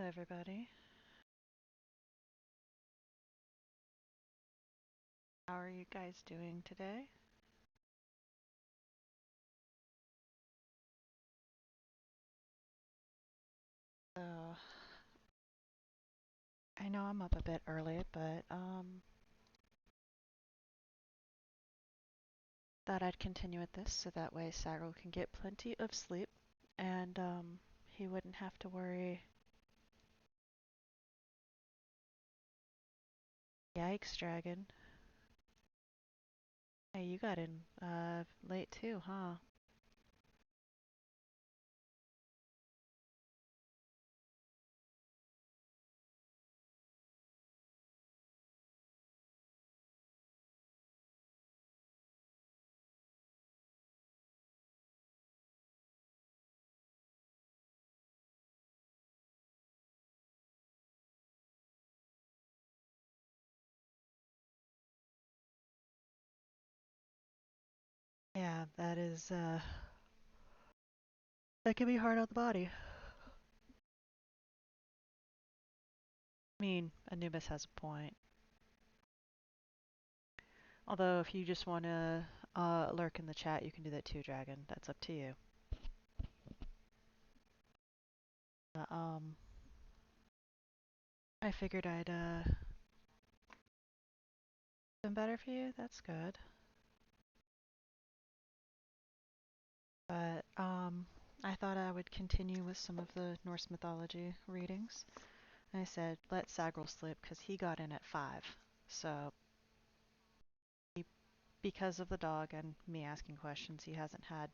everybody. How are you guys doing today? So, I know I'm up a bit early, but thought I'd continue with this so that way Cyril can get plenty of sleep and he wouldn't have to worry. Yikes, dragon. Hey, you got in late too, huh? Yeah, that can be hard on the body. I mean, Anubis has a point. Although if you just want to lurk in the chat, you can do that too, dragon. That's up to you. Uh, um, I figured I'd been better for you. That's good. But I thought I would continue with some of the Norse mythology readings. And I said, let Sagril sleep because he got in at 5. So he, because of the dog and me asking questions, he hasn't had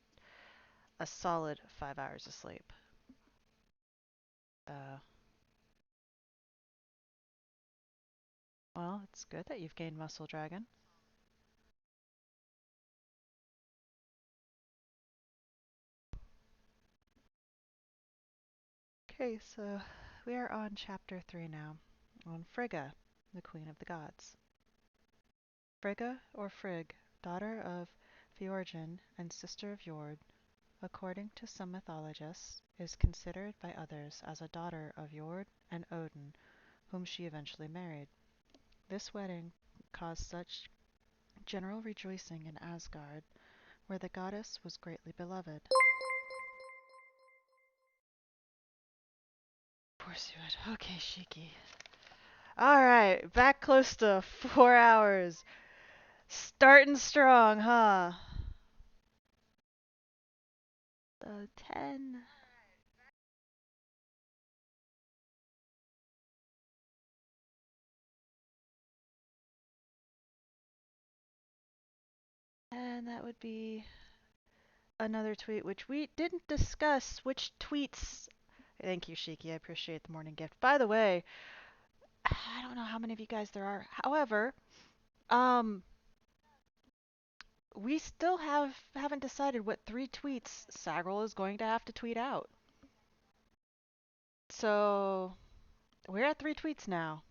a solid 5 hours of sleep. Uh, well, it's good that you've gained muscle, dragon. Okay, so we are on chapter 3 now, on Frigga, the queen of the gods. Frigga, or Frigg, daughter of Fjorgyn and sister of Jord, according to some mythologists, is considered by others as a daughter of Jord and Odin, whom she eventually married. This wedding caused such general rejoicing in Asgard, where the goddess was greatly beloved. Pursuit. Okay, Shiki. Alright, back close to 4 hours. Starting strong, huh? 10. And that would be another tweet, which we didn't discuss which tweets. Thank you, Shiki. I appreciate the morning gift. By the way, I don't know how many of you guys there are. However, um, we still haven't decided what 3 tweets Sagril is going to have to tweet out. So we're at 3 tweets now.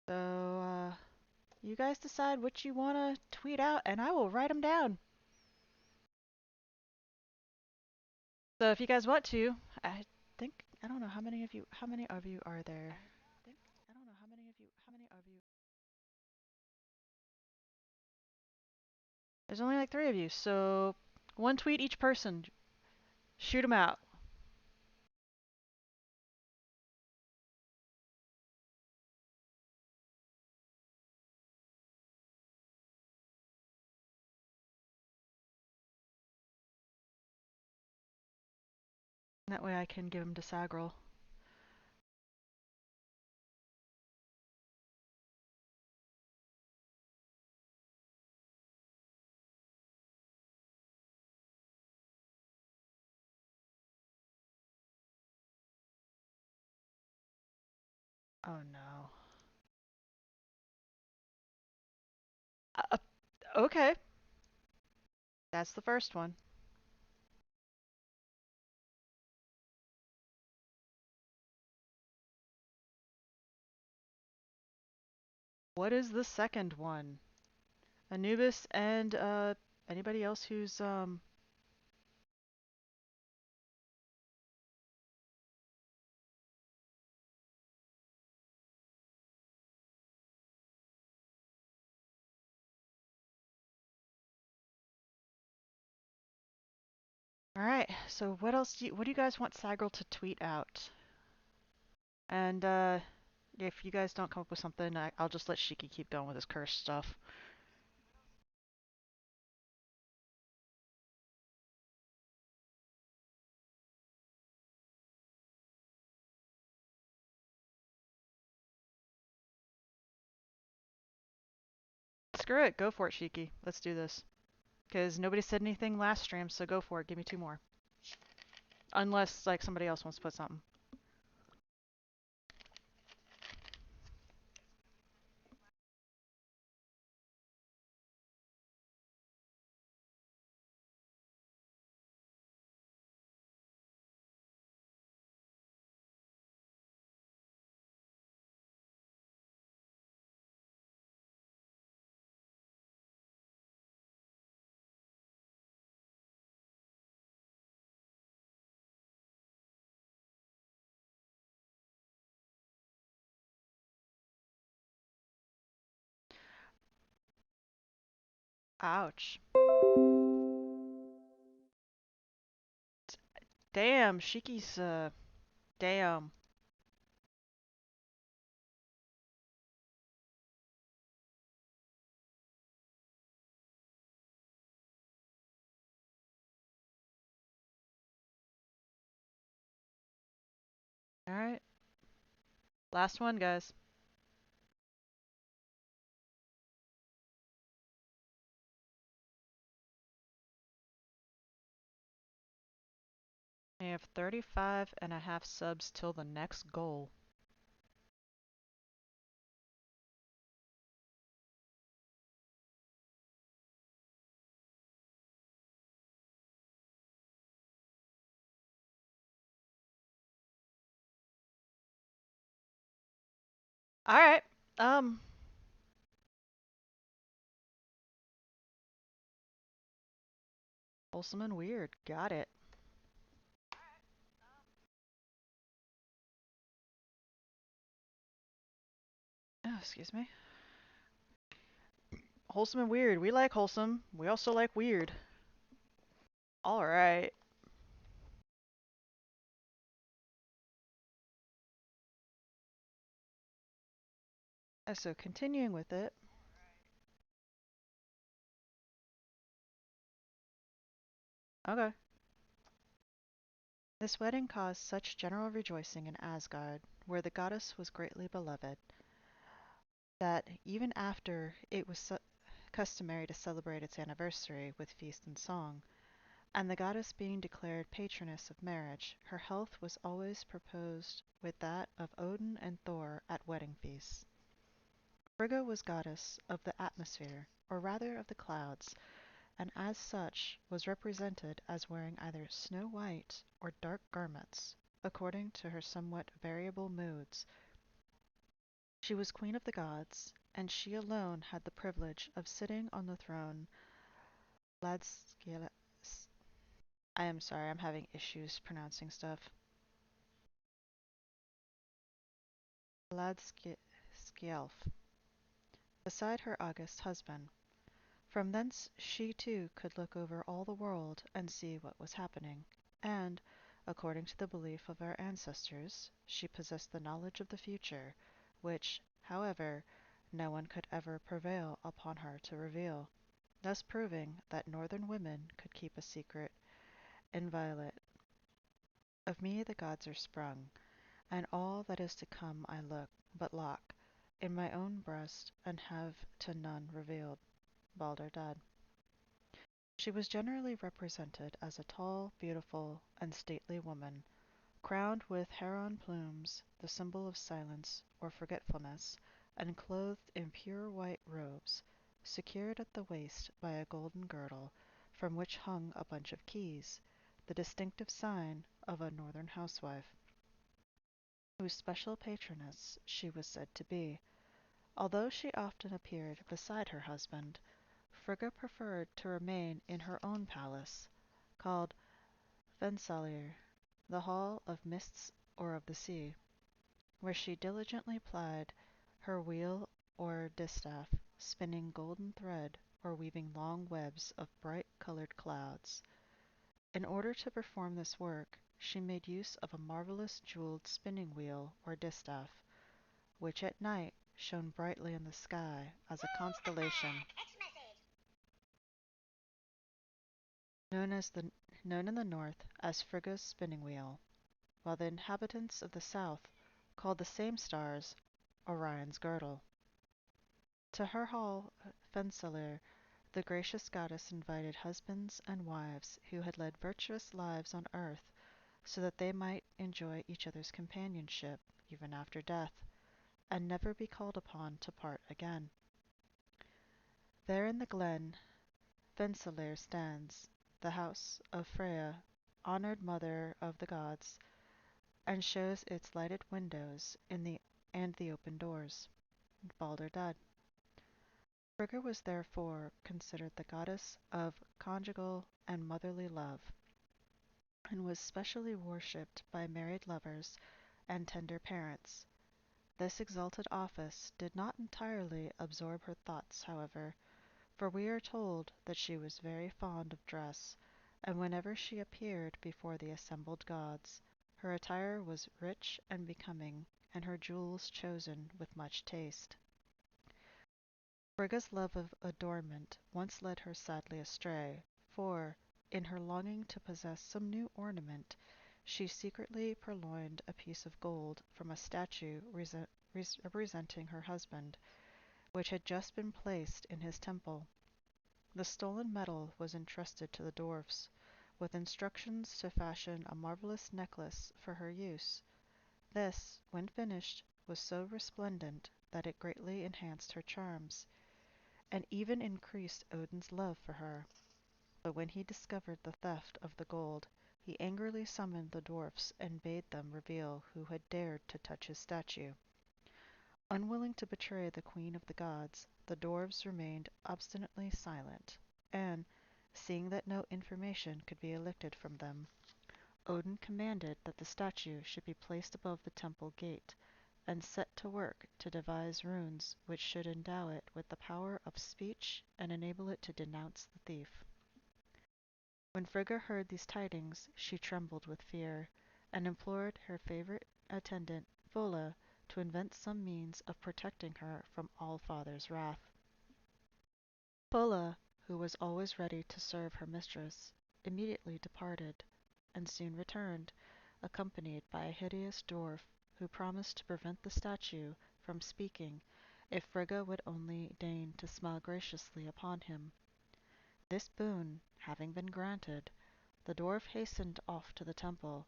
So you guys decide what you want to tweet out, and I will write them down. So if you guys want to, I don't know how many of you are there? I don't know how many of you. There's only like 3 of you, so 1 tweet each person. Shoot them out. That way I can give them to Sagril. Oh no. Uh, okay. That's the first one. What is the second one? Anubis and anybody else who's all right. So what do you guys want Sagrel to tweet out? And if you guys don't come up with something, I'll just let Shiki keep going with his curse stuff. Screw it. Go for it, Shiki. Let's do this. Because nobody said anything last stream, so go for it. Give me two more. Unless, like, somebody else wants to put something. Ouch. Damn, Shiki's, damn. Alright. Last one, guys. I have 35.5 subs till the next goal. Alright. Um, Wholesome and weird. Got it. Oh, excuse me. Wholesome and weird. We like wholesome. We also like weird. Alright. So continuing with it. Okay. This wedding caused such general rejoicing in Asgard, where the goddess was greatly beloved, that even after it was customary to celebrate its anniversary with feast and song, and the goddess being declared patroness of marriage, her health was always proposed with that of Odin and Thor at wedding feasts. Frigga was goddess of the atmosphere, or rather of the clouds, and as such was represented as wearing either snow white or dark garments, according to her somewhat variable moods. She was queen of the gods, and she alone had the privilege of sitting on the throne Ladskjel. I am sorry, I'm having issues pronouncing stuff. Ladskjelf, beside her august husband. From thence she too could look over all the world and see what was happening, and, according to the belief of our ancestors, she possessed the knowledge of the future, which, however, no one could ever prevail upon her to reveal, thus proving that northern women could keep a secret inviolate. Of me the gods are sprung, and all that is to come I lock in my own breast, and have to none revealed. Balder dead. She was generally represented as a tall, beautiful, and stately woman, crowned with heron plumes, the symbol of silence or forgetfulness, and clothed in pure white robes, secured at the waist by a golden girdle, from which hung a bunch of keys, the distinctive sign of a northern housewife, whose special patroness she was said to be. Although she often appeared beside her husband, Frigga preferred to remain in her own palace, called Fensalir, the Hall of Mists or of the Sea, where she diligently plied her wheel or distaff, spinning golden thread or weaving long webs of bright colored clouds. In order to perform this work, she made use of a marvelous jeweled spinning wheel or distaff, which at night shone brightly in the sky as a constellation known as the known in the north as Frigga's spinning wheel, while the inhabitants of the south called the same stars Orion's girdle. To her hall, Fensalir, the gracious goddess invited husbands and wives who had led virtuous lives on earth so that they might enjoy each other's companionship even after death, and never be called upon to part again. There in the glen Fensalir stands, the house of Freya, honored mother of the gods, and shows its lighted windows and the open doors. Balder dead. Frigga was therefore considered the goddess of conjugal and motherly love, and was specially worshipped by married lovers and tender parents. This exalted office did not entirely absorb her thoughts, however, for we are told that she was very fond of dress, and whenever she appeared before the assembled gods, her attire was rich and becoming, and her jewels chosen with much taste. Frigga's love of adornment once led her sadly astray, for, in her longing to possess some new ornament, she secretly purloined a piece of gold from a statue representing her husband, which had just been placed in his temple. The stolen metal was entrusted to the dwarfs, with instructions to fashion a marvelous necklace for her use. This, when finished, was so resplendent that it greatly enhanced her charms, and even increased Odin's love for her. But when he discovered the theft of the gold, he angrily summoned the dwarfs and bade them reveal who had dared to touch his statue. Unwilling to betray the queen of the gods, the dwarfs remained obstinately silent, and, seeing that no information could be elicited from them, Odin commanded that the statue should be placed above the temple gate, and set to work to devise runes which should endow it with the power of speech and enable it to denounce the thief. When Frigga heard these tidings, she trembled with fear, and implored her favorite attendant, Vola, to invent some means of protecting her from All-Father's wrath. Vola, who was always ready to serve her mistress, immediately departed, and soon returned, accompanied by a hideous dwarf, who promised to prevent the statue from speaking if Frigga would only deign to smile graciously upon him. This boon having been granted, the dwarf hastened off to the temple,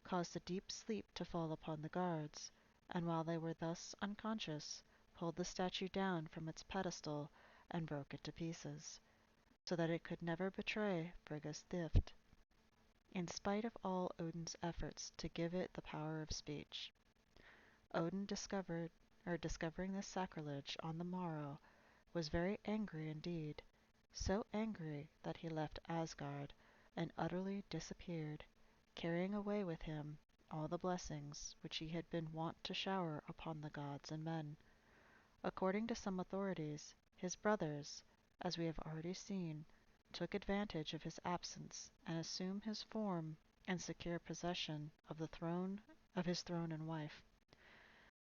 caused a deep sleep to fall upon the guards, and while they were thus unconscious, pulled the statue down from its pedestal and broke it to pieces, so that it could never betray Frigga's theft, in spite of all Odin's efforts to give it the power of speech. Odin discovering this sacrilege on the morrow, was very angry indeed, so angry that he left Asgard and utterly disappeared, carrying away with him all the blessings which he had been wont to shower upon the gods and men. According to some authorities, his brothers, as we have already seen, took advantage of his absence and assumed his form and secured possession of his throne and wife.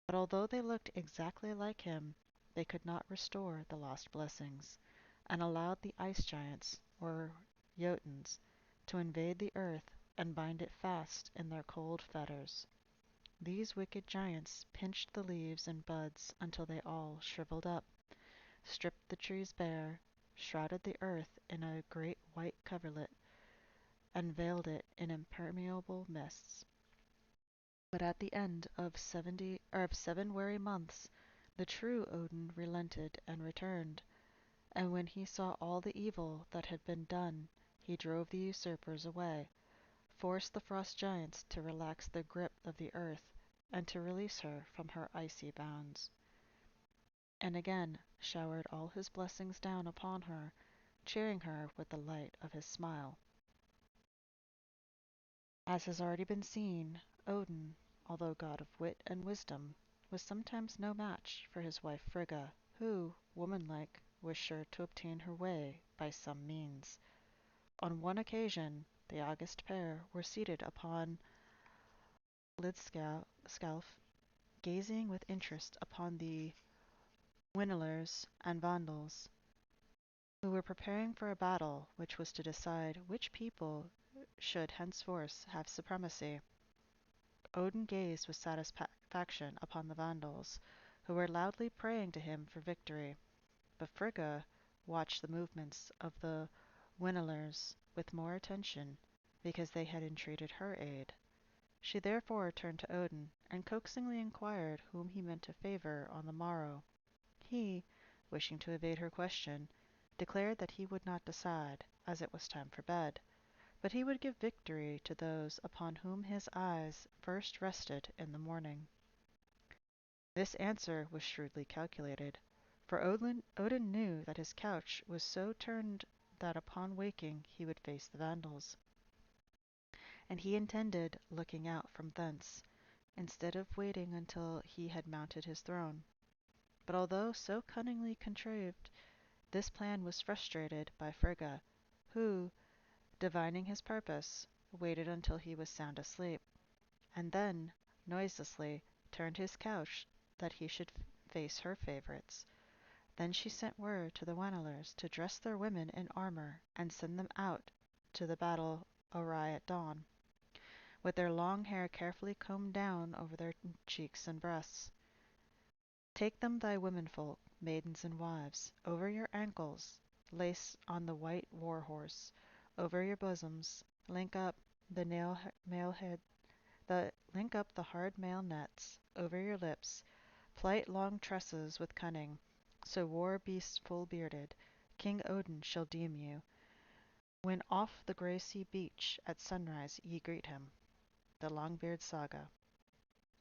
But although they looked exactly like him, they could not restore the lost blessings, and allowed the ice giants, or Jotuns, to invade the earth and bind it fast in their cold fetters. These wicked giants pinched the leaves and buds until they all shriveled up, stripped the trees bare, shrouded the earth in a great white coverlet, and veiled it in impermeable mists. But at the end of 7 weary months, the true Odin relented and returned, and when he saw all the evil that had been done, he drove the usurpers away, forced the frost giants to relax their grip of the earth, and to release her from her icy bounds. and again showered all his blessings down upon her, cheering her with the light of his smile. As has already been seen, Odin, although god of wit and wisdom, was sometimes no match for his wife Frigga, who, womanlike, was sure to obtain her way by some means. On one occasion the august pair were seated upon Lidskjalf, gazing with interest upon the Winilers and Vandals, who were preparing for a battle which was to decide which people should henceforth have supremacy. Odin gazed with satisfaction upon the Vandals, who were loudly praying to him for victory, but Frigga watched the movements of the Winilers with more attention, because they had entreated her aid. She therefore turned to Odin, and coaxingly inquired whom he meant to favor on the morrow. He, wishing to evade her question, declared that he would not decide, as it was time for bed, but he would give victory to those upon whom his eyes first rested in the morning. This answer was shrewdly calculated, for Odin knew that his couch was so turned that upon waking he would face the Vandals, and he intended looking out from thence, instead of waiting until he had mounted his throne. But although so cunningly contrived, this plan was frustrated by Frigga, who, divining his purpose, waited until he was sound asleep, and then noiselessly turned his couch that he should face her favorites. Then she sent word to the Wanelers to dress their women in armor and send them out to the battle array at dawn, with their long hair carefully combed down over their cheeks and breasts. Take them thy womenfolk, maidens and wives, over your ankles, lace on the white war horse, over your bosoms, link up the link up the hard mail nets, over your lips, plight long tresses with cunning, so war beast full bearded, King Odin shall deem you, when off the grey sea beach at sunrise ye greet him. The Longbeard Saga.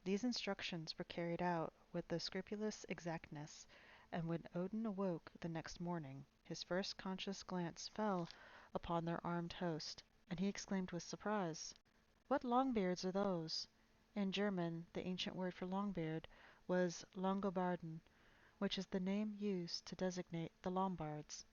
These instructions were carried out with the scrupulous exactness, and when Odin awoke the next morning, his first conscious glance fell upon their armed host, and he exclaimed with surprise, "What Longbeards are those?" In German, the ancient word for Longbeard was Longobarden, which is the name used to designate the Lombards.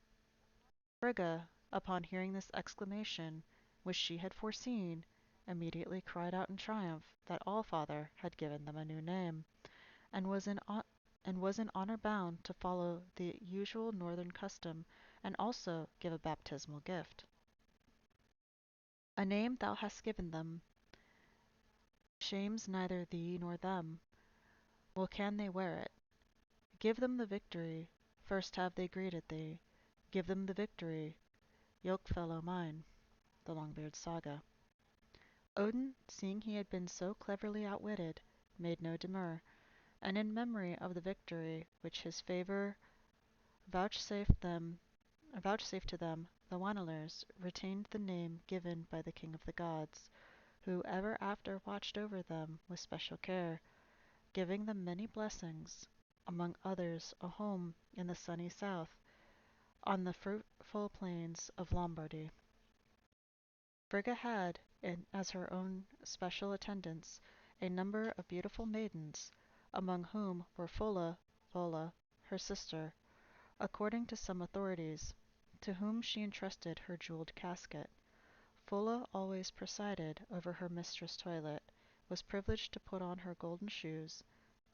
Frigga, upon hearing this exclamation, which she had foreseen, immediately cried out in triumph that Allfather had given them a new name, and was in honor bound to follow the usual northern custom, and also give a baptismal gift. A name thou hast given them shames neither thee nor them. Well can they wear it. Give them the victory, first have they greeted thee. Give them the victory, yoke-fellow mine. The Longbeard Saga. Odin, seeing he had been so cleverly outwitted, made no demur, and in memory of the victory which his favor vouchsafed to them, the Wanelers retained the name given by the King of the Gods, who ever after watched over them with special care, giving them many blessings, among others a home in the sunny south, on the fruitful plains of Lombardy. Frigga had, as her own special attendants, a number of beautiful maidens, among whom were Vola, her sister, according to some authorities, to whom she entrusted her jeweled casket. Fola always presided over her mistress' toilet, was privileged to put on her golden shoes,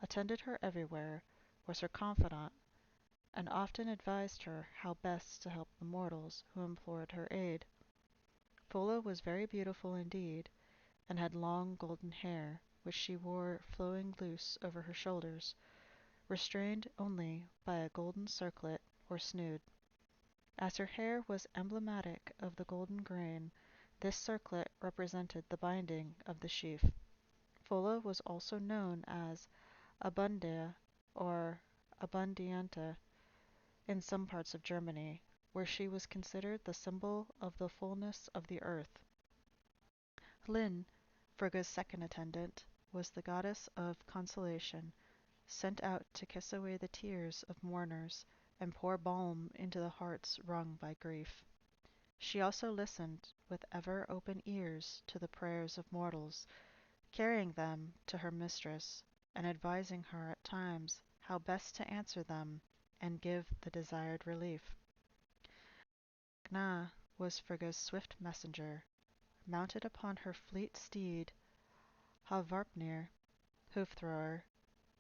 attended her everywhere, was her confidant, and often advised her how best to help the mortals who implored her aid. Fola was very beautiful indeed, and had long golden hair, which she wore flowing loose over her shoulders, restrained only by a golden circlet or snood. As her hair was emblematic of the golden grain, this circlet represented the binding of the sheaf. Fola was also known as Abundia or Abundianta in some parts of Germany, where she was considered the symbol of the fullness of the earth. Hlin, Frigga's second attendant, was the goddess of consolation, sent out to kiss away the tears of mourners and pour balm into the hearts wrung by grief. She also listened with ever open ears to the prayers of mortals, carrying them to her mistress, and advising her at times how best to answer them and give the desired relief. Gna was Frigga's swift messenger. Mounted upon her fleet steed, Havarpnir, Hoof-thrower,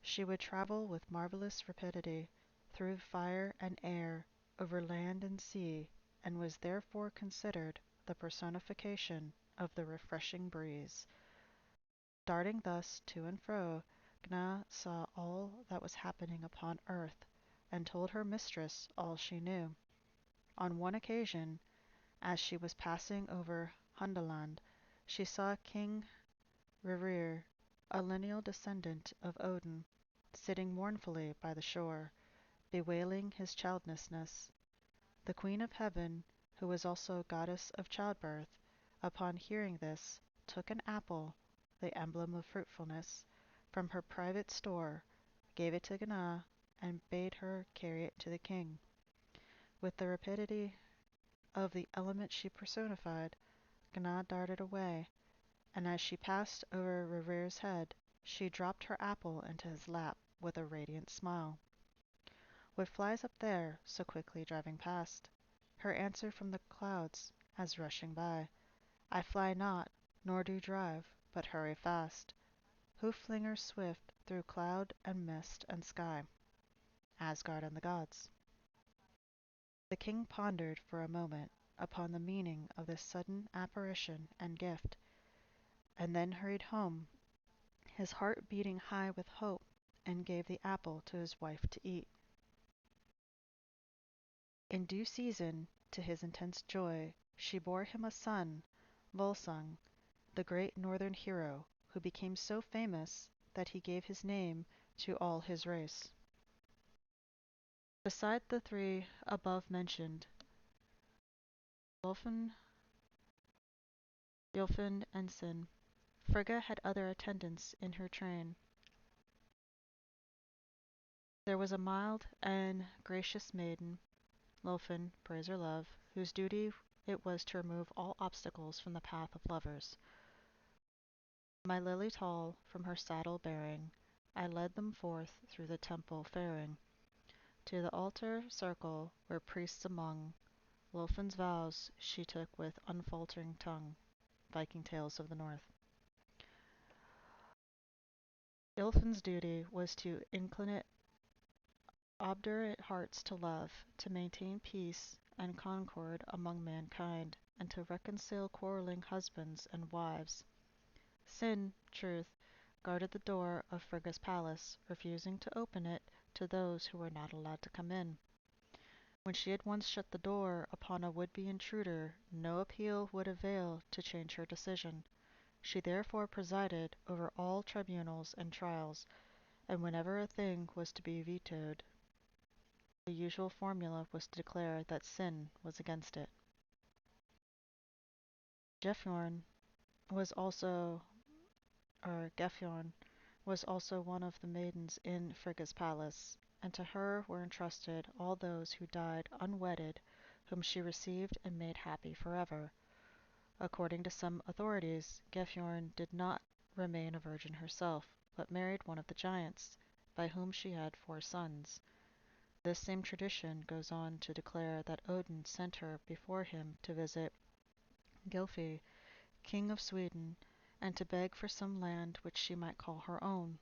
she would travel with marvelous rapidity through fire and air, over land and sea, and was therefore considered the personification of the refreshing breeze. Darting thus to and fro, Gna saw all that was happening upon earth, and told her mistress all she knew. On one occasion, as she was passing over Hundaland, she saw King Rerir, a lineal descendant of Odin, sitting mournfully by the shore, bewailing his childlessness. The Queen of Heaven, who was also goddess of childbirth, upon hearing this, took an apple, the emblem of fruitfulness, from her private store, gave it to Gna, and bade her carry it to the king. With the rapidity of the element she personified, Gna darted away, and as she passed over Rerir's head, she dropped her apple into his lap with a radiant smile. What flies up there, so quickly driving past? Her answer from the clouds, as rushing by, I fly not, nor do drive, but hurry fast, hoof-flinger swift through cloud and mist and sky. Asgard and the Gods. The king pondered for a moment upon the meaning of this sudden apparition and gift, and then hurried home, his heart beating high with hope, and gave the apple to his wife to eat. In due season, to his intense joy, she bore him a son, Volsung, the great northern hero, who became so famous that he gave his name to all his race. Beside the three above mentioned, Volfin, Ylfin, and Sin, Frigga had other attendants in her train. There was a mild and gracious maiden, Lofin, praise her love, whose duty it was to remove all obstacles from the path of lovers. My lily tall from her saddle bearing, I led them forth through the temple faring, to the altar circle where priests among Lofin's vows she took with unfaltering tongue. Viking Tales of the North. Ilfin's duty was to incline obdurate hearts to love, to maintain peace and concord among mankind, and to reconcile quarreling husbands and wives. Sin, Truth, guarded the door of Frigga's palace, refusing to open it to those who were not allowed to come in. When she had once shut the door upon a would-be intruder, no appeal would avail to change her decision. She therefore presided over all tribunals and trials, and whenever a thing was to be vetoed, the usual formula was to declare that sin was against it. Gefjorn was also, or Gefjorn, was also one of the maidens in Frigga's palace, and to her were entrusted all those who died unwedded, whom she received and made happy forever. According to some authorities, Gefjorn did not remain a virgin herself, but married one of the giants, by whom she had 4 sons. This same tradition goes on to declare that Odin sent her before him to visit Gylfi, king of Sweden, and to beg for some land which she might call her own.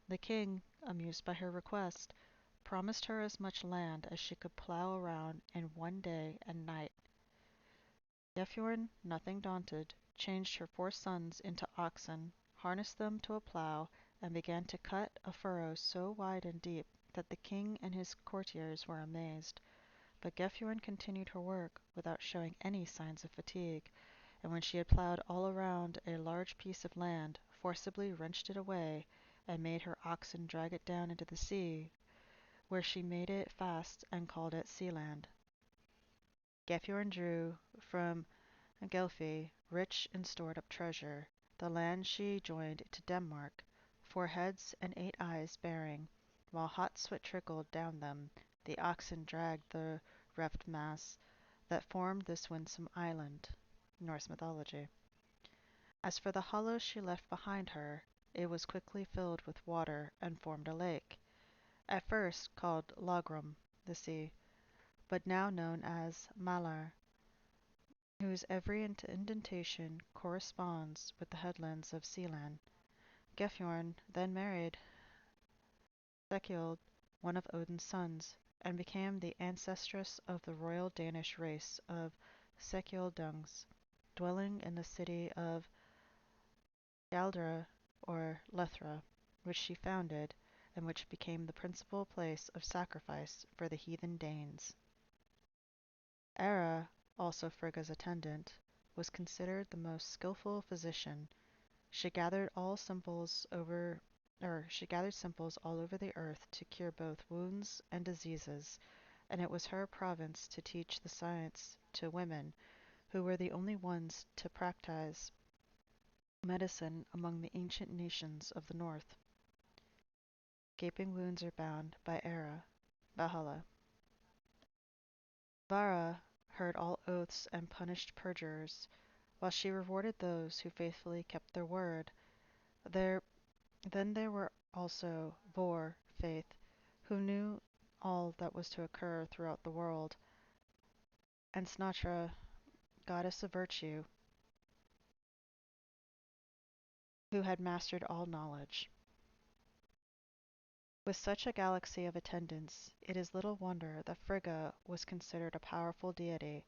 The king, amused by her request, promised her as much land as she could plow around in one day and night. Gefjorn, nothing daunted, changed her 4 sons into oxen, harnessed them to a plow, and began to cut a furrow so wide and deep that the king and his courtiers were amazed. But Gefjorn continued her work without showing any signs of fatigue, and when she had plowed all around a large piece of land, forcibly wrenched it away, and made her oxen drag it down into the sea, where she made it fast and called it Sealand. Gefjorn drew from Gelfi rich in stored up treasure. The land she joined to Denmark, 4 heads and 8 eyes bearing, while hot sweat trickled down them, the oxen dragged the reft mass that formed this winsome island. Norse mythology. As for the hollow she left behind her, it was quickly filled with water and formed a lake, at first called Logrum, the sea, but now known as Malar, whose every indentation corresponds with the headlands of Sealand. Gefjorn then married Sekiold, one of Odin's sons, and became the ancestress of the royal Danish race of Sekioldungs, dwelling in the city of Galdra or Lethra, which she founded, and which became the principal place of sacrifice for the heathen Danes. Era, also Frigga's attendant, was considered the most skilful physician. She gathered simples all over the earth to cure both wounds and diseases, and it was her province to teach the science to women, who were the only ones to practice medicine among the ancient nations of the north. Gaping wounds are bound by Era. Valhalla. Vara heard all oaths and punished perjurers, while she rewarded those who faithfully kept their word. There there were also Vor, Faith, who knew all that was to occur throughout the world, and Snatra, goddess of virtue, who had mastered all knowledge. With such a galaxy of attendants, it is little wonder that Frigga was considered a powerful deity,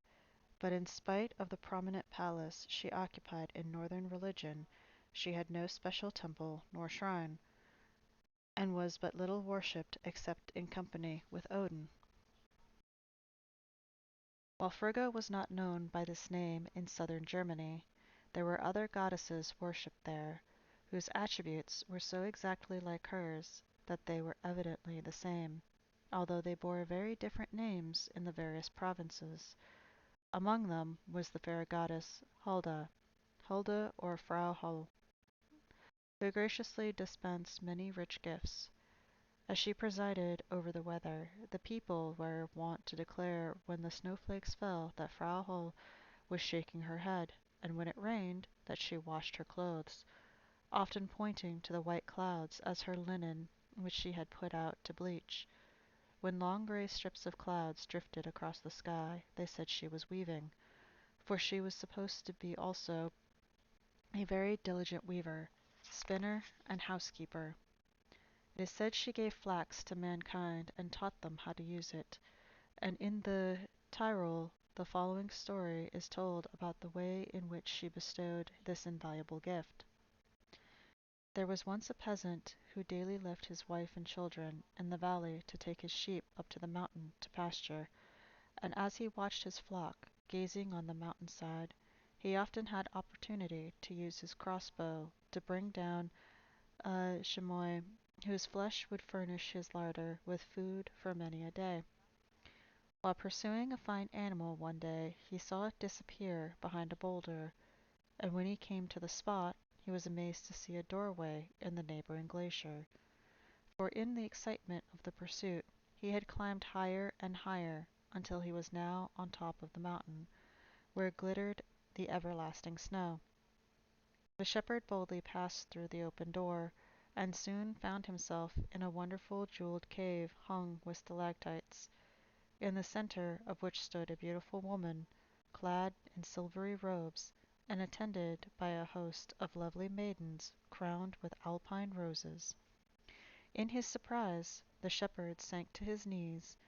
but in spite of the prominent palace she occupied in northern religion, she had no special temple nor shrine, and was but little worshipped except in company with Odin. While Frigga was not known by this name in southern Germany, there were other goddesses worshipped there, whose attributes were so exactly like hers that they were evidently the same, although they bore very different names in the various provinces. Among them was the fair goddess Hulda or Frau Hol, who graciously dispensed many rich gifts. As she presided over the weather, the people were wont to declare when the snowflakes fell that Frau Hol was shaking her head, and when it rained that she washed her clothes, often pointing to the white clouds as her linen which she had put out to bleach. When long gray strips of clouds drifted across the sky, they said she was weaving, for she was supposed to be also a very diligent weaver, spinner, and housekeeper. It is said she gave flax to mankind and taught them how to use it, and in the Tyrol the following story is told about the way in which she bestowed this invaluable gift. There was once a peasant who daily left his wife and children in the valley to take his sheep up to the mountain to pasture, and as he watched his flock, gazing on the mountain side, he often had opportunity to use his crossbow to bring down a chamois whose flesh would furnish his larder with food for many a day. While pursuing a fine animal one day, he saw it disappear behind a boulder, and when he came to the spot, he was amazed to see a doorway in the neighboring glacier, for in the excitement of the pursuit he had climbed higher and higher until he was now on top of the mountain, where glittered the everlasting snow. The shepherd boldly passed through the open door, and soon found himself in a wonderful jeweled cave hung with stalactites, in the center of which stood a beautiful woman, clad in silvery robes, and attended by a host of lovely maidens crowned with alpine roses. In his surprise, the shepherd sank to his knees,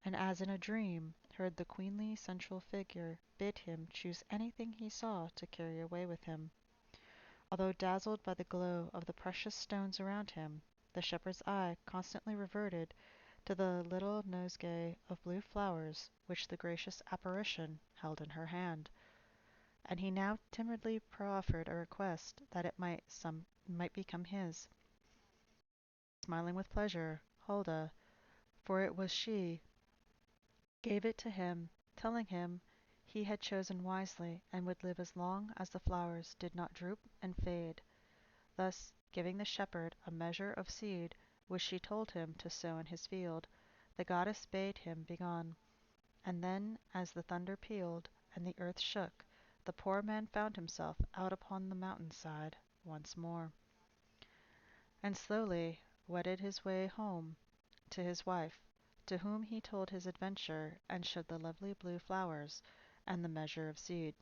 and as in a dream heard the queenly central figure bid him choose anything he saw to carry away with him. Although dazzled by the glow of the precious stones around him, the shepherd's eye constantly reverted to the little nosegay of blue flowers which the gracious apparition held in her hand, and he now timidly proffered a request that it might become his. Smiling with pleasure, Hulda, for it was she, gave it to him, telling him he had chosen wisely and would live as long as the flowers did not droop and fade. Thus giving the shepherd a measure of seed which she told him to sow in his field. The goddess bade him begone. And then, as the thunder pealed and the earth shook, the poor man found himself out upon the mountain side once more, and slowly wended his way home to his wife, to whom he told his adventure and showed the lovely blue flowers and the measure of seed.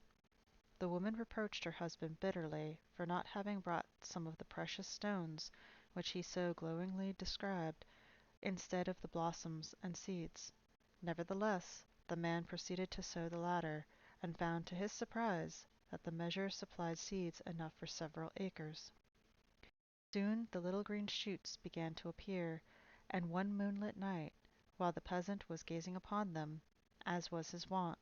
The woman reproached her husband bitterly for not having brought some of the precious stones which he so glowingly described, instead of the blossoms and seeds. Nevertheless, the man proceeded to sow the latter, and found to his surprise that the measure supplied seeds enough for several acres. Soon the little green shoots began to appear, and one moonlit night, while the peasant was gazing upon them, as was his wont,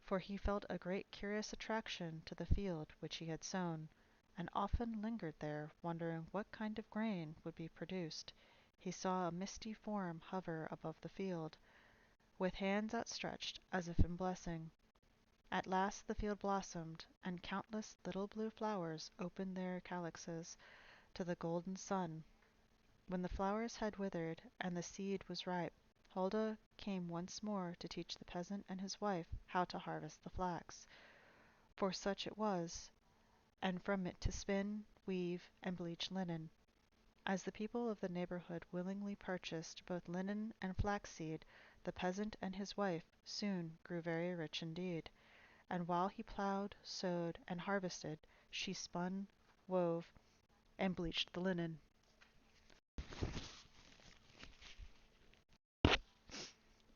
for he felt a great curious attraction to the field which he had sown, and often lingered there, wondering what kind of grain would be produced, he saw a misty form hover above the field, with hands outstretched as if in blessing. At last the field blossomed, and countless little blue flowers opened their calyxes to the golden sun. When the flowers had withered and the seed was ripe, Hulda came once more to teach the peasant and his wife how to harvest the flax, for such it was, and from it to spin, weave, and bleach linen. As the people of the neighborhood willingly purchased both linen and flaxseed, the peasant and his wife soon grew very rich indeed, and while he plowed, sowed, and harvested, she spun, wove, and bleached the linen.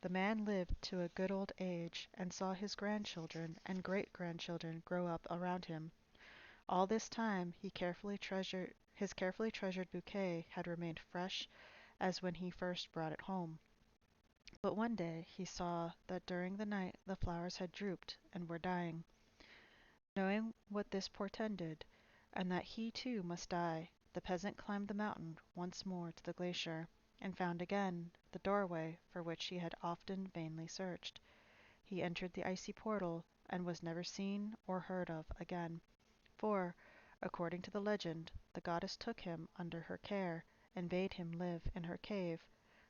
The man lived to a good old age, and saw his grandchildren and great-grandchildren grow up around him. All this time his carefully treasured bouquet had remained fresh as when he first brought it home. But one day he saw that during the night the flowers had drooped and were dying. Knowing what this portended, and that he too must die, the peasant climbed the mountain once more to the glacier, and found again the doorway for which he had often vainly searched. He entered the icy portal, and was never seen or heard of again, for, according to the legend, the goddess took him under her care, and bade him live in her cave,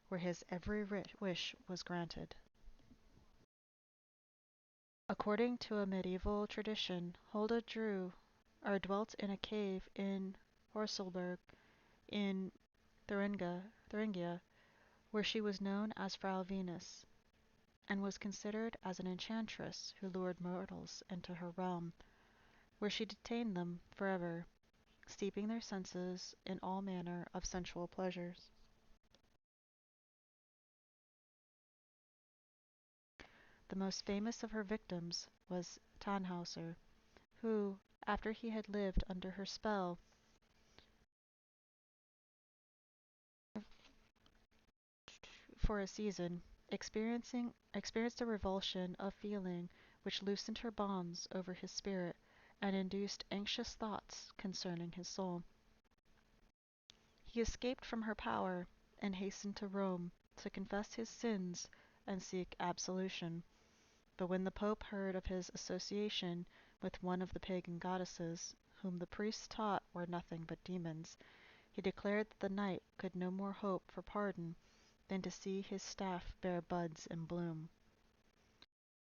where his every wish was granted. According to a medieval tradition, Hulda dwelt in a cave in Horselberg in Thuringia, where she was known as Frau Venus, and was considered as an enchantress who lured mortals into her realm, where she detained them forever, steeping their senses in all manner of sensual pleasures. The most famous of her victims was Tannhauser, who, after he had lived under her spell for a season, experienced a revulsion of feeling which loosened her bonds over his spirit, and induced anxious thoughts concerning his soul. He escaped from her power, and hastened to Rome to confess his sins and seek absolution. But when the Pope heard of his association with one of the pagan goddesses, whom the priests taught were nothing but demons, he declared that the knight could no more hope for pardon than to see his staff bear buds and bloom.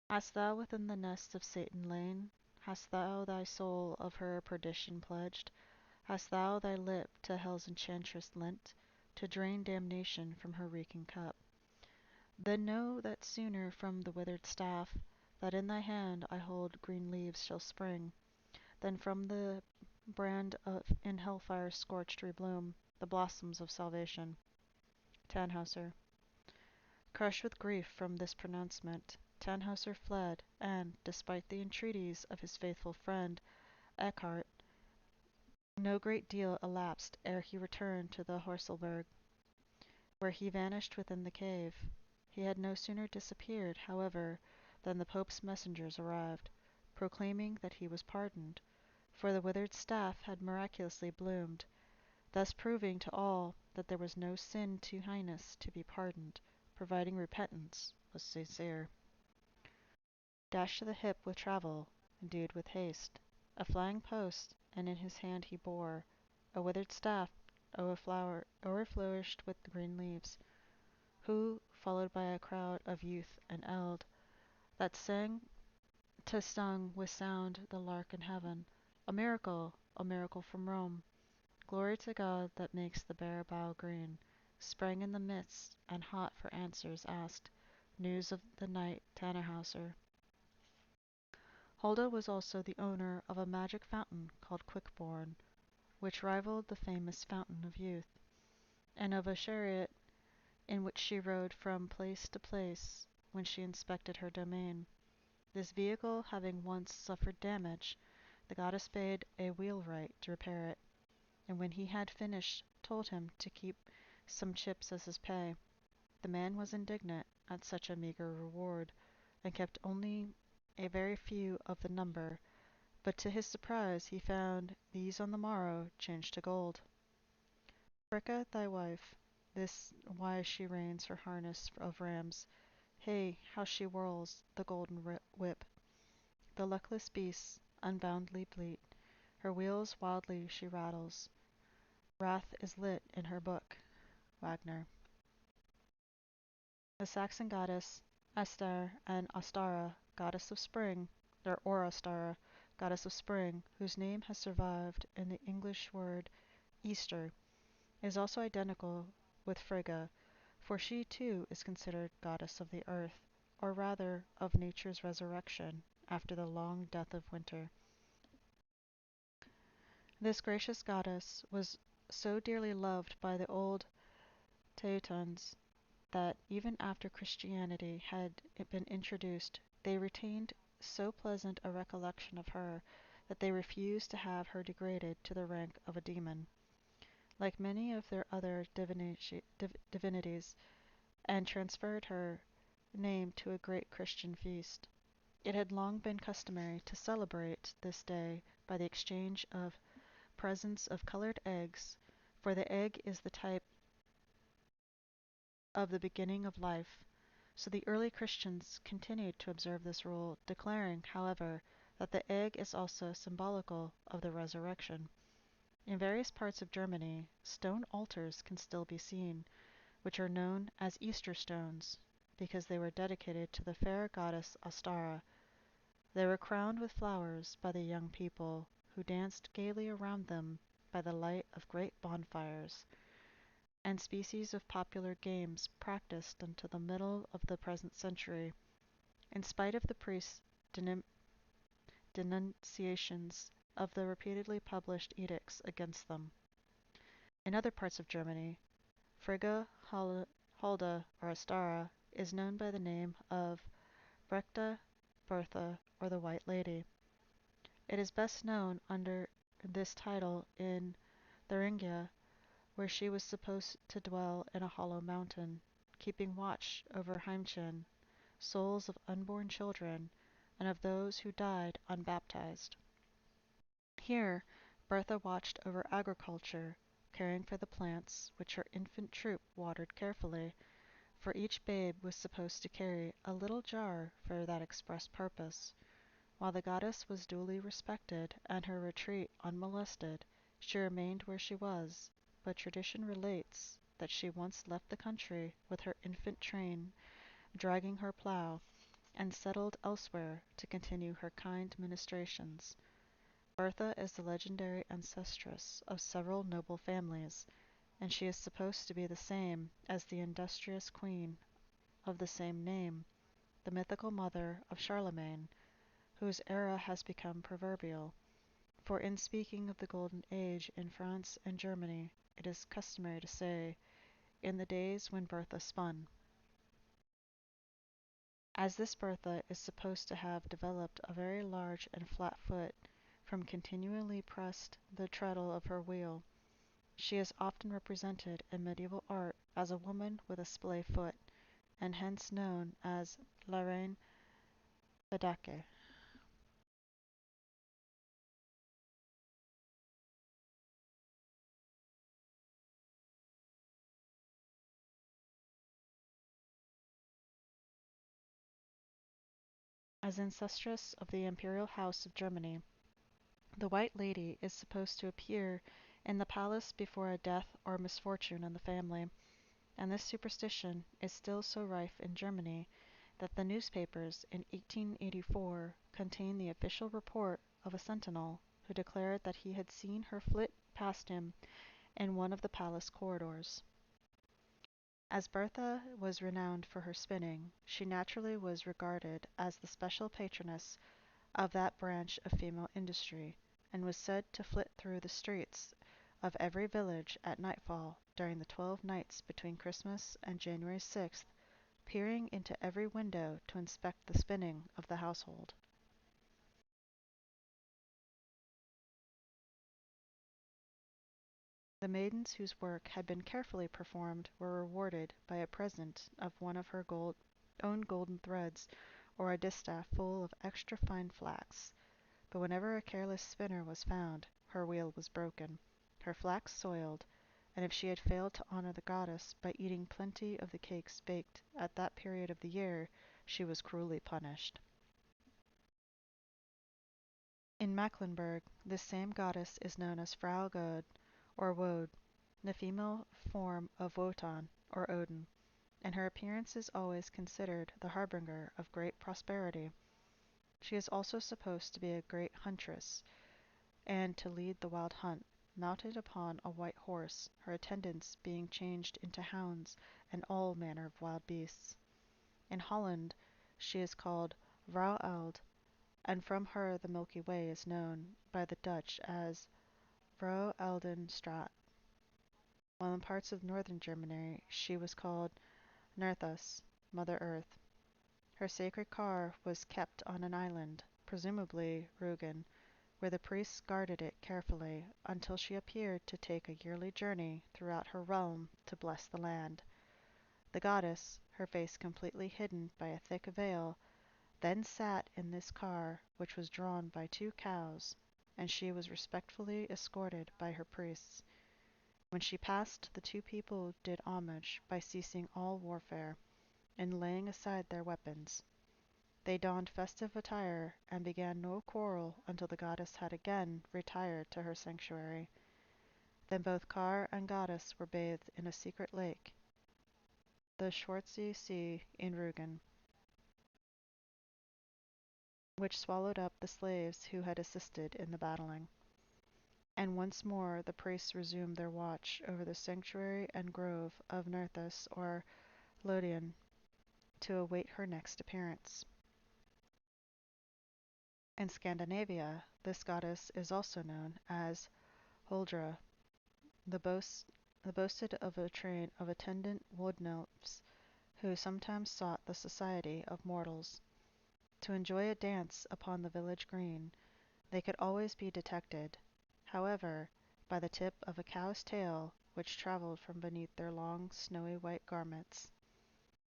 Hast thou within the nest of Satan lain? Hast thou thy soul of her perdition pledged? Hast thou thy lip to hell's enchantress lent, to drain damnation from her reeking cup? Then know that sooner from the withered staff that in thy hand I hold green leaves shall spring, than from the brand of in hellfire scorched rebloom the blossoms of salvation. Tannhauser. Crushed with grief from this pronouncement, Tannhauser fled, and, despite the entreaties of his faithful friend Eckhart, no great deal elapsed ere he returned to the Horselberg, where he vanished within the cave. He had no sooner disappeared, however, than the Pope's messengers arrived, proclaiming that he was pardoned, for the withered staff had miraculously bloomed, thus proving to all that there was no sin too heinous to be pardoned, providing repentance was sincere. Dashed to the hip with travel, endued with haste, a flying post, and in his hand he bore a withered staff o'erflourished with green leaves, who, followed by a crowd of youth and eld, that sang to sung with sound the lark in heaven, a miracle from Rome, glory to God that makes the bare bough green, sprang in the midst, and hot for answers asked news of the knight Tannhauser. Hulda was also the owner of a magic fountain called Quickborn, which rivaled the famous Fountain of Youth, and of a chariot in which she rode from place to place when she inspected her domain. This vehicle having once suffered damage, the goddess bade a wheelwright to repair it, and when he had finished told him to keep some chips as his pay. The man was indignant at such a meagre reward, and kept only a very few of the number, but to his surprise he found these on the morrow changed to gold. Fricka thy wife, this why she reins her harness of rams. Hey, how she whirls the golden whip! The luckless beasts unboundly bleat, her wheels wildly she rattles. Wrath is lit in her book. Wagner. The Saxon goddess Astar and Ostara, goddess of spring, or Ostara, goddess of spring, whose name has survived in the English word Easter, is also identical with Frigga, for she too is considered goddess of the earth, or rather of nature's resurrection after the long death of winter. This gracious goddess was so dearly loved by the old Teutons that even after Christianity had been introduced, they retained so pleasant a recollection of her that they refused to have her degraded to the rank of a demon, like many of their other divinities, and transferred her name to a great Christian feast. It had long been customary to celebrate this day by the exchange of presents of colored eggs, for the egg is the type of the beginning of life. So the early Christians continued to observe this rule, declaring, however, that the egg is also symbolical of the resurrection. In various parts of Germany, stone altars can still be seen, which are known as Easter stones, because they were dedicated to the fair goddess Ostara. They were crowned with flowers by the young people, who danced gaily around them by the light of great bonfires, and species of popular games practiced until the middle of the present century, in spite of the priests' denunciations of the repeatedly published edicts against them. In other parts of Germany, Frigga, Hulda, or Astara is known by the name of Brecta, Bertha, or the White Lady. It is best known under this title in Thuringia, where she was supposed to dwell in a hollow mountain, keeping watch over Heimchen, souls of unborn children, and of those who died unbaptized. Here Bertha watched over agriculture, caring for the plants which her infant troop watered carefully, for each babe was supposed to carry a little jar for that express purpose. While the goddess was duly respected and her retreat unmolested, she remained where she was, but tradition relates that she once left the country with her infant train, dragging her plough, and settled elsewhere to continue her kind ministrations. Bertha is the legendary ancestress of several noble families, and she is supposed to be the same as the industrious queen of the same name, the mythical mother of Charlemagne, whose era has become proverbial, for in speaking of the Golden Age in France and Germany, it is customary to say, "in the days when Bertha spun." As this Bertha is supposed to have developed a very large and flat foot from continually pressed the treadle of her wheel, she is often represented in medieval art as a woman with a splay foot, and hence known as La Reine Bedaque. As ancestress of the imperial house of Germany, the White Lady is supposed to appear in the palace before a death or misfortune in the family, and this superstition is still so rife in Germany that the newspapers in 1884 contain the official report of a sentinel who declared that he had seen her flit past him in one of the palace corridors. As Bertha was renowned for her spinning, she naturally was regarded as the special patroness of that branch of female industry, and was said to flit through the streets of every village at nightfall during the 12 nights between Christmas and January 6th, peering into every window to inspect the spinning of the household. The maidens whose work had been carefully performed were rewarded by a present of one of her own golden threads, or a distaff full of extra fine flax. But whenever a careless spinner was found, her wheel was broken, her flax soiled, and if she had failed to honor the goddess by eating plenty of the cakes baked at that period of the year, she was cruelly punished. In Mecklenburg, this same goddess is known as Frau God, or Wode, the female form of Wotan, or Odin, and her appearance is always considered the harbinger of great prosperity. She is also supposed to be a great huntress, and to lead the wild hunt, mounted upon a white horse, her attendants being changed into hounds and all manner of wild beasts. In Holland she is called Vrouw Eld, and from her the Milky Way is known by the Dutch as Vrouw Eldenstraat, while in parts of northern Germany she was called Nerthus, Mother Earth. Her sacred car was kept on an island, presumably Rügen, where the priests guarded it carefully until she appeared to take a yearly journey throughout her realm to bless the land. The goddess, her face completely hidden by a thick veil, then sat in this car, which was drawn by 2 cows, and she was respectfully escorted by her priests. When she passed, the two people did homage by ceasing all warfare, and laying aside their weapons. They donned festive attire, and began no quarrel until the goddess had again retired to her sanctuary. Then both car and goddess were bathed in a secret lake, the Schwarze See in Rügen, which swallowed up the slaves who had assisted in the battling. And once more the priests resumed their watch over the sanctuary and grove of Nerthus or Lodian to await her next appearance. In Scandinavia, this goddess is also known as Huldra, the boasted of a train of attendant wood nymphs who sometimes sought the society of mortals. To enjoy a dance upon the village green, they could always be detected, however, by the tip of a cow's tail which travelled from beneath their long snowy white garments.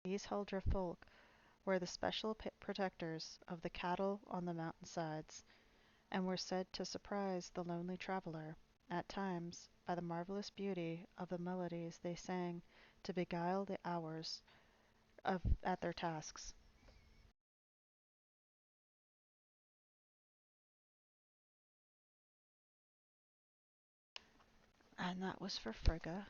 These Huldra folk were the special protectors of the cattle on the mountain sides, and were said to surprise the lonely traveller, at times, by the marvelous beauty of the melodies they sang to beguile the hours at their tasks. And that was for Frigga.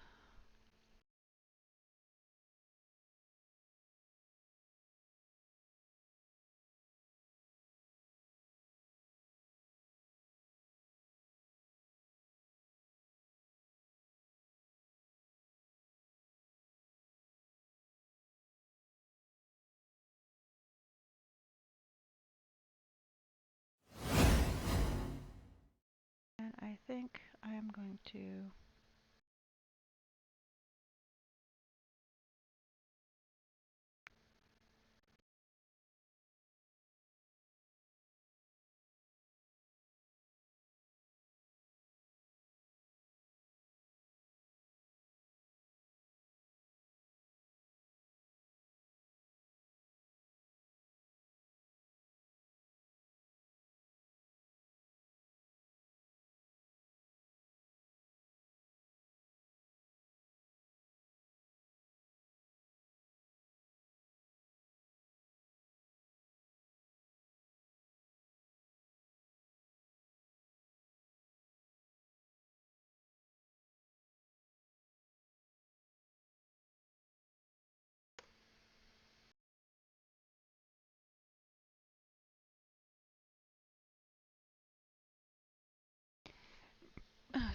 And I think I am going to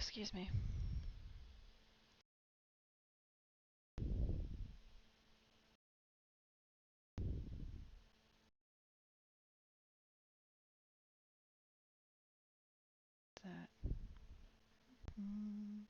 Excuse me. That. Mm.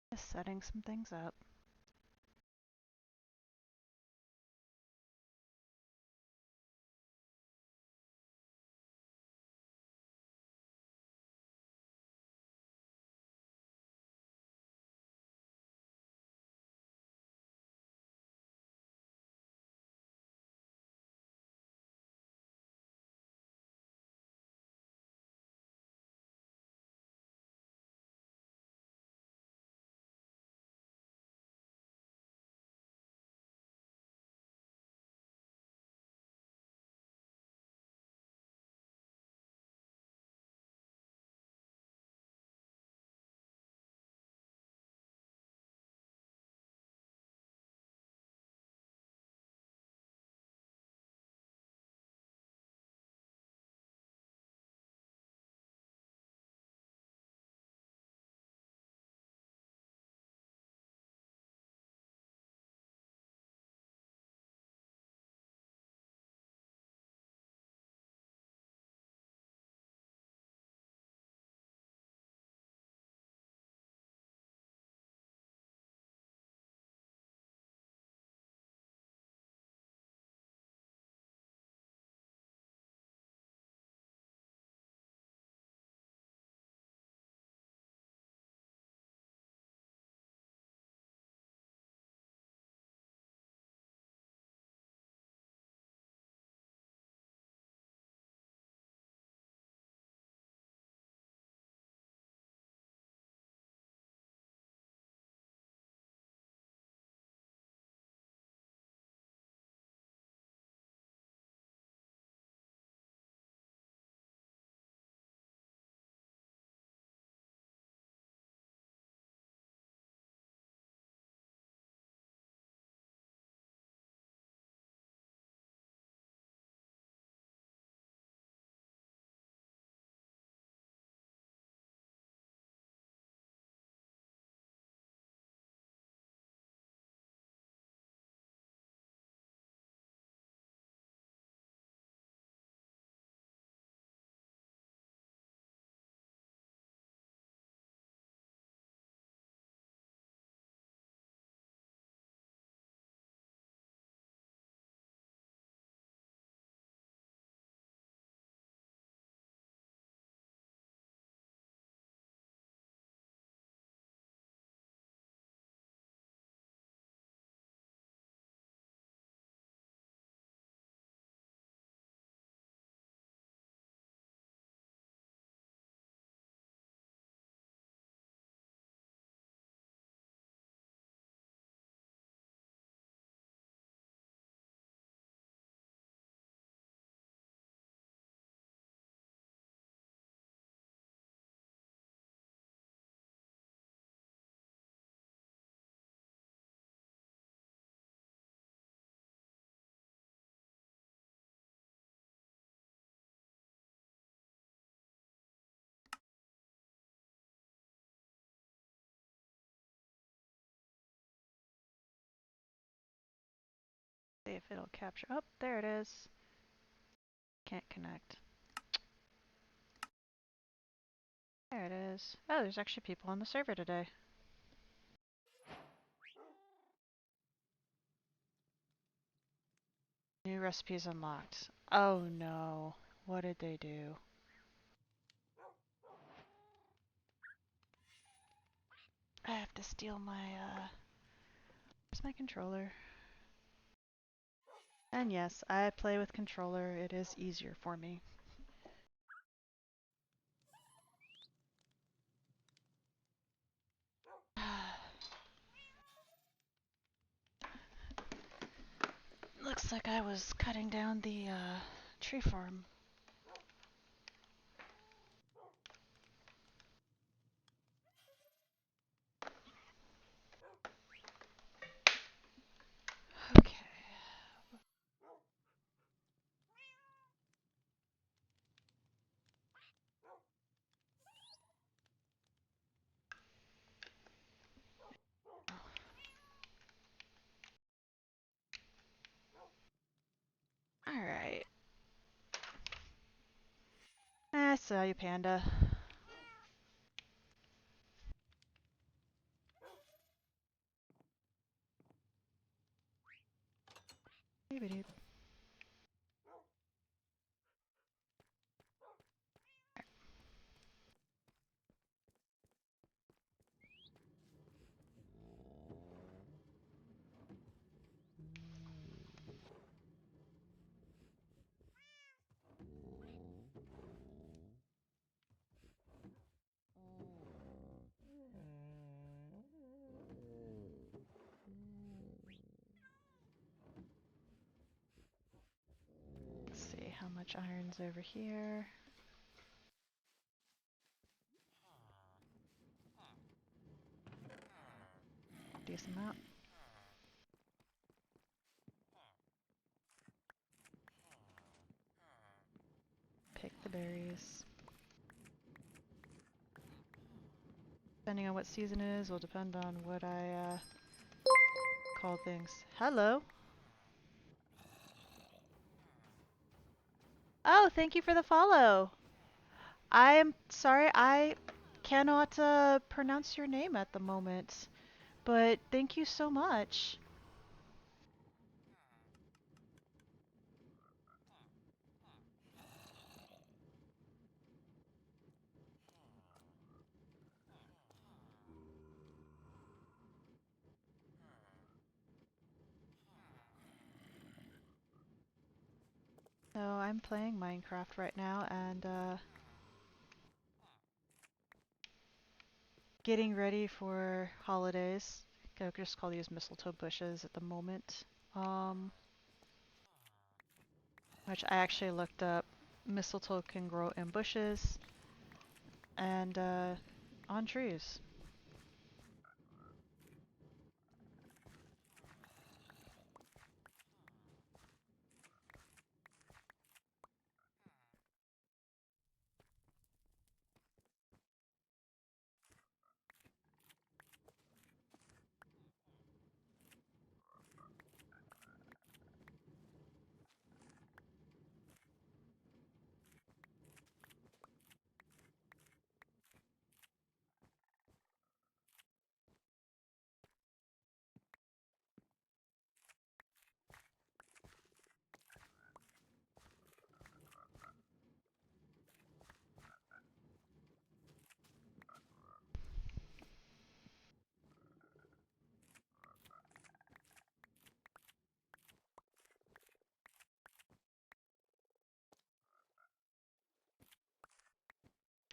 Just setting some things up. see if it'll capture. Oh, there it is. Can't connect. There it is. Oh, there's actually people on the server today. New recipes unlocked. Oh no. What did they do? I have to steal my, where's my controller? And yes, I play with controller. It is easier for me. Looks like I was cutting down the tree farm. Okay. Alright. I saw you, Panda. Maybe. Let's see how much iron's over here. Decent amount. Pick the berries. Depending on what season it is will depend on what I call things. Hello. Oh, thank you for the follow. I am sorry, I cannot pronounce your name at the moment, but thank you so much. So I'm playing Minecraft right now and getting ready for holidays. I just call these mistletoe bushes at the moment. Which I actually looked up. Mistletoe can grow in bushes and on trees.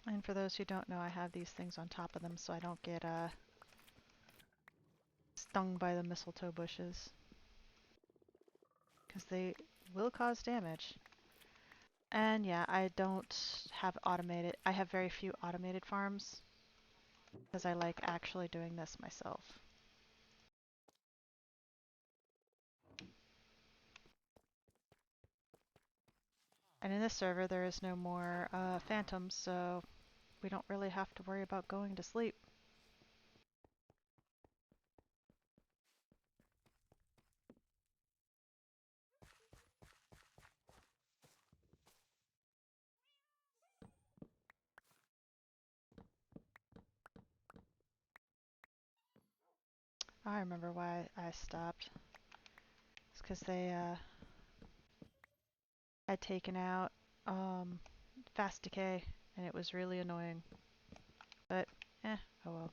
And for those who don't know, I have these things on top of them so I don't get stung by the mistletoe bushes. Because they will cause damage. And yeah, I don't have automated, I have very few automated farms because I like actually doing this myself. And in this server there is no more phantoms, so we don't really have to worry about going to sleep. I remember why I stopped. It's because they had taken out fast decay, and it was really annoying. But, oh well.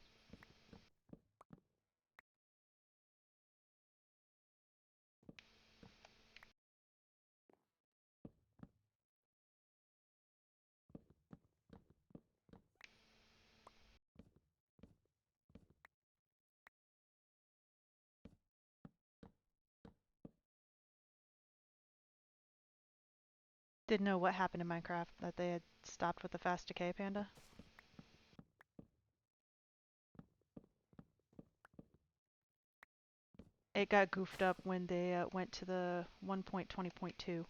Didn't know what happened in Minecraft, that they had stopped with the fast decay panda. It got goofed up when they went to the 1.20.2.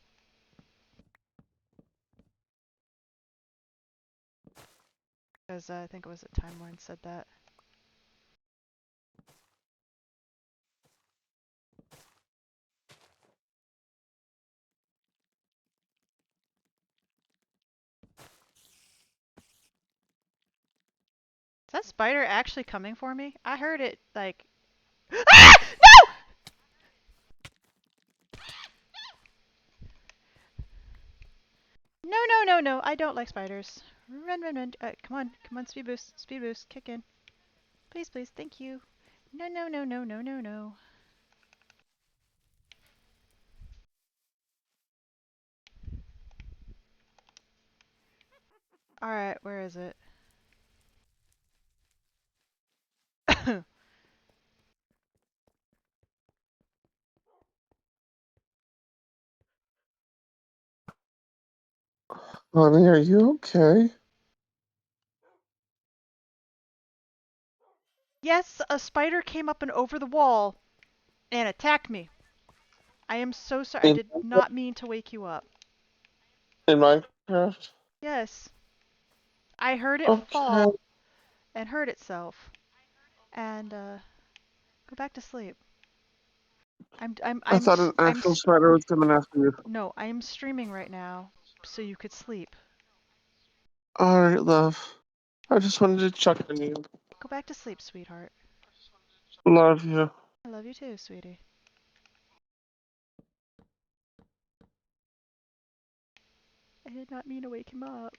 Because I think it was a timeline said that. Is that spider actually coming for me? I heard it like. Ah! No! No, no, no, no. I don't like spiders. Run, run, run. Come on, come on, speed boost, speed boost, kick in. Please, please, thank you. No, no, no, no, no, no, no. Alright, where is it? Honey, are you okay? Yes, a spider came up and over the wall and attacked me. I am so sorry. I In did not mean to wake you up. in Minecraft? Yes, I heard it Okay. fall and hurt itself. And go back to sleep. I thought an I'm actual spider was coming after you. no, I am streaming right now so you could sleep. Alright, love. I just wanted to check on you. Go back to sleep, sweetheart. Love you. I love you too, sweetie. I did not mean to wake him up.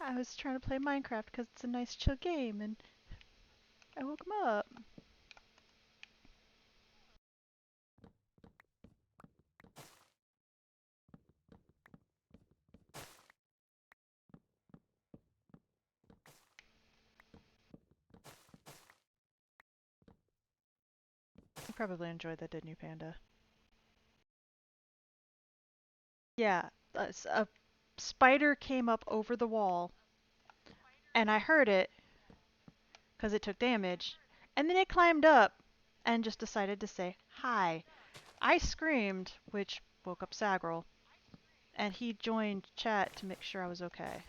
I was trying to play Minecraft because it's a nice chill game and I woke him up. You probably enjoyed that, didn't you, Panda? Yeah, a spider came up over the wall and I heard it because it took damage. And then it climbed up and just decided to say hi. I screamed, which woke up Sagrel, and he joined chat to make sure I was okay.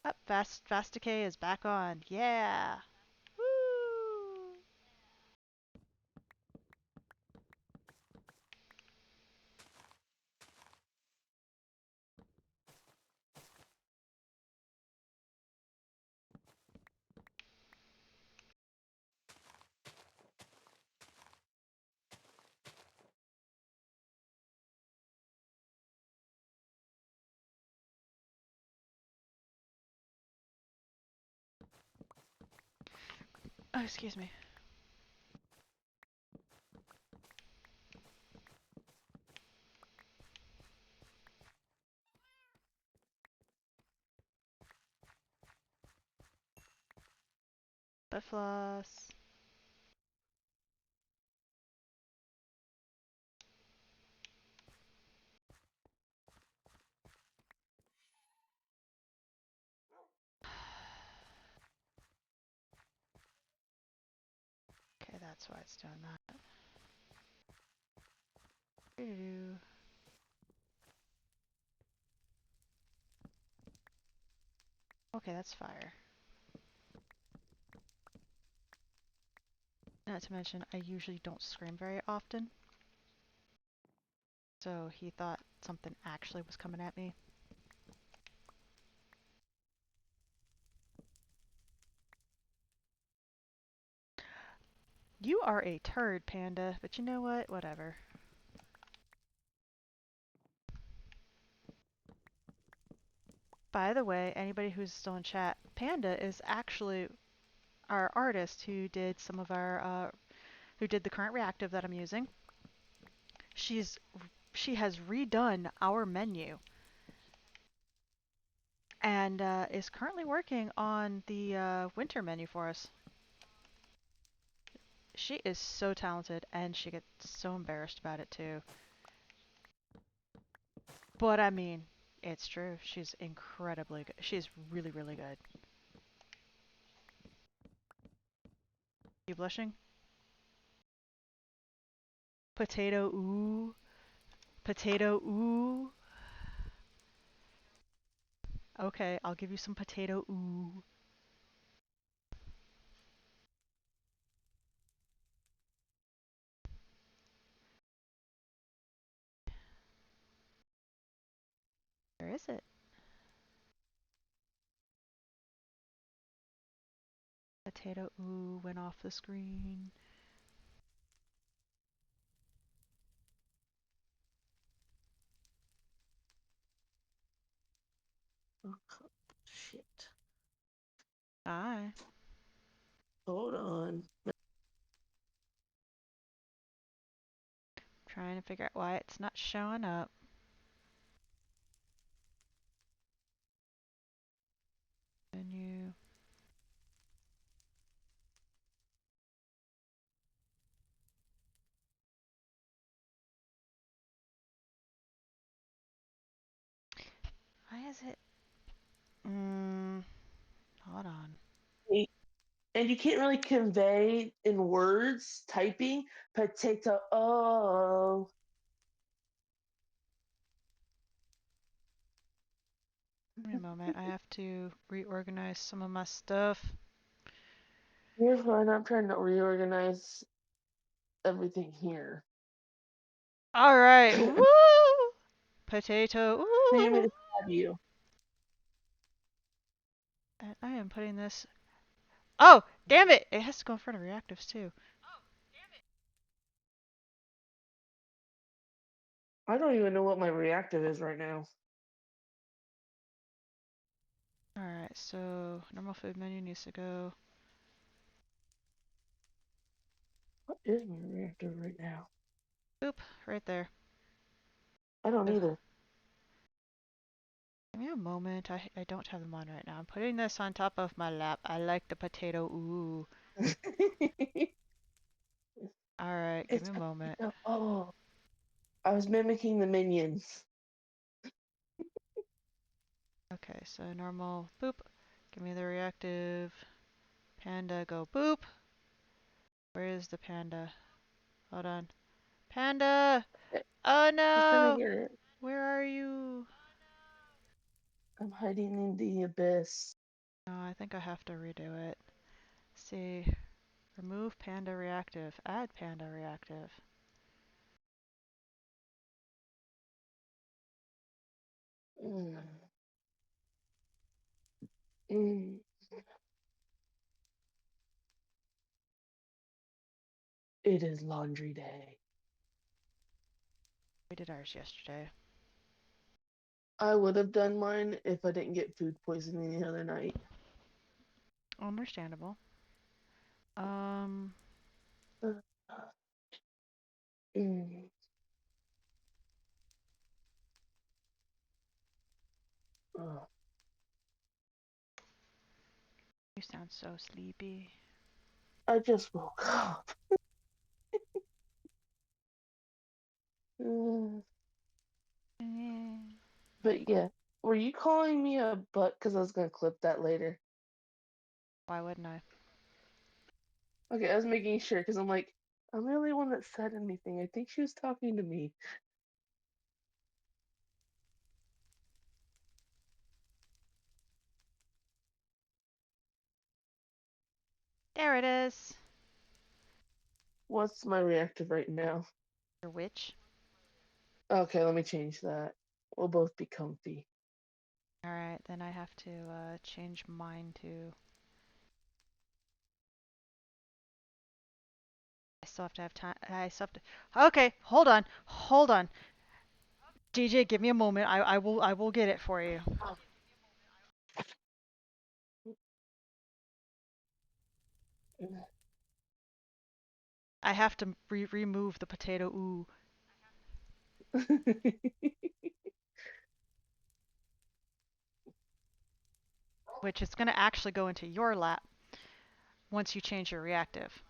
Up, fast decay is back on. Yeah. Woo! Oh, excuse me. Butt floss. Okay, that's why it's doing that. Doo-doo-doo. Okay, that's fire. Not to mention, I usually don't scream very often. So he thought something actually was coming at me. You are a turd, Panda, but you know what? Whatever. By the way, anybody who's still in chat, Panda is actually our artist who did some of our who did the current reactive that I'm using. She's she has redone our menu and is currently working on the winter menu for us. She is so talented and she gets so embarrassed about it too. But I mean, it's true. She's incredibly good. She's really, really good. You blushing? Potato ooh. Potato ooh. Okay, I'll give you some potato ooh. Where is it? Potato ooh went off the screen. Oh, shit. Hi. Hold on. Trying to figure out why it's not showing up. Menu. Why is it? Hold on. And you can't really convey in words typing potato. Oh, Give me a moment. I have to reorganize some of my stuff. you're fine. I'm trying to reorganize everything here. All right. So Woo! Potato. you want me Ooh. to have you? And I am putting this. Oh, damn it! It has to go in front of reactives too. I don't even know what my reactive is right now. All right. So normal food menu needs to go. What is my reactive right now? Boop. Right there. I don't Ugh. either. Give me a moment. I don't have them on right now. I'm putting this on top of my lap. I like the potato. Ooh. All right. Give It's me a moment. potato. Oh, I was mimicking the minions. Okay. So normal. Boop. Give me the reactive. Panda. Go boop. Where is the panda? Hold on. Panda! Eh, Oh just trying to no! get it. Where are you? I'm hiding in the abyss. No, I think I have to redo it. See. Remove panda reactive. Add panda reactive. Mm. Mm. It is laundry day. We did ours yesterday. I would have done mine if I didn't get food poisoning the other night. Understandable. Um, Uh, mm. Oh, you sound so sleepy. I just woke up. Mm. Eh, But yeah, were you calling me a butt? Because I was going to clip that later. why wouldn't I? Okay, I was making sure because I'm like, I'm the only one that said anything. I think she was talking to me. There it is. What's my reactive right now? Your witch. Okay, let me change that. We'll both be comfy. All right, then I have to change mine to. I still have to have time. I still have to. Okay, hold on, hold on. DJ, give me a moment. I will get it for you. I have to remove the potato ooh, which is going to actually go into your lap once you change your reactive.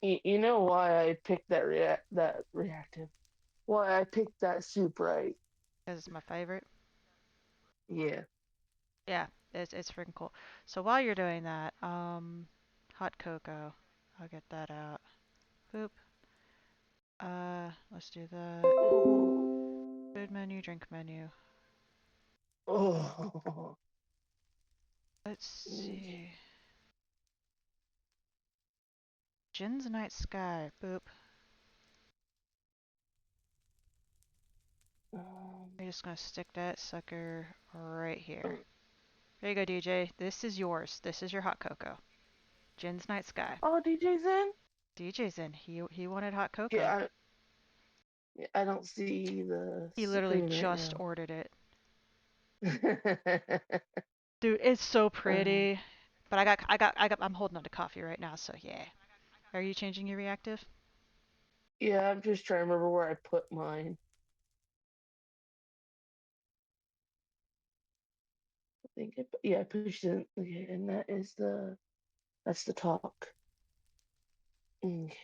You know why I picked that reactive? Why I picked that soup right? Because it's my favorite. Yeah. Yeah, it's freaking cool. So while you're doing that, hot cocoa. I'll get that out. Boop. Let's do the food menu, drink menu. Oh. Let's see. Jin's Night Sky. Boop. We're just gonna stick that sucker right here. There you go, DJ. This is yours. This is your hot cocoa. Jin's Night Sky. Oh, DJ's in? DJ's in. He wanted hot cocoa. Yeah, I don't see the He literally screen right just now. ordered it. Dude, it's so uh, pretty. But I'm holding on to coffee right now, so yeah. Are you changing your reactive? yeah, I'm just trying to remember where I put mine. I think yeah, I pushed it. Okay, and that's the talk. Okay.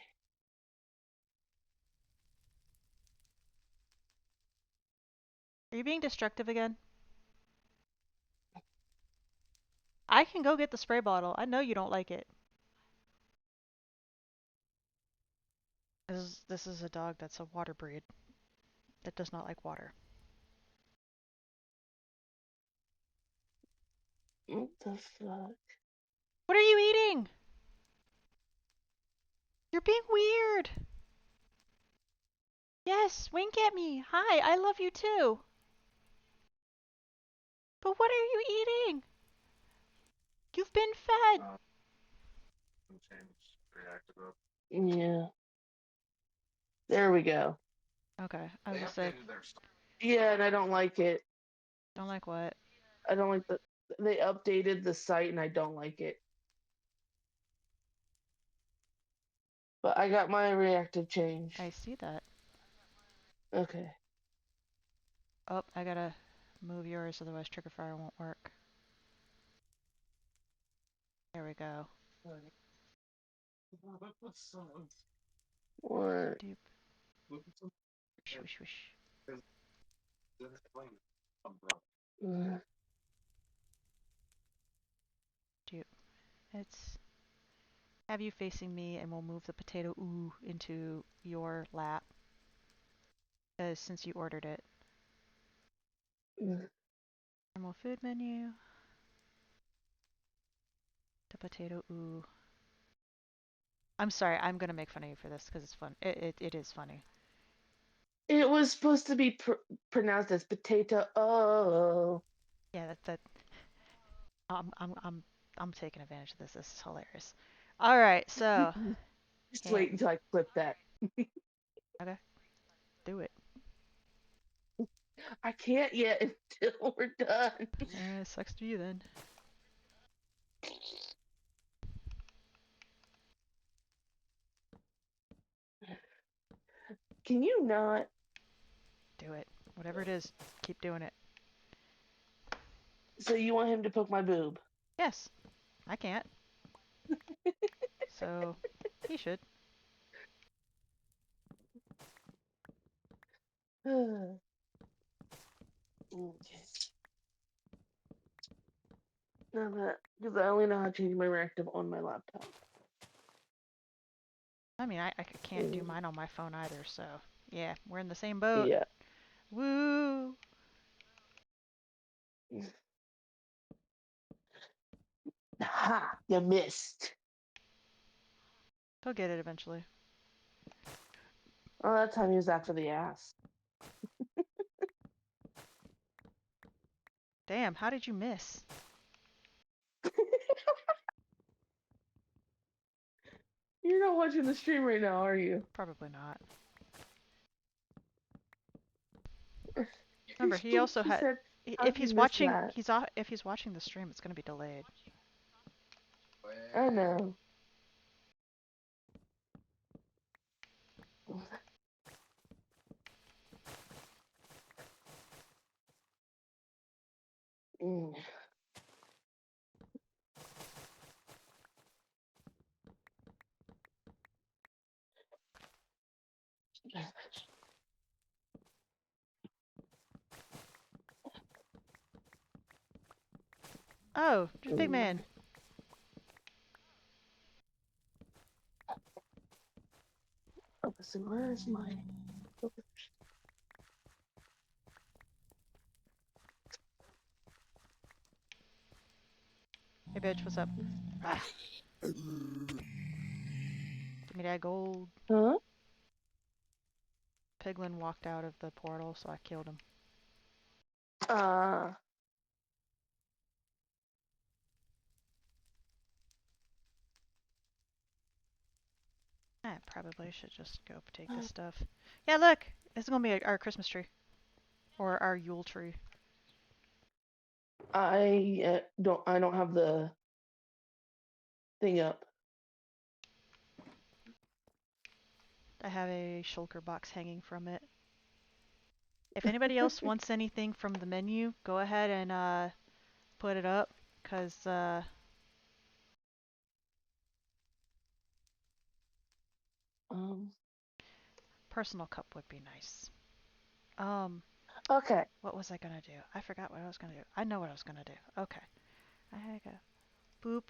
Are you being destructive again? I can go get the spray bottle. I know you don't like it. This is a dog that's a water breed that does not like water. What the fuck? What are you eating? You're being weird. Yes, wink at me. Hi, I love you too. But what are you eating? You've been fed. Yeah, there we go. Okay, I will say, Yeah, and I don't like it. don't like what? I don't like they updated the site, and I don't like it. But I got my reactive changed. I see that. Okay. Oh, I gotta move yours, otherwise trigger fire won't work. There we go. What? Doop. Whoosh, whoosh, whoosh. Uh, Doop. Let's have you facing me, and we'll move the potato ooh into your lap, since you ordered it. uh, Normal food menu. The potato ooh. I'm sorry, I'm gonna make fun of you for this because it's fun. It is funny. it was supposed to be pronounced as potato. Oh. Yeah, that I'm I'm I'm I'm taking advantage of this. This is hilarious. All right, so Just yeah, wait until I clip that. okay, do it. I can't yet until we're done. Sucks to you then. Can you not? Do it. Whatever it is, keep doing it. So you want him to poke my boob? Yes, I can't. So he should. Okay. Now that, because I only know how to change my reactive on my laptop. I mean, I can't do mine on my phone either. So yeah, we're in the same boat. Yeah. Woo! Ha! You missed. He'll get it eventually. Oh, that time he was after the ass. Damn, how did you miss? You're not watching the stream right now, are you? Probably not. Remember, he also She had. said, If "How'd you he's miss watching, that?" if he's watching the stream, it's gonna be delayed. I know. Mm. Oh, just big Mm. man. Oh, listen, where's my? Hey, bitch, what's up? Ah, give me that gold. Huh? Piglin walked out of the portal, so I killed him. Uh, I probably should just go take this stuff. Yeah, look! This is gonna be our Christmas tree. Or our Yule tree. I don't have the thing up. I have a shulker box hanging from it. If anybody else wants anything from the menu, go ahead and put it up, cause Um. personal cup would be nice. Okay. What was I gonna do? I forgot what I was gonna do. I know what I was gonna do. Okay. I go boop.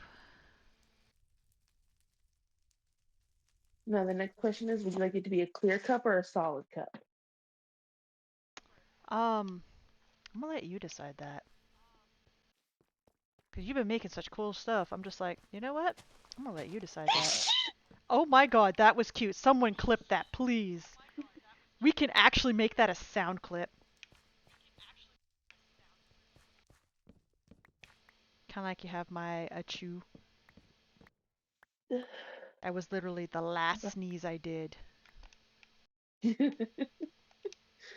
Now the next question is: would you like it to be a clear cup or a solid cup? I'm gonna let you decide that. Cause you've been making such cool stuff. I'm just like, you know what? I'm gonna let you decide that. Oh my god, that was cute. Someone clip that, please. We can actually make that a sound clip. Kind of like you have my achoo. That was literally the last sneeze I did. I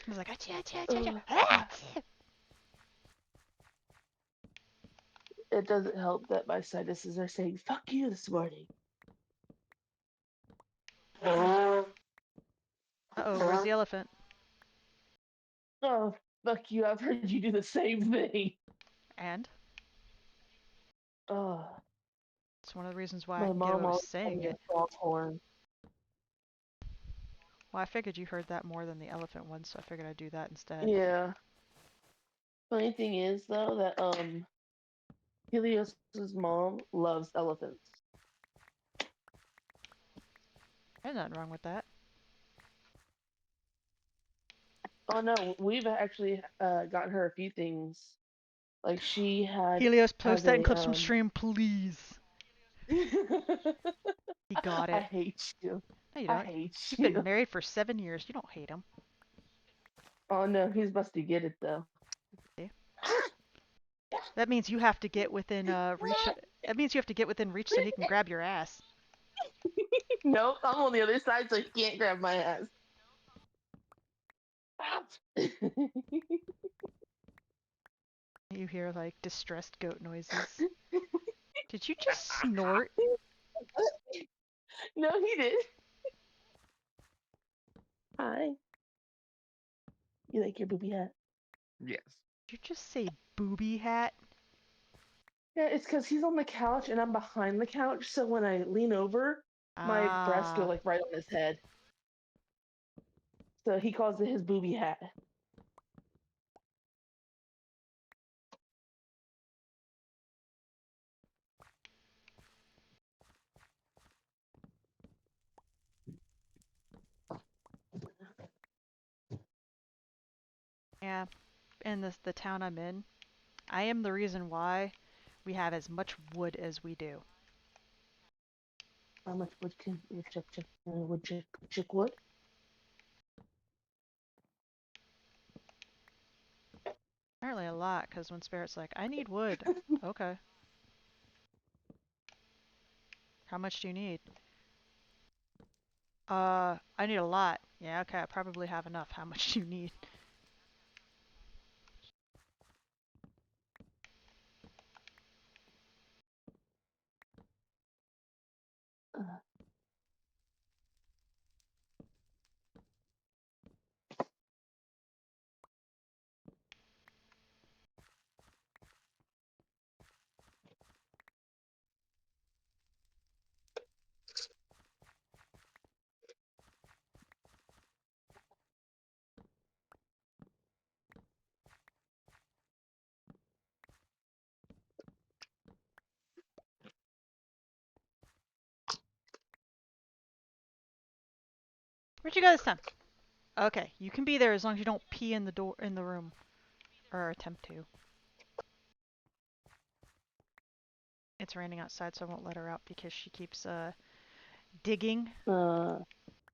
was like, achoo, achoo, achoo, achoo. It doesn't help that my sinuses are saying "fuck you" this morning. Uh-oh, where's the elephant? Oh, fuck you! I've heard you do the same thing. And Oh, it's one of the reasons why I my can get mom away with always called saying me it. a pronghorn. Well, I figured you heard that more than the elephant one, so I figured I'd do that instead. Yeah. Funny thing is though that Helios's mom loves elephants. There's nothing wrong with that. Oh no, we've actually gotten her a few things. Like she Helios, has post that and a clip some stream, please. He got I it. hate you. No, you I don't. hate You've been you. married for 7 years. You don't hate him. Oh no, he's supposed to get it though. See? That means you have to get within reach. That means you have to get within reach so he can grab your ass. Nope, I'm on the other side, so he can't grab my ass. You hear like distressed goat noises. Did you just snort? No, he did. Hi. You like your booby hat? Yes. Did you just say booby hat? Yeah, it's because he's on the couch and I'm behind the couch, so when I lean over, my breasts go Ah. like right on his head. So he calls it his booby hat. Yeah. In the town I'm in, I am the reason why we have as much wood as we do. How much wood can woodchuck chick wood? Apparently a lot, because when Spirit's like, I need wood. Okay. How much do you need? I need a lot. Yeah, okay, I probably have enough. How much do you need? Where'd you go this time? Okay, you can be there as long as you don't pee in the door in the room or attempt to. It's raining outside, so I won't let her out because she keeps digging. uh,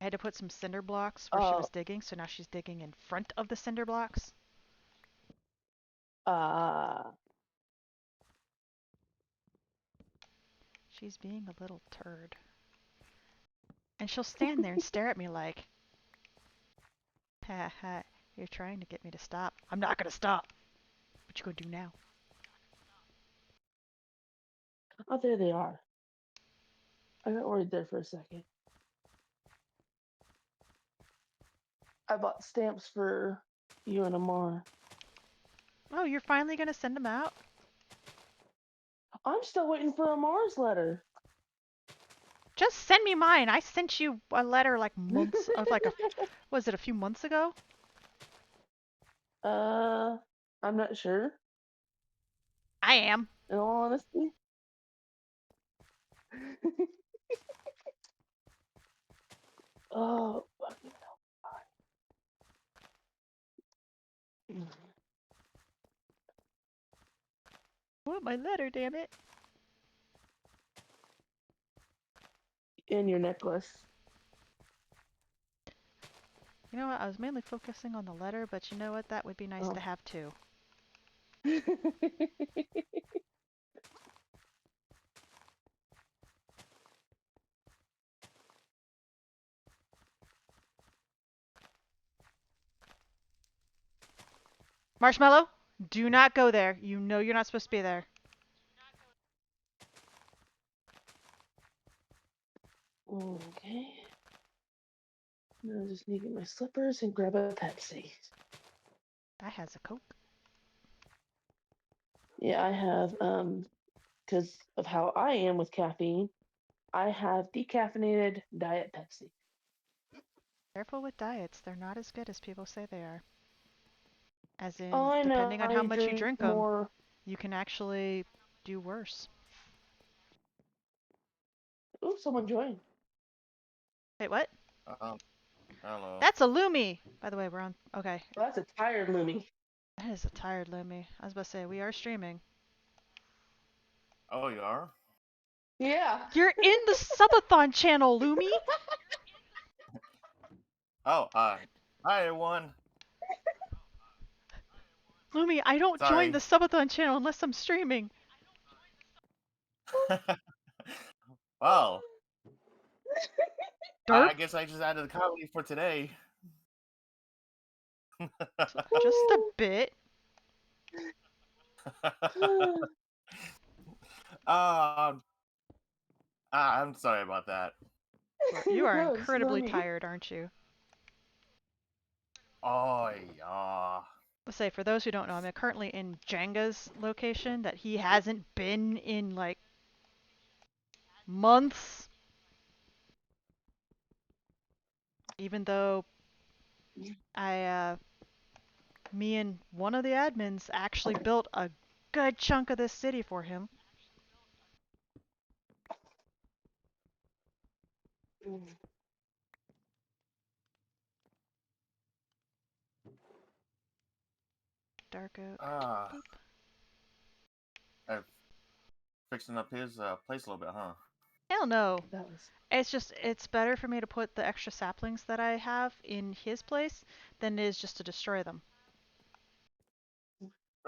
I had to put some cinder blocks where she oh, was digging, so now she's digging in front of the cinder blocks. uh, She's being a little turd. And she'll stand there and stare at me like, ha ha, you're trying to get me to stop. I'm not gonna stop. What you gonna do now? oh, there they are. I got worried there for a second. I bought stamps for you and Amar. Oh, you're finally gonna send them out? I'm still waiting for Amar's letter. Just send me mine. I sent you a letter like months of like a was it a few months ago? uh, I'm not sure. I am. In all honesty. Oh, fucking hell. What my letter, damn it. In your necklace. You know what? I was mainly focusing on the letter, but you know what? That would be nice to Oh. have too. Marshmallow, do not go there. You know you're not supposed to be there. Okay. Now I just need to get my slippers and grab a Pepsi. That has a Coke. Yeah, I have because of how I am with caffeine, I have decaffeinated diet Pepsi. Careful with diets. They're not as good as people say they are. As in, I know depending on how I much you drink drink them, more. you can actually do worse. Ooh, someone joined. Wait, what? Um, hello. That's a Lumi! By the way, we're on. Okay. Oh, that's a tired Lumi. That is a tired Lumi. I was about to say, we are streaming. Oh, you are? Yeah. You're in the Subathon channel, Lumi! Oh, hi everyone. Lumi, I don't join the Sorry. Subathon channel unless I'm streaming. Well, Derp? I guess I just added the comedy for today. Just a bit. um, I'm sorry about that. You are No, it's incredibly funny. tired, aren't you? Oh, yeah. Let's say, for those who don't know, I'm currently in Jenga's location that he hasn't been in like months, even though I, me and one of the admins actually built a good chunk of this city for him. Dark oak. Ah, Boop. I'm fixing up his place a little bit, huh? Hell no. That was. It's just, it's better for me to put the extra saplings that I have in his place than it is just to destroy them.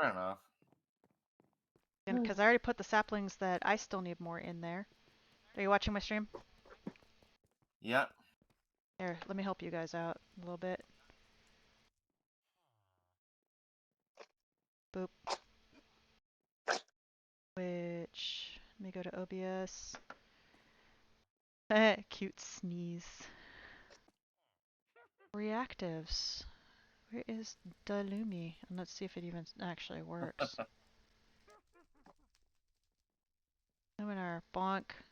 Fair enough. Because I already put the saplings that I still need more in there. Are you watching my stream? Yep. Here, let me help you guys out a little bit. Boop. Which, let me go to OBS. Cute sneeze. Reactives. Where is Dalumi? And let's see if it even actually works. Luminar, bonk.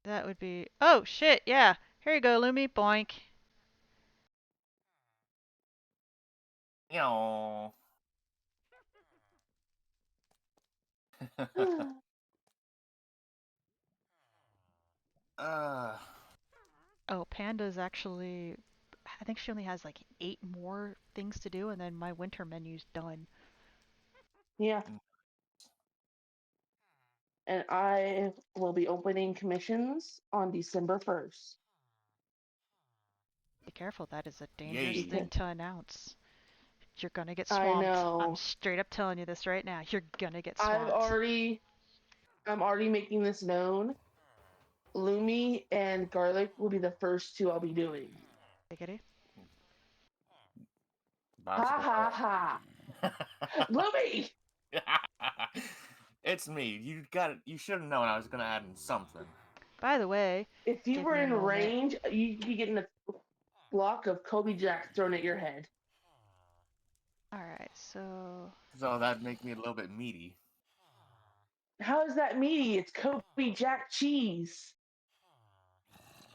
That would be, oh shit, yeah. Here you go, Lumi, boink. Yo. uh, Oh, Panda's actually, I think she only has like 8 more things to do, and then my winter menu's done. Yeah. And I will be opening commissions on December 1st. Be careful, that is a dangerous yay. thing to announce. You're gonna get I swamped. I'm know. straight up telling you this right now. You're gonna get I'm swamped. already making this known. Lumi and Garlic will be the first two I'll be doing. Giggity. That's Ha ha correct. ha. Lumi! It's me. You should have known I was gonna add in something. By the way, If you give were me a in moment. range, you'd be getting a block of Kobe Jack thrown at your head. Alright, so So that'd make me a little bit meaty. How is that meaty? It's Kobe Jack cheese.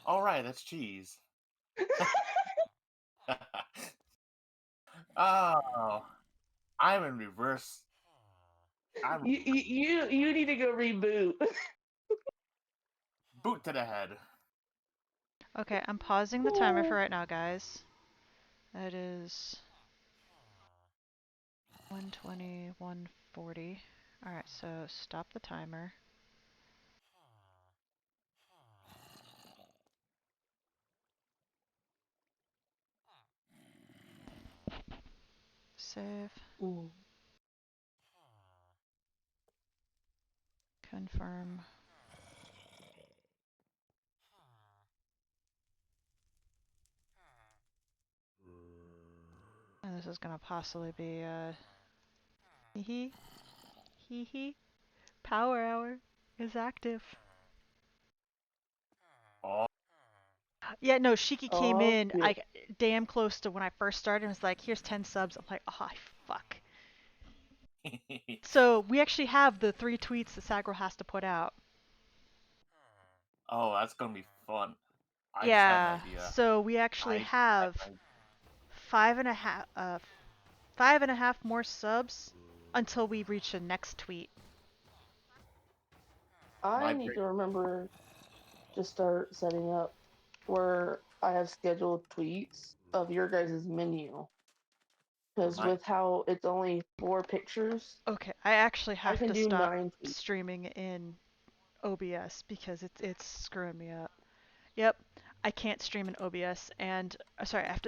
Alright, that's cheese. Oh, I'm in reverse. You need to go reboot. Boot to the head. okay, I'm pausing the timer for right now, guys. That is 120, 140. Alright, so stop the timer. Save. Confirm. And this is gonna possibly be hee hee. Power hour is active. Oh. Yeah, no, Shiki came Oh, in cute. like damn close to when I first started and was like, here's 10 subs. I'm like, oh fuck. So we actually have the 3 tweets that Sagro has to put out. Oh, that's gonna be fun. I just had an Yeah, idea. so we actually have 5.5 5.5 more subs until we reach the next tweet. I My need break. to remember to start setting up where I have scheduled tweets of your guys' menu. Because My with how it's only 4 pictures, Okay, I actually I have can to do stop 9 tweets. streaming in OBS because it's screwing me up. Yep, I can't stream in OBS, and sorry, I have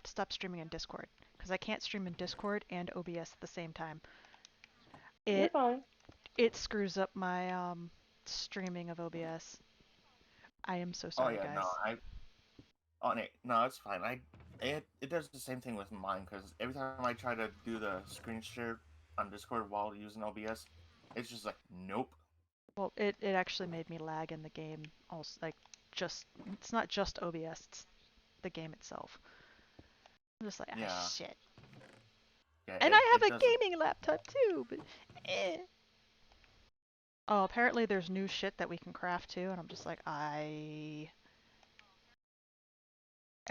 to stop streaming in Discord because I can't stream in Discord and OBS at the same time. You're It fine. it screws up my streaming of OBS. I am so Oh sorry, yeah, no, guys. no, it's fine. It does the same thing with mine because every time I try to do the screen share on Discord while using OBS, it's just like nope. Well, it actually made me lag in the game. Also, like just it's not just OBS, it's the game itself. I'm just like, ah, Yeah, shit. yeah, And it I it have a does it. gaming laptop too, but eh. Oh, apparently there's new shit that we can craft too, and I'm just like,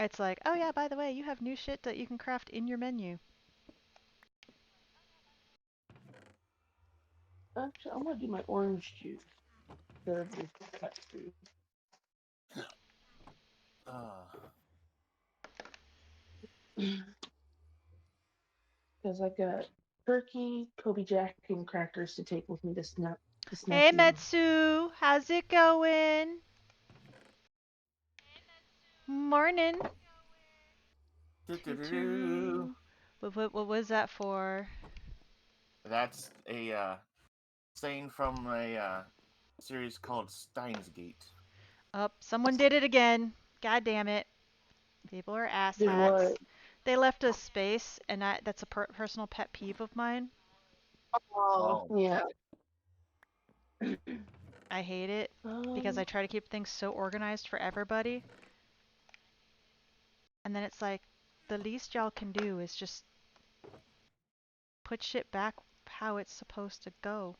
It's like, oh yeah, by the way, you have new shit that you can craft in your menu. Actually, I'm going to do my orange juice. Because Uh, I got turkey, Kobe Jack, and crackers to take with me to Hey snacky. Metsu, how's it going? Morning. Do-do-do-do. What was that for? That's a saying from a series called Steins Gate. Oh, someone did it again. God damn it. People are Did what? asshats. They left us space, and that's a personal pet peeve of mine. Oh, Oh, yeah. I hate it because Um, I try to keep things so organized for everybody. And then it's like, the least y'all can do is just put shit back how it's supposed to go.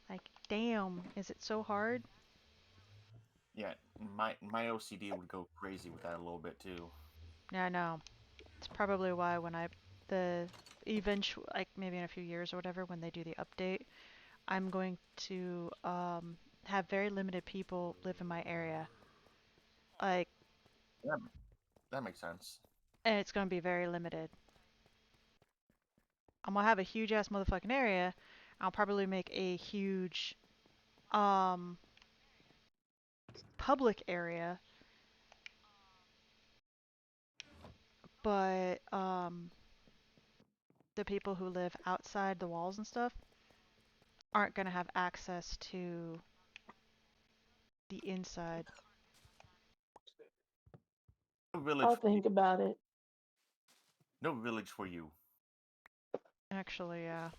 Like, damn, is it so hard? yeah. My OCD would go crazy with that a little bit too. Yeah, I know. It's probably why when the eventual, like maybe in a few years or whatever, when they do the update, I'm going to have very limited people live in my area. Like, Yeah, that makes sense. and it's going to be very limited. I'm gonna have a huge ass motherfucking area. I'll probably make a huge um public area, but the people who live outside the walls and stuff aren't gonna have access to the inside. No village I'll for you. think about it. No village for you. Actually, yeah.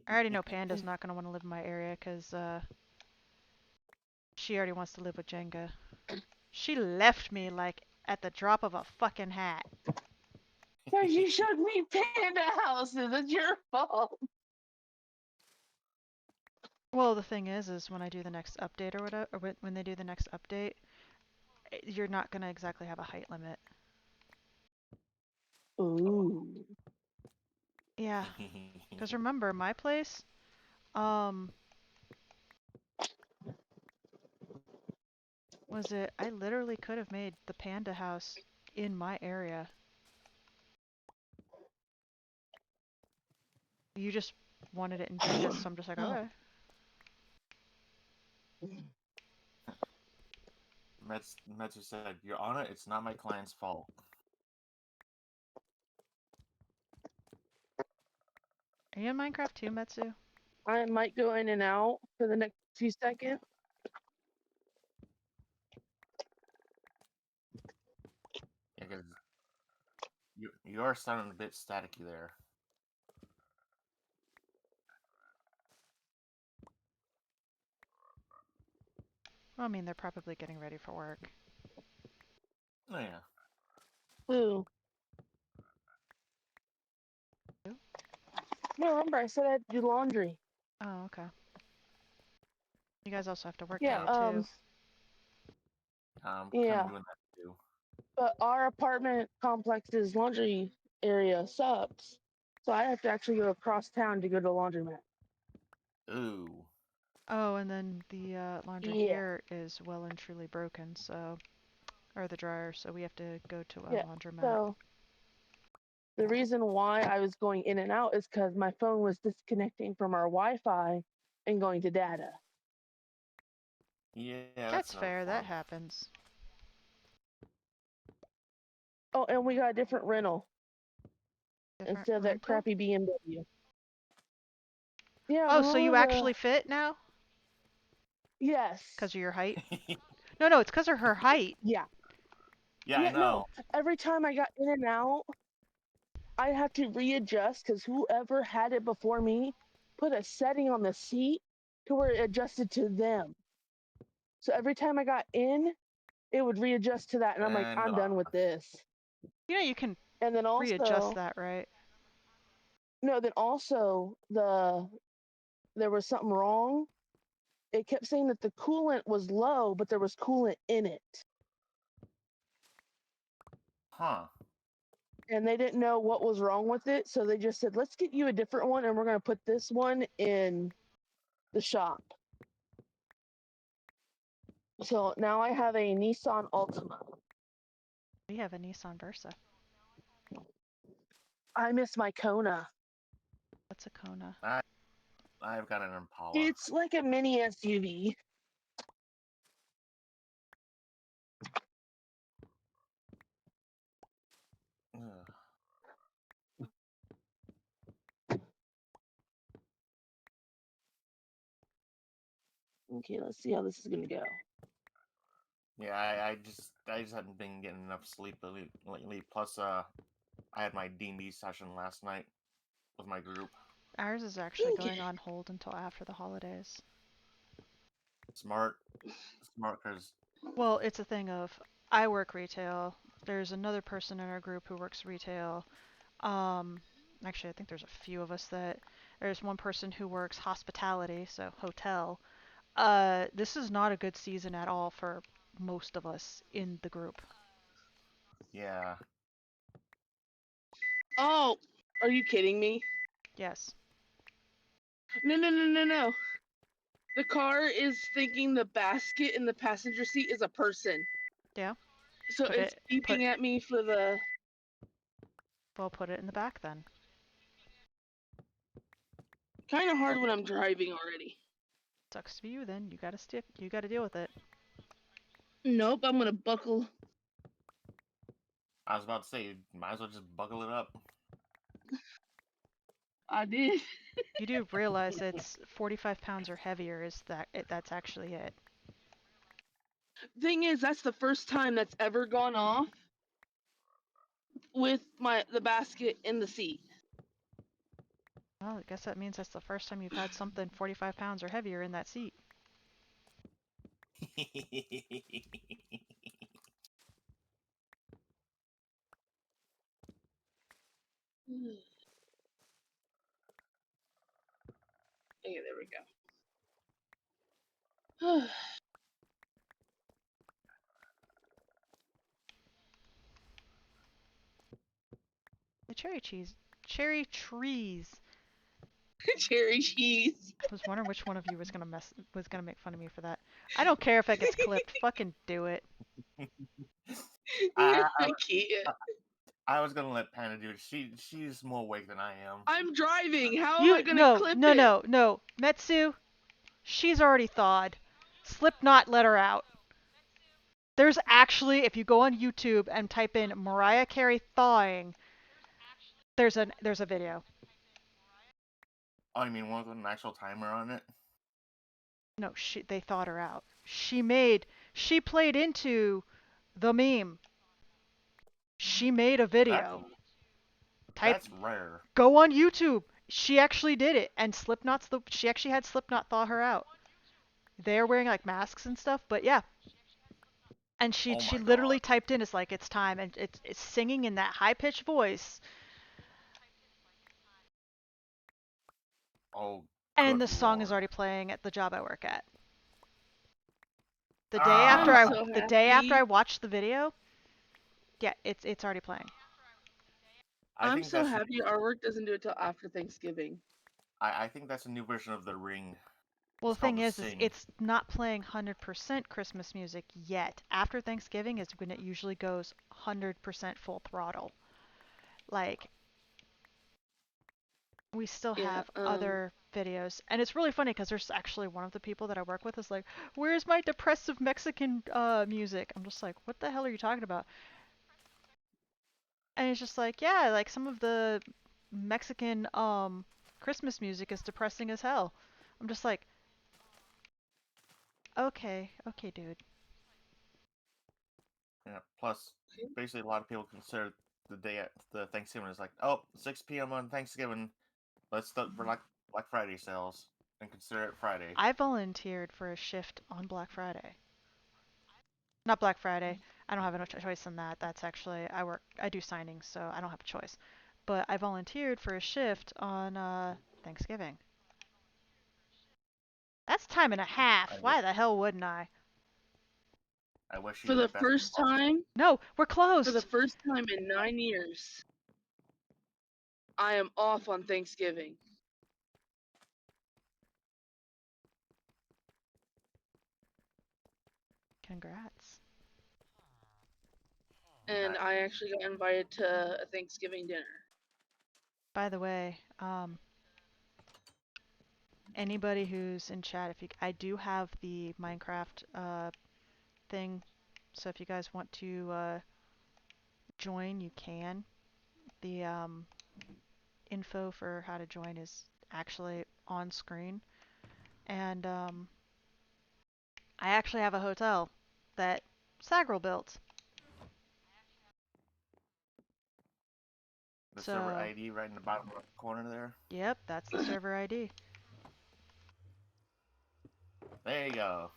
I already know Panda's not gonna want to live in my area because she already wants to live with Jenga. She left me like at the drop of a fucking hat. Because you showed me panda houses. It's your fault. Well, the thing is when I do the next update or whatever, or when they do the next update, you're not gonna exactly have a height limit. Ooh. Yeah, because remember my place, um, was it? I literally could have made the panda house in my area. You just wanted it in Jenga's, so I'm just like, okay. Metsu said, "Your Honor, it's not my client's fault." Are you in Minecraft too, Metsu? I might go in and out for the next few seconds. Yeah, because you are sounding a bit staticky there. Well, I mean, they're probably getting ready for work. Oh yeah. Ooh. Who? No, remember I said I had to do laundry. Oh, okay. You guys also have to work Yeah, today too. I'm kind of yeah. doing that too. But our apartment complex's laundry area sucks. So I have to actually go across town to go to the laundromat. Ooh. Oh, and then the laundry Yeah. here is well and truly broken, so, or the dryer, so we have to go to a Yeah. laundromat. So the reason why I was going in and out is because my phone was disconnecting from our Wi-Fi and going to data. Yeah, That's that's no fair, that fun. happens. Oh, and we got a different rental Different instead of that rental? crappy BMW. Yeah, Oh, so you remember the actually fit now? yes. Because of your height? No, no, it's because of her height. Yeah. Yeah, I Yeah, no. know. Every time I got in and out, I have to readjust because whoever had it before me put a setting on the seat to where it adjusted to them. So every time I got in, it would readjust to that, and I'm like, And I'm done with this. You know, you can And then readjust also, that, right? no, then also there was something wrong. It kept saying that the coolant was low, but there was coolant in it, huh. and they didn't know what was wrong with it, so they just said, let's get you a different one, and we're gonna put this one in the shop. So now I have a Nissan Altima. We have a Nissan Versa. I miss my Kona. What's a Kona? I've got an Impala. It's like a mini SUV. Okay, let's see how this is gonna go. Yeah, I just hadn't been getting enough sleep lately. Plus, I had my D&D session last night with my group. Ours is actually Okay. going on hold until after the holidays. Smart, smart, because Well, it's a thing of I work retail. There's another person in our group who works retail. Um, Actually, I think there's a few of us that there's one person who works hospitality, so hotel. This is not a good season at all for most of us in the group. yeah. Oh, are you kidding me? Yes. No, no, no, no, no. The car is thinking the basket in the passenger seat is a person. Yeah. So Put it's it put beeping at me for the. well put it in the back then. Kind of hard when I'm driving already. Sucks to be you then. You gotta deal with it. Nope, I'm gonna buckle. I was about to say, might as well just buckle it up. I did. You do realize it's 45 pounds or heavier is that's actually it. Thing is, that's the first time that's ever gone off with the basket in the seat. Well, I guess that means that's the first time you've had something 45 pounds or heavier in that seat. Okay, there we go. The cherry trees. Cherry cheese. I was wondering which one of you was gonna make fun of me for that. I don't care if it gets clipped. Fucking do it. I, I can't. I, I was gonna let Panda do it. She's more awake than I am. I'm driving. How am I You gonna no clip no it? no no Metsu. She's already thawed. Slipknot let her out. There's actually, if you go on YouTube and type in Mariah Carey thawing, there's a video. Oh, you mean one with an actual timer on it? No, they thawed her out. She played into the meme. She made a That's video. Type that's rare. Go on YouTube. She actually did it, and she actually had Slipknot thaw her out. They're wearing like masks and stuff, but yeah. And Oh she my literally god. typed in it's time, and it's singing in that high pitched voice. Oh, And good the song is lord. already playing at the job I work at. I'm Ah, so The day after I happy. watched the video, yeah, it's already playing. I I'm think so that's happy our work doesn't do it till after Thanksgiving. I think that's a new version of the Ring. Well, It's the called thing the is Sing. it's not playing 100% Christmas music yet. After Thanksgiving is when it usually goes 100% full throttle. Like we still Yeah. have other videos, and it's really funny because there's actually one of the people that I work with is like, "Where's my depressive Mexican music?" I'm just like, "What the hell are you talking about?" And it's just like, "Yeah, like some of the Mexican Christmas music is depressing as hell." I'm just like, "Okay, okay, dude." Yeah. Plus, basically, a lot of people consider the day at the Thanksgiving is like, oh, 6 p.m. on Thanksgiving. Let's start for like Black Friday sales and consider it Friday. I volunteered for a shift on Black Friday. Not Black Friday. I don't have a choice in that. That's actually I do signings, so I don't have a choice. But I volunteered for a shift on Thanksgiving. That's time and a I half. wish Why the hell wouldn't I? I wish you For the the best of first luck. time, No, we're for the closed. first time in 9 years, I am off on Thanksgiving, Congrats. and I actually got invited to a Thanksgiving dinner. By the way, anybody who's in chat, if you, I do have the Minecraft thing, so if you guys want to join, you can. The info for how to join is actually on screen, and I actually have a hotel that Sagril built. The server So, ID right in the bottom left corner there. yep, that's the server ID. There you go.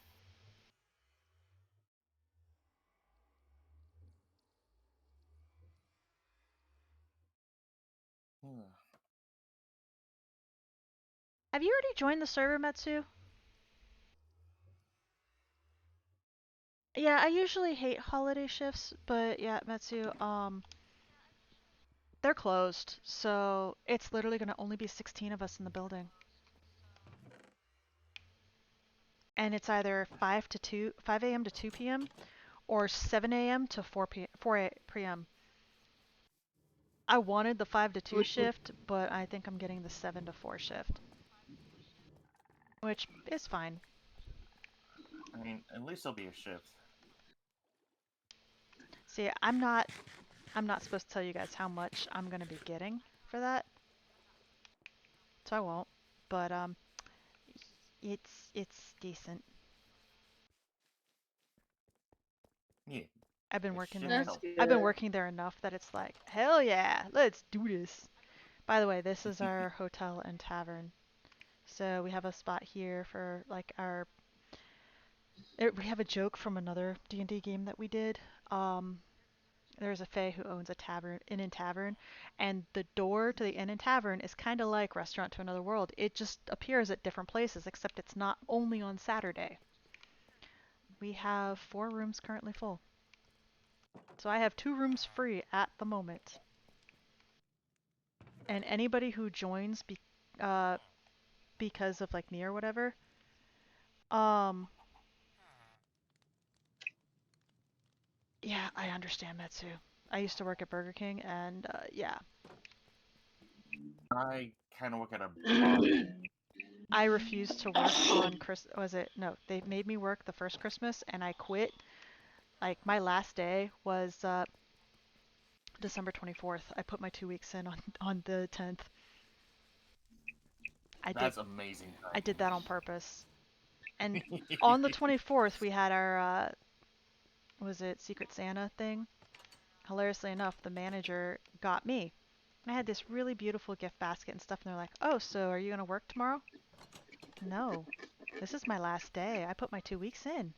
Hmm. Have you already joined the server, Metsu? Yeah, I usually hate holiday shifts, but yeah, Metsu, they're closed, so it's literally gonna only be 16 of us in the building. And it's either 5 a.m. to 2 p.m. or 7 a.m. to 4 p.m. I wanted the 5 to 2 Which shift, but I think I'm getting the 7 to 4 shift, which is fine. I mean, at least it'll be a shift. See, I'm not supposed to tell you guys how much I'm going to be getting for that, so I won't. But it's decent. Yeah, I've been a working shift there. that's help. I've been good. working there enough that it's like, hell yeah, let's do this. By the way, this is our hotel and tavern. So we have a spot here for like we have a joke from another D&D game that we did. Um, there's a fae who owns a inn and tavern, and the door to the inn and tavern is kind of like Restaurant to Another World. It just appears at different places, except it's not only on Saturday. We have 4 rooms currently full. So I have 2 rooms free at the moment. And anybody who joins uh, because of like me or whatever, um, yeah, I understand that too. I used to work at Burger King, and yeah, I kind of work at a bar. I refused to work on Chris. Was it no? They made me work the first Christmas, and I quit. Like my last day was December 24th. I put my 2 weeks in on the 10th. I did That's amazing I did that on timing. purpose. And on the 24th, we had our was it Secret Santa thing? Hilariously enough, the manager got me. I had this really beautiful gift basket and stuff, and they're like, "Oh, so are you gonna work tomorrow?" No, this is my last day. I put my 2 weeks in.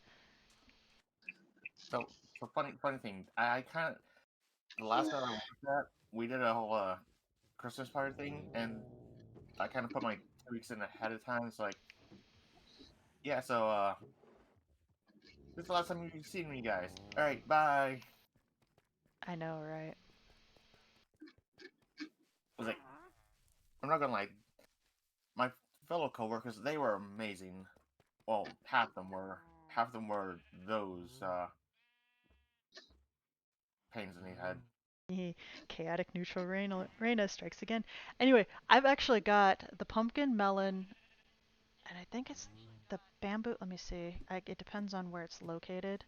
So funny thing. I kind of the last time I worked at, we did a whole Christmas party thing, and I kind of put my 2 weeks in ahead of time. It's like, yeah, so this is the last time you've seen me, guys. All right, bye. I know, right? I was like, I'm not gonna lie, my fellow coworkers, they were amazing. Well, half of them were. Half of them were those pains in the head. Chaotic neutral Reina strikes again. Anyway, I've actually got the pumpkin melon, and I think it's the bamboo. Let me see. It depends on where it's located.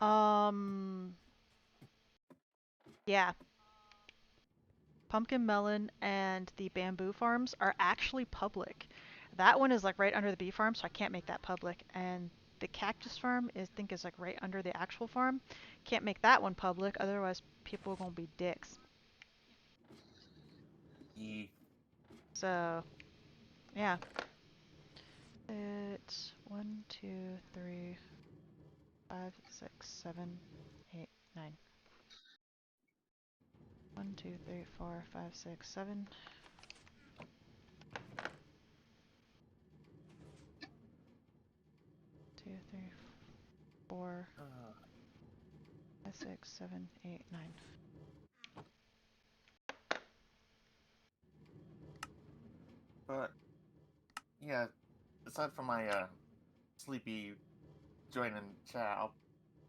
Um, yeah, pumpkin melon and the bamboo farms are actually public. That one is like right under the bee farm, so I can't make that public. And the cactus farm is I think is like right under the actual farm. Can't make that one public, otherwise people are gonna be dicks. Ye So yeah, it's 1, 2, 3, 5, 6, 7, 8, 9. 1, 2, 3, 4, 5, 6, 7. 2, 3, 4, uh, 5, 6, 7, 8, 9. but yeah, aside from my sleepy joining chat,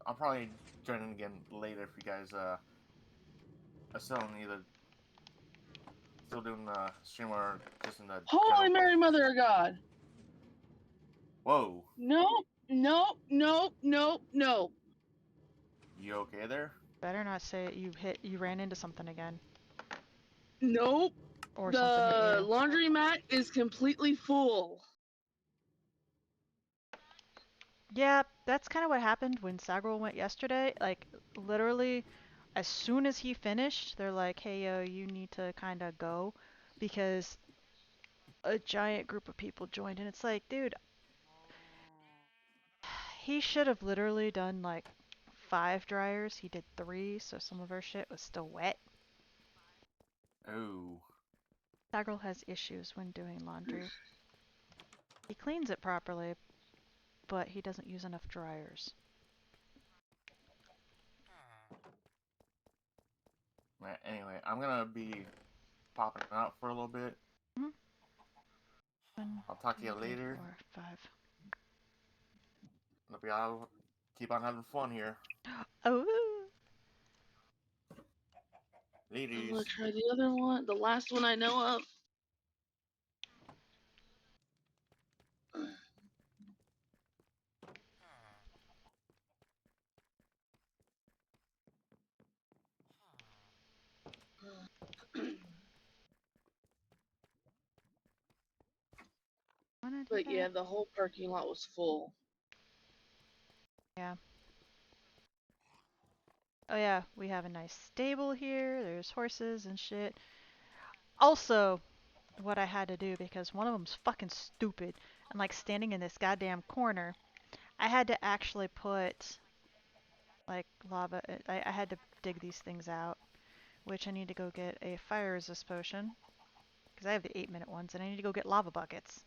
I'll probably join in again later if you guys are still in either still doing the stream or just in the Holy general. Mary, Mother of God. Whoa, Nope, nope, nope, nope, nope. you okay there? Better not say you ran into something again Nope. or something hit The you. laundromat is completely full. Yeah, that's kind of what happened when Sagrel went yesterday. Like, literally, as soon as he finished, they're like, hey, yo, you need to kind of go because a giant group of people joined. And it's like, dude, he should have literally done like 5 dryers. He did 3, so some of our shit was still wet. Oh. Sagrel has issues when doing laundry. He cleans it properly, but he doesn't use enough dryers. Anyway, I'm gonna be popping out for a little bit. Mm-hmm. 1, I'll talk 2, to you 3, later. 4, 5. Hope y'all keep on having fun here. Oh, I'm Ladies. gonna try the other one, the last one I know of. wanna do But yeah, that? the whole parking lot was full. Yeah. Oh yeah, we have a nice stable here. There's horses and shit. Also, what I had to do because one of them's fucking stupid and like standing in this goddamn corner, I had to actually put like lava. I had to dig these things out, which I need to go get a fire resist potion because I have the 8-minute ones, and I need to go get lava buckets.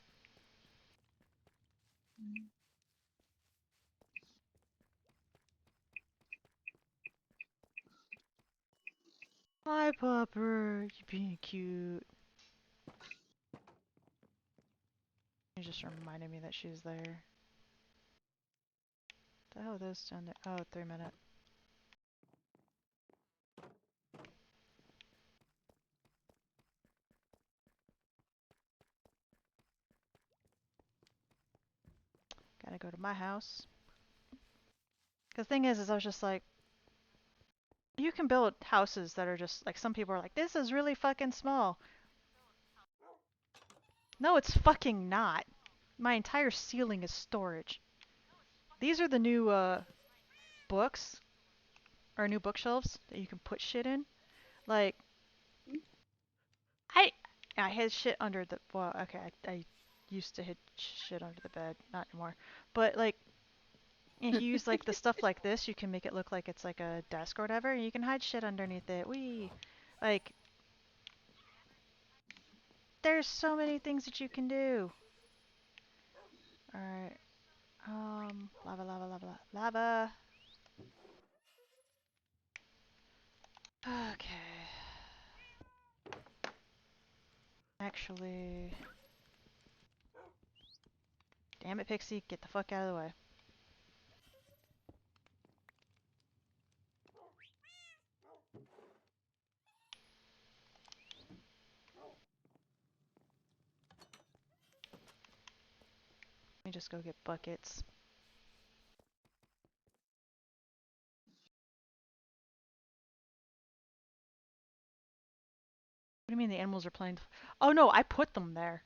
Hi, Popper. You being cute. You just reminded me that she's there. The hell are those down there? Oh, 3-minute. Gotta go to my house. Because the thing is I was just like, you can build houses that are just like some people are like, this is really fucking small. No, it's fucking not. My entire ceiling is storage. These are the new books or new bookshelves that you can put shit in. Like I I hid shit under the well, okay, I used to hid shit under the bed, not anymore. But like if you use like the stuff like this, you can make it look like it's like a desk or whatever, and you can hide shit underneath it. Wee. Like there's so many things that you can do. All right. Lava, lava, lava, lava. Okay. Actually, damn it, Pixie, get the fuck out of the way. Let me just go get buckets. What do you mean the animals are playing? Oh no, I put them there.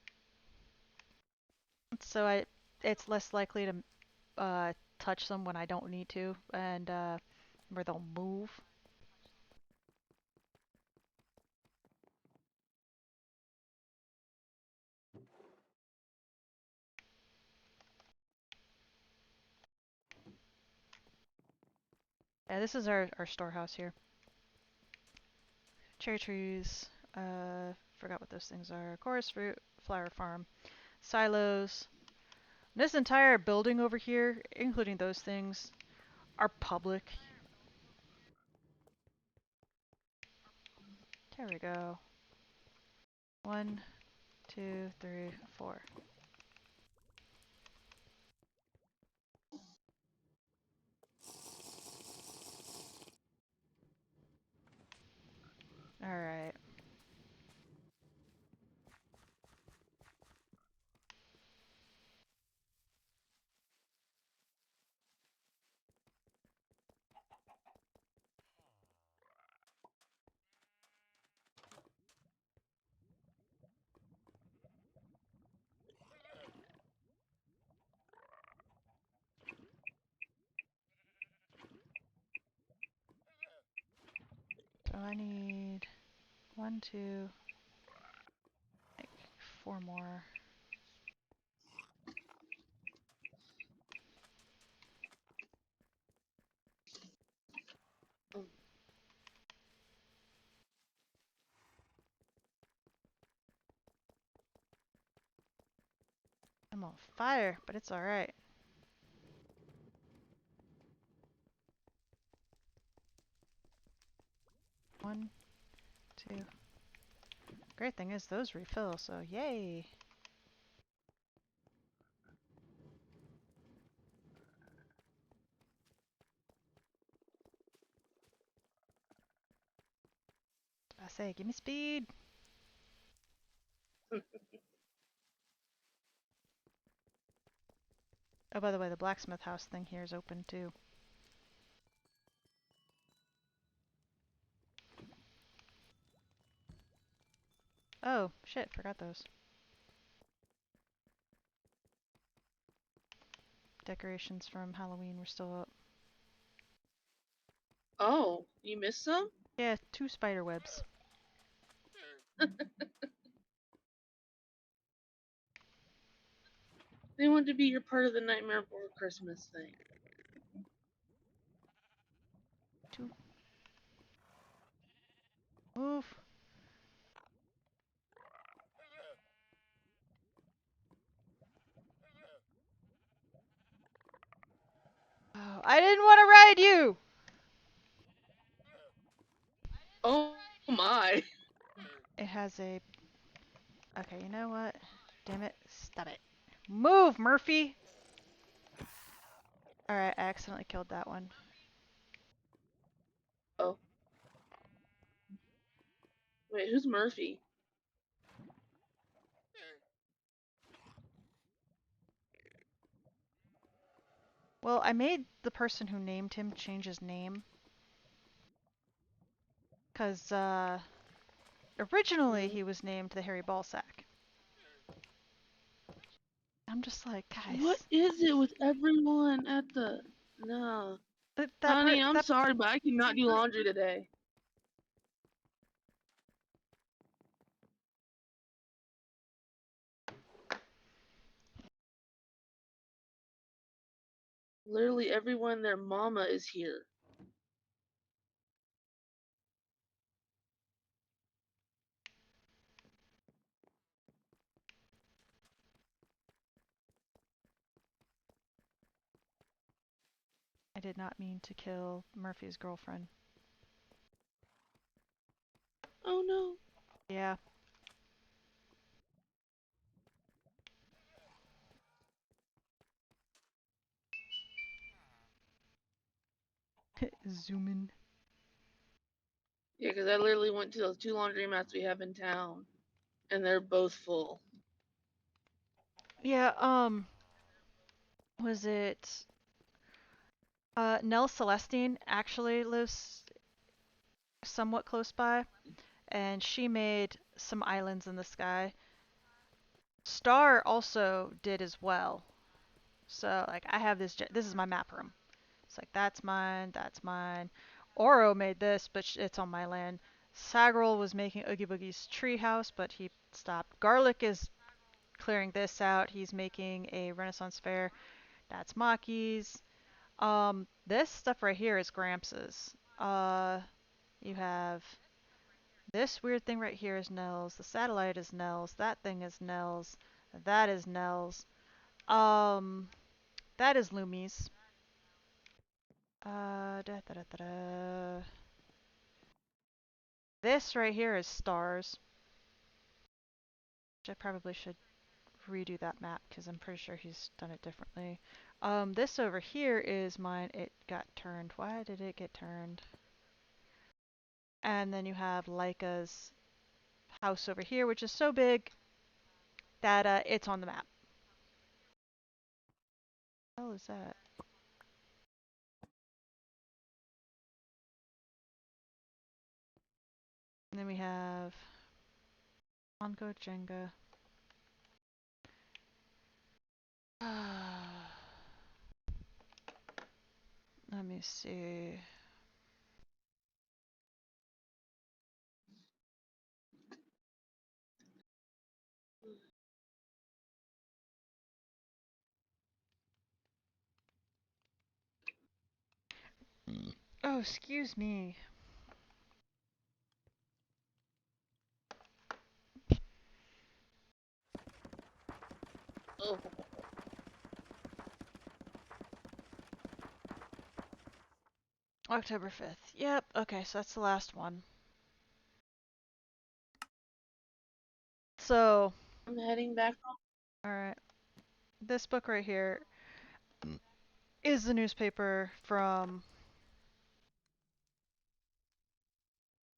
So it's less likely to touch them when I don't need to, and where they'll move. Yeah, this is our storehouse here. Cherry trees. Forgot what those things are. Chorus fruit, flower farm, silos. This entire building over here, including those things, are public. There we go. 1, 2, 3, 4. All right. 1, 2, like 4 more. I'm on fire, but it's alright. One, two. Great thing is those refill, so yay! I say, give me speed! Oh, by the way, the blacksmith house thing here is open too. Oh, shit, forgot those. Decorations from Halloween were still up. Oh, you missed some? Yeah, 2 spider webs. They want to be your part of the Nightmare Before Christmas thing. 2. Move! Oh, I didn't want to ride you! Oh my. It has a... Okay, you know what? Damn it. Stop it. Move, Murphy! Alright, I accidentally killed that one. Oh. Wait, who's Murphy? Well, I made the person who named him change his name. Because, originally he was named the Hairy Ballsack. I'm just like, What guys, is it with everyone at the... No. Honey, I'm that sorry, but I cannot do laundry today. Literally everyone, their mama is here. I did not mean to kill Murphy's girlfriend. Oh no. Yeah. Zoom in. Yeah, because I literally went to those 2 laundromats we have in town, and they're both full. Yeah, was it Nell Celestine actually lives somewhat close by, and she made some islands in the sky. Star also did as well. So, like, I have this is my map room. It's like, that's mine, that's mine. Oro made this, but it's on my land. Sagrel was making Oogie Boogie's treehouse, but he stopped. Garlic is clearing this out. He's making a Renaissance fair. That's Maki's. This stuff right here is Gramps'. You have this weird thing right here is Nell's. The satellite is Nell's. That thing is Nell's. That is Nell's. That is Lumi's. Da, da, da, da, da. This right here is Stars. Which I probably should redo that map because I'm pretty sure he's done it differently. This over here is mine. It got turned. Why did it get turned? And then you have Leica's house over here, which is so big that it's on the map. What the hell is that? And then we have Onko Jenga. Let me see. Oh, excuse me. Oh. October 5th. Yep, okay, so that's the last one. So, I'm heading back home. alright. This book right here is the newspaper from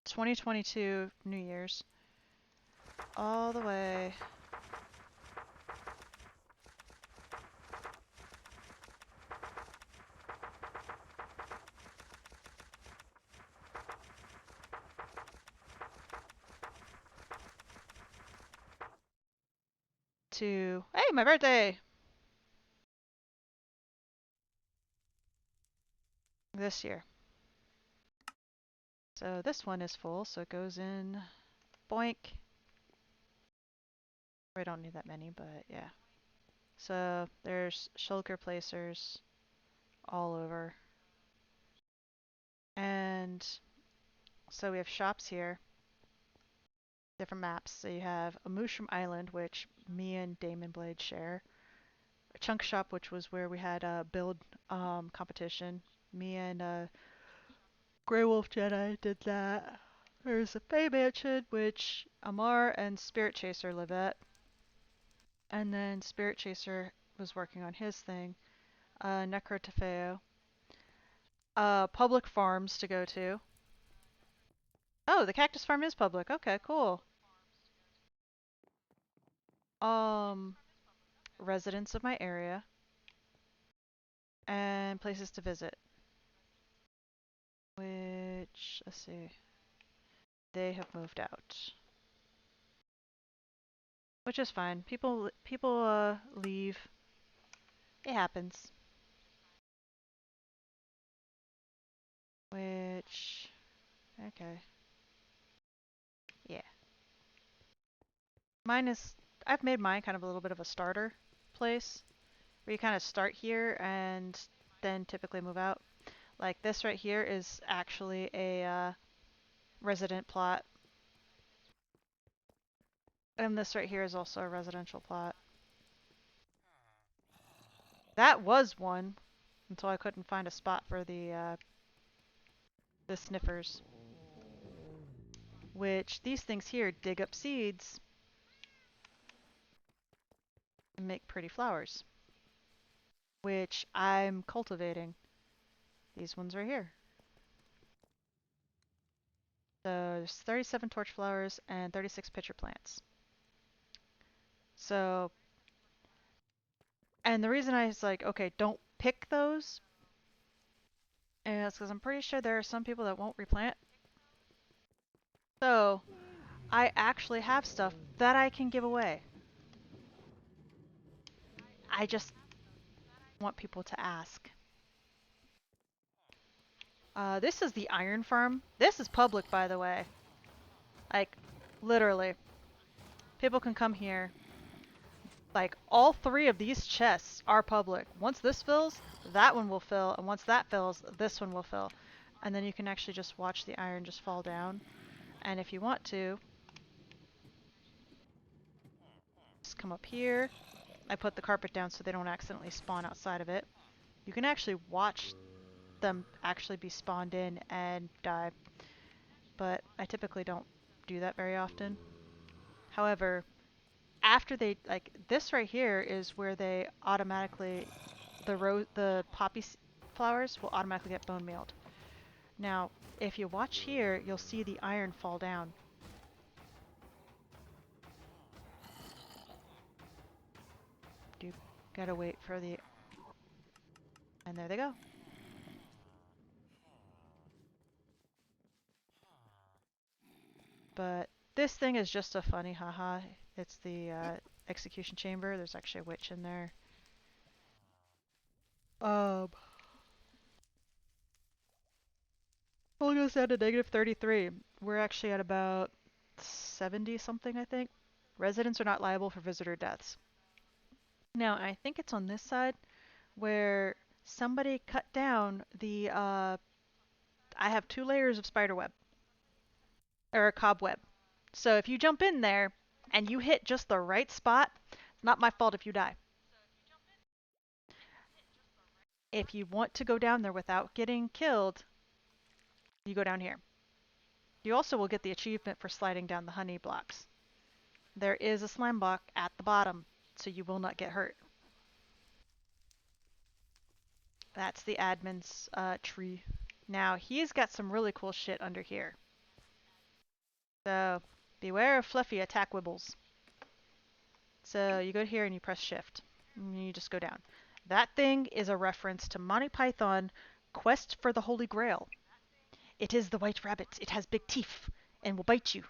2022 New Year's all the way to, hey, my birthday! This year. So this one is full, so it goes in boink. We don't need that many, but yeah. So there's shulker placers all over. And so we have shops here, different maps. So you have a Mushroom Island, which me and Damon Blade share. A Chunk Shop, which was where we had a build competition. Me and Grey Wolf Jedi did that. There's a Fey Mansion, which Amar and Spirit Chaser live at. And then Spirit Chaser was working on his thing. Necrotafeo. Public farms to go to. Oh, the cactus farm is public. Okay, cool. Um, Residents of my area and places to visit. Which, let's see, they have moved out, which is fine. People leave. It happens. Which, okay, yeah. Mine is. I've made mine kind of a little bit of a starter place where you kind of start here and then typically move out. Like this right here is actually a resident plot. And this right here is also a residential plot. That was one until I couldn't find a spot for the sniffers. Which these things here dig up seeds and make pretty flowers. Which I'm cultivating. These ones right here. So there's 37 torch flowers and 36 pitcher plants. So, and the reason I was like, okay, don't pick those, is because I'm pretty sure there are some people that won't replant. So, I actually have stuff that I can give away. I just want people to ask. This is the iron farm. This is public, by the way. Like, literally. People can come here. Like, all three of these chests are public. Once this fills, that one will fill. And once that fills, this one will fill. And then you can actually just watch the iron just fall down. And if you want to, just come up here. I put the carpet down so they don't accidentally spawn outside of it. You can actually watch them actually be spawned in and die. But I typically don't do that very often. However, after they, like, this right here is where they automatically, the poppy flowers will automatically get bone mealed. Now, if you watch here, you'll see the iron fall down. You gotta wait for the, and there they go. But this thing is just a funny haha. It's the execution chamber. There's actually a witch in there. Um, Well, goes down to negative 33. We're actually at about 70 something, I think. Residents are not liable for visitor deaths. Now, I think it's on this side where somebody cut down the I have 2 layers of spider web or a cobweb. So if you jump in there and you hit just the right spot, it's not my fault if you die. If you want to go down there without getting killed, you go down here. You also will get the achievement for sliding down the honey blocks. There is a slime block at the bottom, so you will not get hurt. That's the admin's tree. Now, he's got some really cool shit under here. So, beware of fluffy attack wibbles. So, you go here and you press shift. And you just go down. That thing is a reference to Monty Python Quest for the Holy Grail. It is the white rabbit. It has big teeth and will bite you.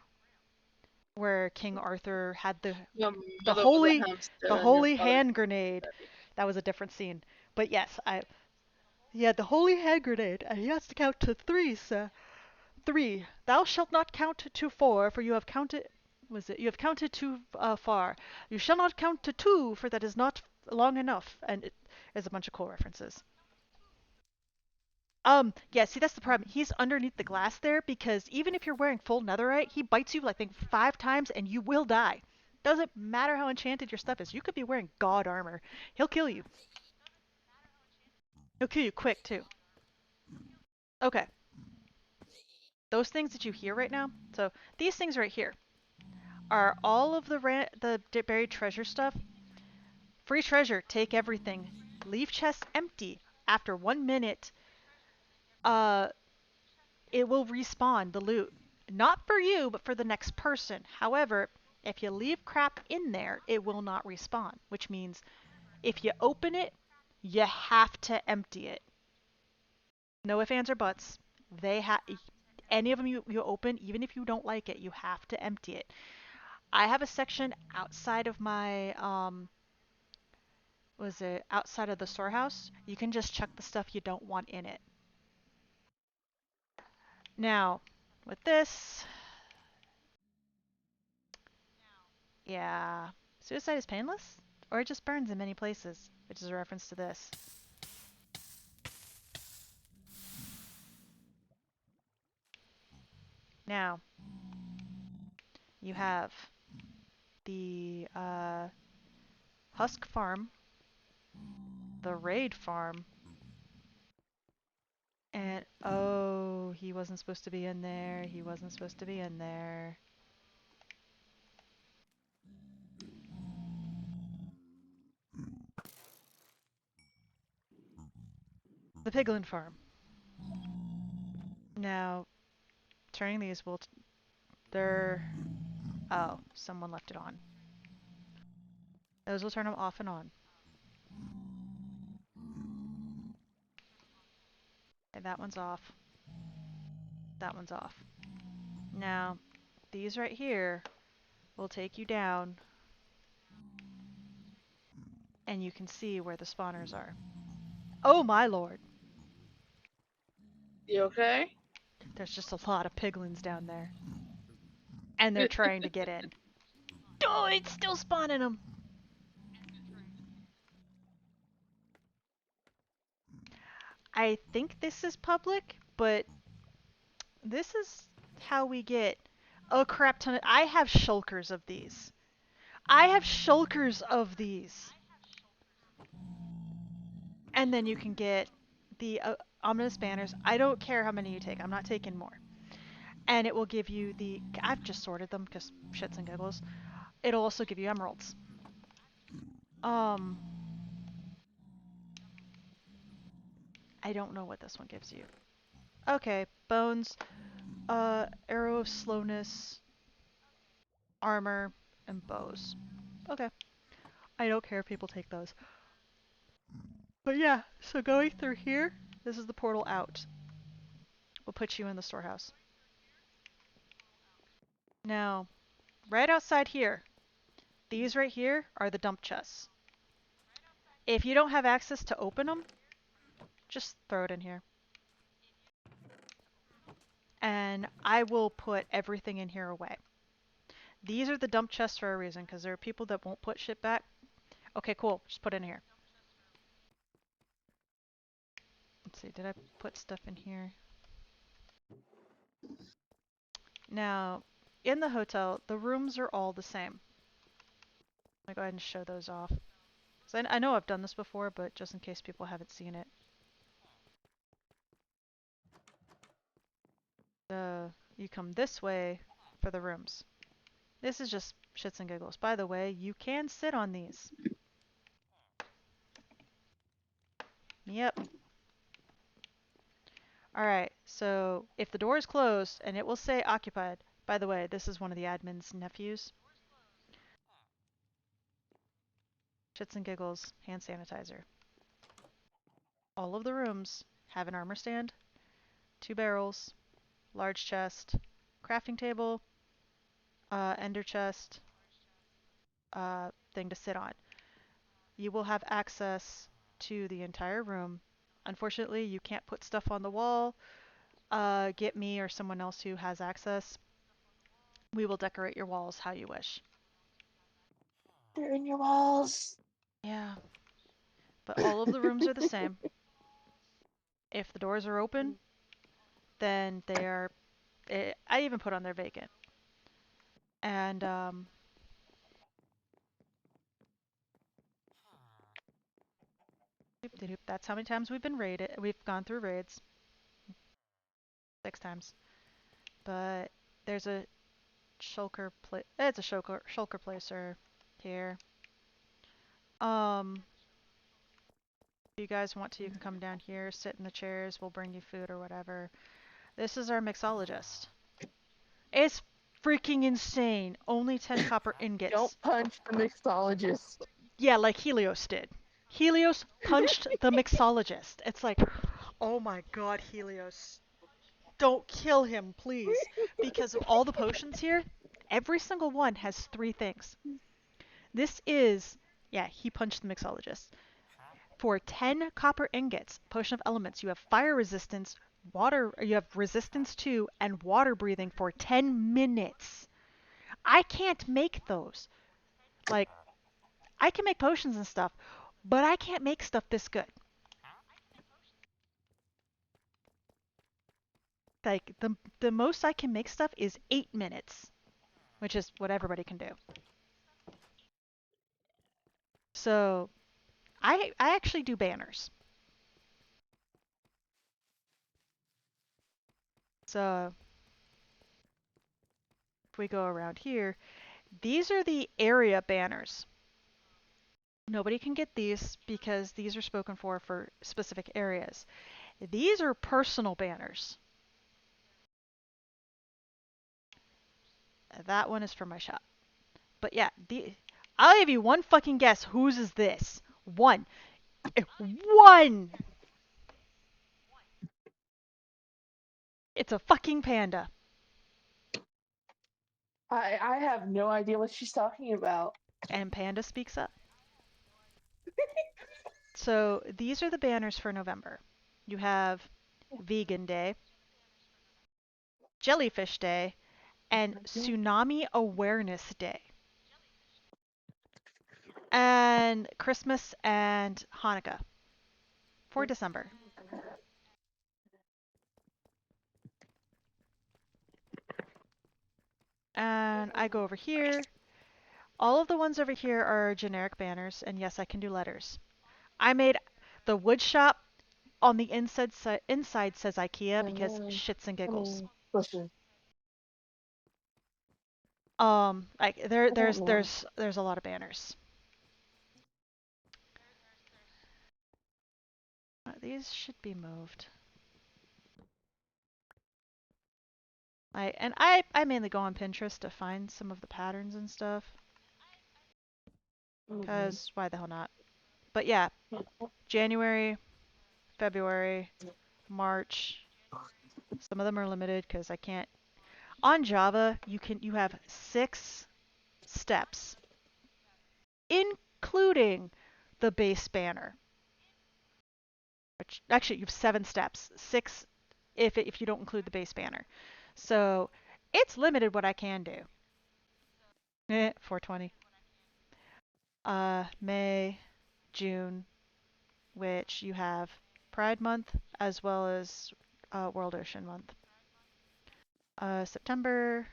Where King Arthur had Your the mother was a holy hamster the and your holy father hand was grenade. a That was a different scene. But yes, he had the holy hand grenade, and he has to count to 3, sir. 3. Thou shalt not count to 4, for you have counted. Was it? You have counted too far. You shall not count to 2, for that is not long enough. And it is a bunch of cool references. Yeah, see, that's the problem. He's underneath the glass there because even if you're wearing full netherite, he bites you, like, I think 5 times and you will die. Doesn't matter how enchanted your stuff is. You could be wearing god armor. He'll kill you. He'll kill you quick, too. Okay. Those things that you hear right now, so these things right here are all of the buried treasure stuff. Free treasure, take everything. Leave chests empty. After 1 minute, uh, it will respawn the loot. Not for you, but for the next person. However, if you leave crap in there, it will not respawn, which means if you open it, you have to empty it. No ifs, ands, or buts. They have any of them you open, even if you don't like it, you have to empty it. I have a section outside of my was it outside of the storehouse? You can just chuck the stuff you don't want in it. Now, with this, yeah, suicide is painless, or it just burns in many places, which is a reference to this. Now, you have the Husk Farm, the Raid Farm, and oh, he wasn't supposed to be in there. He wasn't supposed to be in there. The Piglin Farm. Now, turning these will they're oh, someone left it on. Those will turn them off and on. Okay, that one's off. That one's off. Now, these right here will take you down, and you can see where the spawners are. Oh my lord! You okay? There's just a lot of piglins down there. And they're trying to get in. Oh, it's still spawning them! I think this is public, but this is how we get a crap ton of... I have shulkers of these. I have shulkers of these. And then you can get the ominous banners. I don't care how many you take. I'm not taking more. And it will give you the... I've just sorted them because shits and giggles. It'll also give you emeralds. I don't know what this one gives you. Okay, bones, arrow of slowness, armor, and bows. Okay. I don't care if people take those. But yeah, so going through here, this is the portal out. We'll put you in the storehouse. Now, right outside here, these right here are the dump chests. If you don't have access to open them, just throw it in here. And I will put everything in here away. These are the dump chests for a reason, because there are people that won't put shit back. Okay, cool. Just put it in here. Let's see, did I put stuff in here? Now, in the hotel, the rooms are all the same. Let me go ahead and show those off. So I know I've done this before, but just in case people haven't seen it. You come this way for the rooms. This is just shits and giggles. By the way, you can sit on these. Yep. Alright, so if the door is closed, and it will say occupied. By the way, this is one of the admin's nephews. Shits and giggles, hand sanitizer. All of the rooms have an armor stand, 2 barrels, large chest, crafting table, ender chest, thing to sit on. You will have access to the entire room. Unfortunately, you can't put stuff on the wall. Get me or someone else who has access. We will decorate your walls how you wish. They're in your walls. Yeah, but all of the rooms are the same. If the doors are open, then they are. I even put on there vacant. And that's how many times we've been raided. We've gone through raids 6 times. But there's a shulker place. It's a shulker placer here. If you guys want to, you can come down here, sit in the chairs. We'll bring you food or whatever. This is our mixologist. It's freaking insane. Only 10 copper Don't ingots. punch the mixologist. Yeah, like Helios did. Helios punched the mixologist. It's like, oh my god, Helios. Don't kill him, please. Because of all the potions here, every single one has 3 things. This is, yeah, he punched the mixologist. For 10 copper ingots, potion of elements, you have fire resistance, you have resistance to, and water breathing for 10 minutes. I can't make those. Like, I can make potions and stuff, but I can't make stuff this good. Like, the most I can make stuff is 8 minutes, which is what everybody can do. So, I actually do banners. So, if we go around here, these are the area banners. Nobody can get these because these are spoken for specific areas. These are personal banners. That one is for my shop. But yeah, I'll give you one fucking guess. Whose is this? One. One! It's a fucking panda. I have no idea what she's talking about. And Panda speaks up. So these are the banners for November. You have Vegan Day, Jellyfish Day, and Tsunami Awareness Day. And Christmas and Hanukkah for December. And I go over here. All of the ones over here are generic banners, and yes, I can do letters. I made the wood shop on the inside says IKEA because shits and giggles. Listen. Like there's a lot of banners. These should be moved. I mainly go on Pinterest to find some of the patterns and stuff. Because why the hell not? But yeah, January, February, March. Some of them are limited because I can't. On Java, you have 6 steps, including the base banner. Which actually you have 7 steps, 6 if you don't include the base banner. So it's limited what I can do. 420. May, June, which you have Pride Month as well as World Ocean Month. September,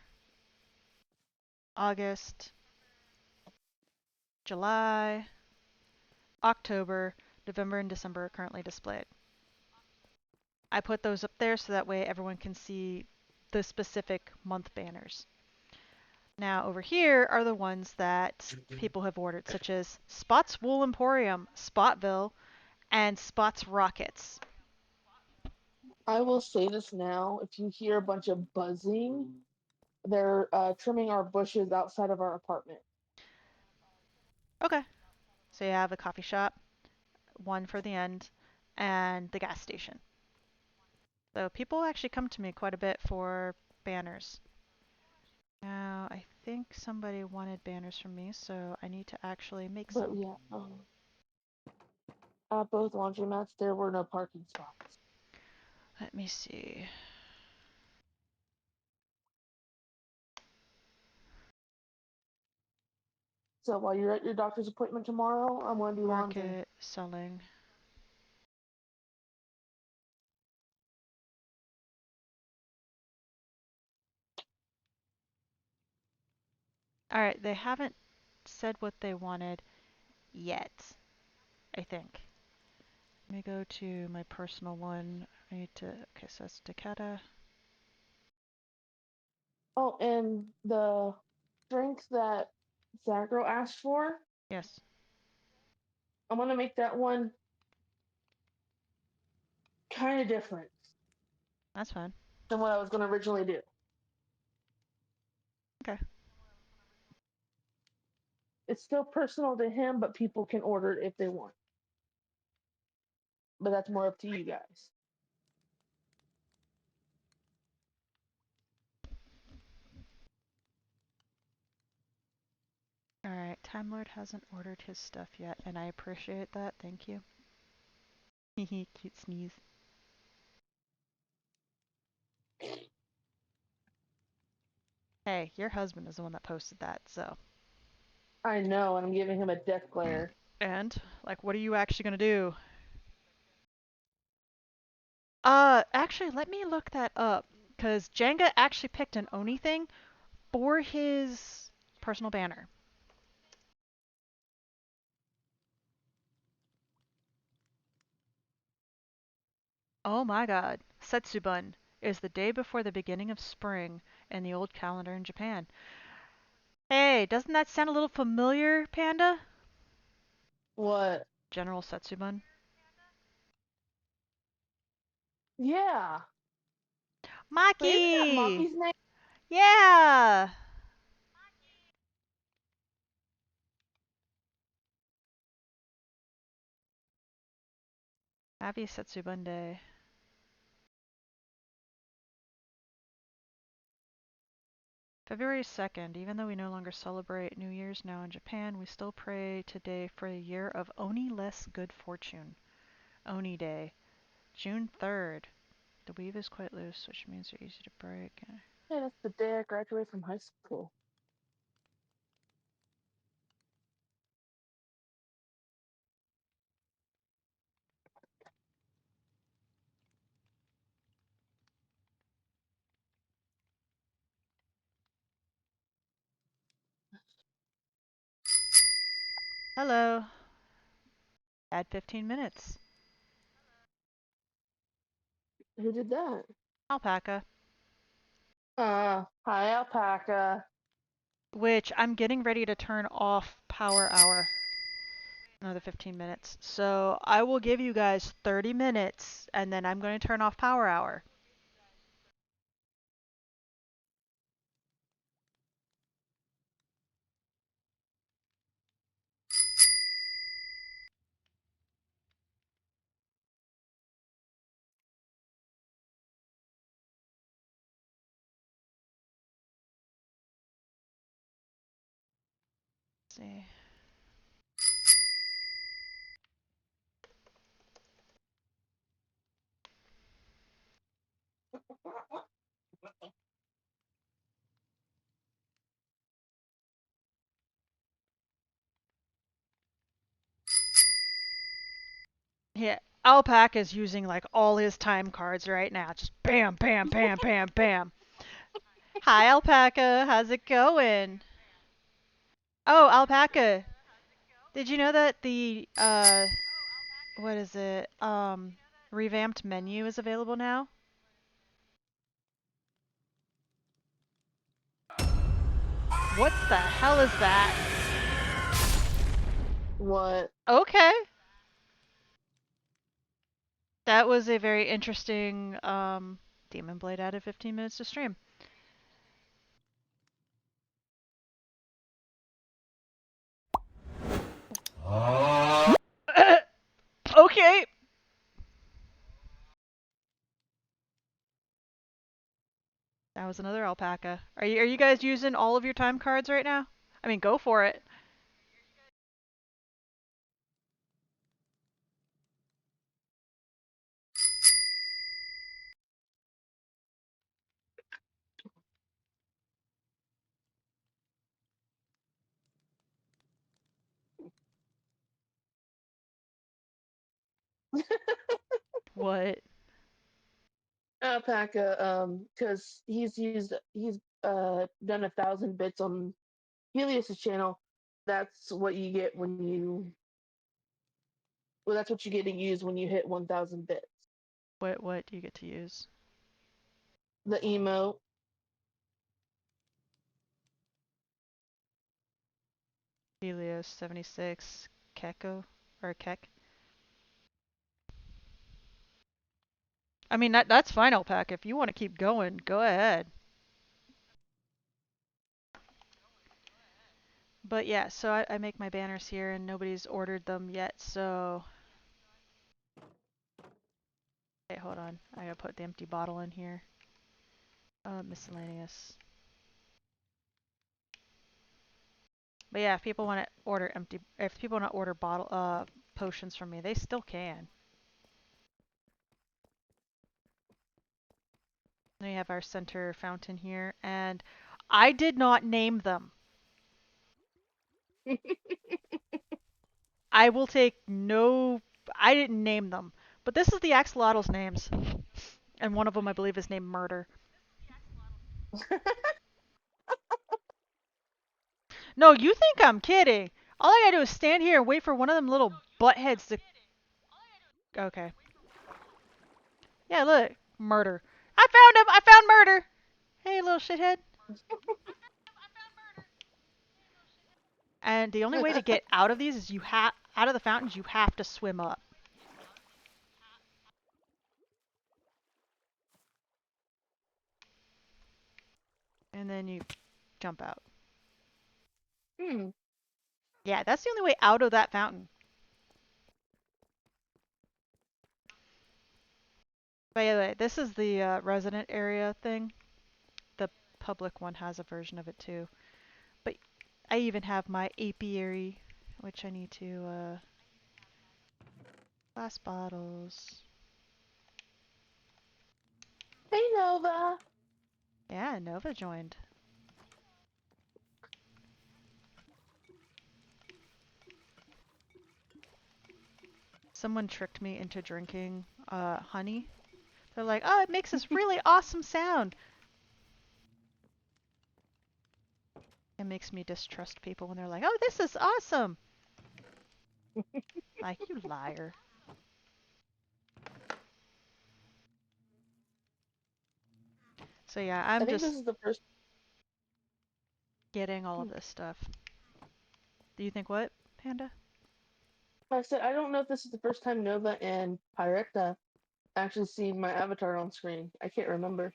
August, July, October, November, and December are currently displayed. I put those up there so that way everyone can see the specific month banners. Now over here are the ones that people have ordered, such as Spot's Wool Emporium, Spotville, and Spot's Rockets. I will say this now. If you hear a bunch of buzzing, they're trimming our bushes outside of our apartment. Okay, so you have a coffee shop, one for the end, and the gas station. So people actually come to me quite a bit for banners. Now, I think somebody wanted banners from me, so I need to actually make But some. yeah, at both laundromats, there were no parking spots. Let me see. So while you're at your doctor's appointment tomorrow, I'm going to do laundry. Market, selling. Alright, they haven't said what they wanted yet, I think. Let me go to my personal one. I need to, okay, so that's Takeda. Oh, and the drink that Zagro asked for, Yes, I'm going to make that one kind of different that's fine. than what I was going to originally do. Okay. It's still personal to him, but people can order it if they want. But that's more up to you guys. Alright, Time Lord hasn't ordered his stuff yet, and I appreciate that. Thank you. Hehe, cute sneeze. Hey, your husband is the one that posted that, so. I know, and I'm giving him a death glare. And, like, what are you actually gonna do? Actually, let me look that up, because Jenga actually picked an Oni thing for his personal banner. Oh my god. Setsubun is the day before the beginning of spring in the old calendar in Japan. Hey, doesn't that sound a little familiar, Panda? What? General Setsubun. Yeah. But isn't that Maki! Maki's name? Yeah! Happy Setsubun Day. February 2nd, even though we no longer celebrate New Year's now in Japan, we still pray today for a year of Oni less good fortune. Oni Day. June 3rd. The weave is quite loose, which means they're easy to break. Yeah, that's the day I graduated from high school. Hello. Add 15 minutes. Who did that? Alpaca. Hi, Alpaca. Which I'm getting ready to turn off power hour. Another 15 minutes. So I will give you guys 30 minutes and then I'm going to turn off power hour. Let's see. Yeah, Alpaca is using like all his time cards right now. Just bam, bam, bam, bam, bam. Hi, Alpaca. How's it going? Oh, Alpaca. Did you know that the what is it? Revamped menu is available now? What the hell is that? What? Okay. That was a very interesting Demon Blade added 15 minutes to stream. Okay. That was another alpaca. Are you guys using all of your time cards right now? I mean, go for it. What? Alpaca, because he's done 1,000 bits on Helios's channel. That's what you get when you. Well, that's what you get to use when you hit 1,000 bits. What do you get to use? The emote. Helios 76 Keko or Kek. I mean that's fine, alpaca. If you want to keep going, go ahead. But yeah, so I make my banners here and nobody's ordered them yet, so okay, hold on. I gotta put the empty bottle in here. Miscellaneous. But yeah, if people want to order if people want to order bottle potions from me, they still can. Then we have our center fountain here, and I did not name them. I will take no. I didn't name them, but this is the axolotls' names, and one of them I believe is named Murder. No, you think I'm kidding? All I gotta do is stand here and wait for one of them little buttheads to. Okay. Yeah, look, Murder. I found him. I found Murder. Hey, little shithead. And the only way to get out of these is out of the fountains you have to swim up. And then you jump out. Hmm. Yeah, that's the only way out of that fountain. By the way, this is the resident area thing. The public one has a version of it too. But I even have my apiary, which I need to glass bottles. Hey, Nova. Yeah, Nova joined. Someone tricked me into drinking honey. They're like, oh, it makes this really awesome sound. It makes me distrust people when they're like, oh, this is awesome. Like, you liar. So yeah, I I'm think this just is the first. getting all of Hmm. this stuff. Do you think what, Panda? I said I don't know if this is the first time Nova and Pyrecta actually seen my avatar on screen. I can't remember.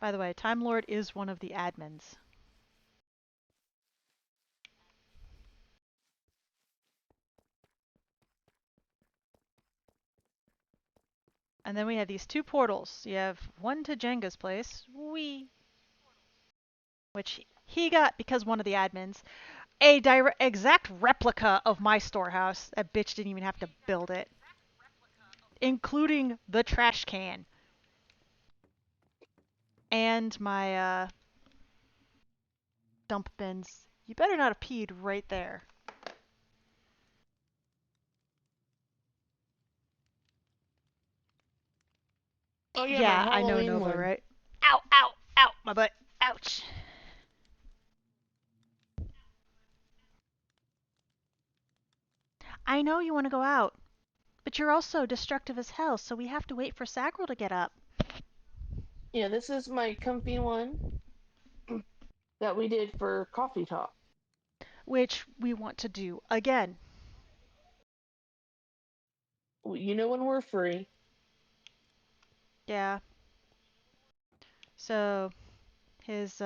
By the way, Time Lord is one of the admins. And then we have these two portals. You have one to Jenga's place, which he got because one of the admins. A exact replica of my storehouse. That bitch didn't even have to build it, including the trash can and my dump bins. You better not have peed right there. Oh yeah, my Yeah, I know Halloween Nova, one. right? Ow, ow, ow, my butt. Ouch. I know you want to go out, but you're also destructive as hell, so we have to wait for Sagrel to get up. Yeah, this is my comfy one that we did for coffee talk. Which we want to do again. You know when we're free. Yeah. So, his,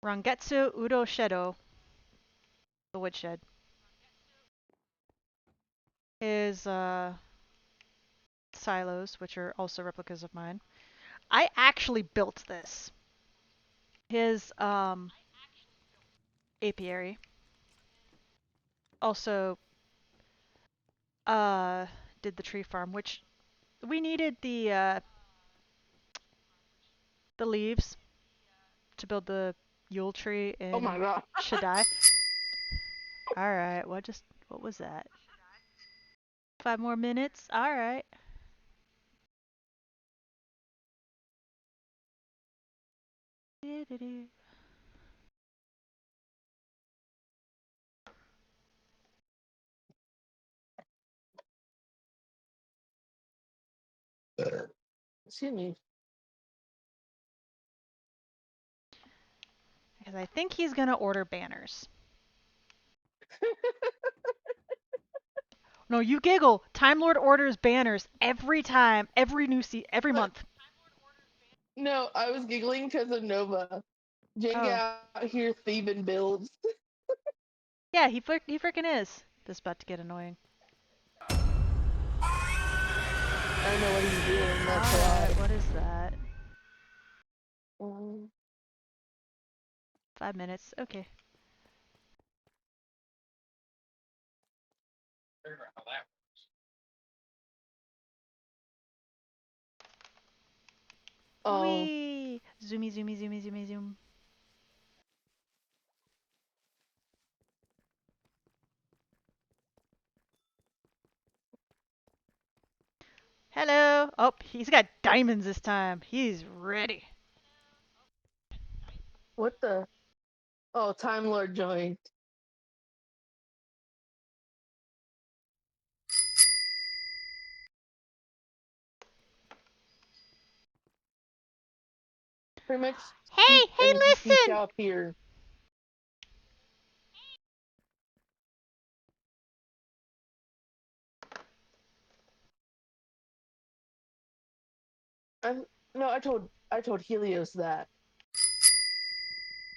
Rangetsu Udo Shedo, the woodshed. His, silos, which are also replicas of mine. I actually built this. His, apiary. Also, uh, did the tree farm, which we needed the leaves to build the Yule tree Oh my in god. Shaddai. Alright, what was that? 5 more minutes? Alright. Excuse me. Because I think he's gonna order banners. No, you giggle. Time Lord orders banners every time, every month. No, I was giggling because of Nova. Jake Oh. out here thieving builds. Yeah, he freaking is. This is about to get annoying. I know what he's doing. That's Alright, why. what is that? Um, 5 minutes. Okay. oh, Wee! Zoomy, zoomy, zoomy, zoomy, zoom. Hello! Oh, he's got diamonds this time. He's ready. what the? Oh, Time Lord joined. Pretty much Hey, speak hey, and speak listen! out here. I no, I told Helios that.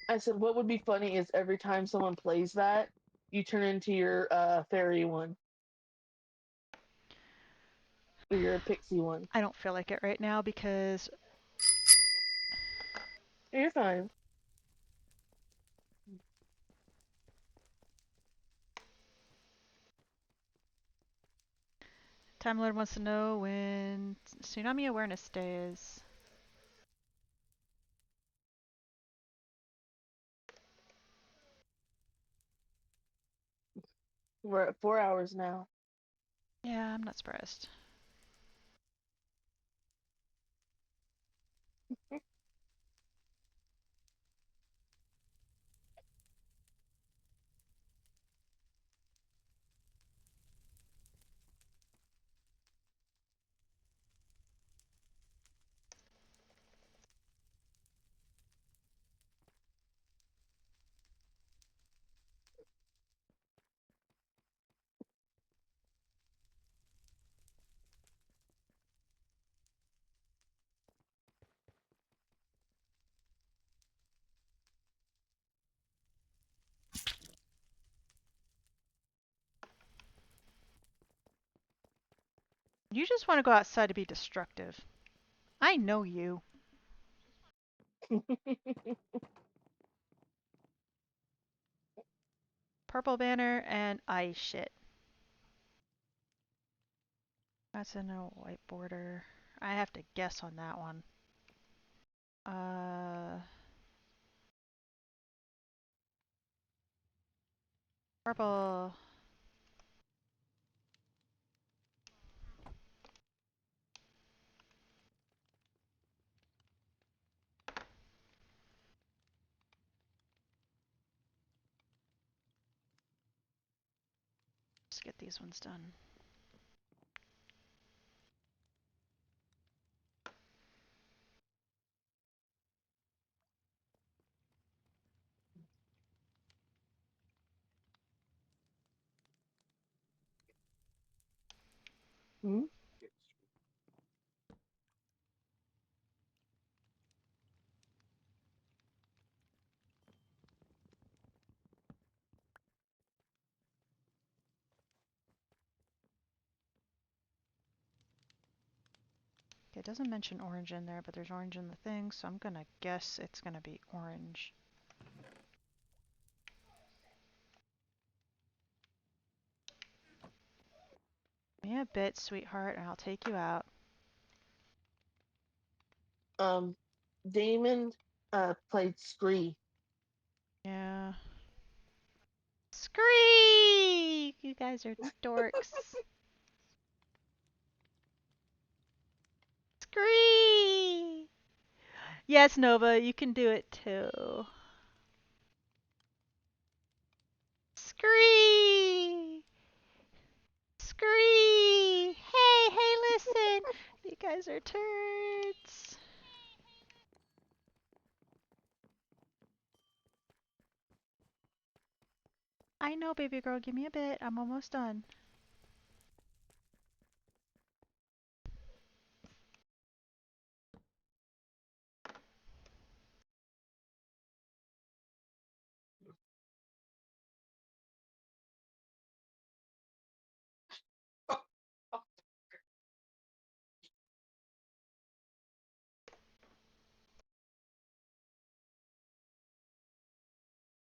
I said what would be funny is every time someone plays that, you turn into your fairy one or your pixie one. I don't feel like it right now because You're fine. Time Lord wants to know when Tsunami Awareness Day is. We're at 4 hours now. Yeah, I'm not surprised. You just want to go outside to be destructive. I know you. Purple banner and ice shit. That's in a white border. I have to guess on that one. Uh, purple. get these ones done. Hmm? It doesn't mention orange in there, but there's orange in the thing, so I'm gonna guess it's gonna be orange. Give me a bit, sweetheart, and I'll take you out. Damon played Scree. Yeah. Scree! You guys are dorks. Scree! Yes, Nova, you can do it too. Scree! Scree! Hey, listen! You guys are turds. I know, baby girl, give me a bit. I'm almost done.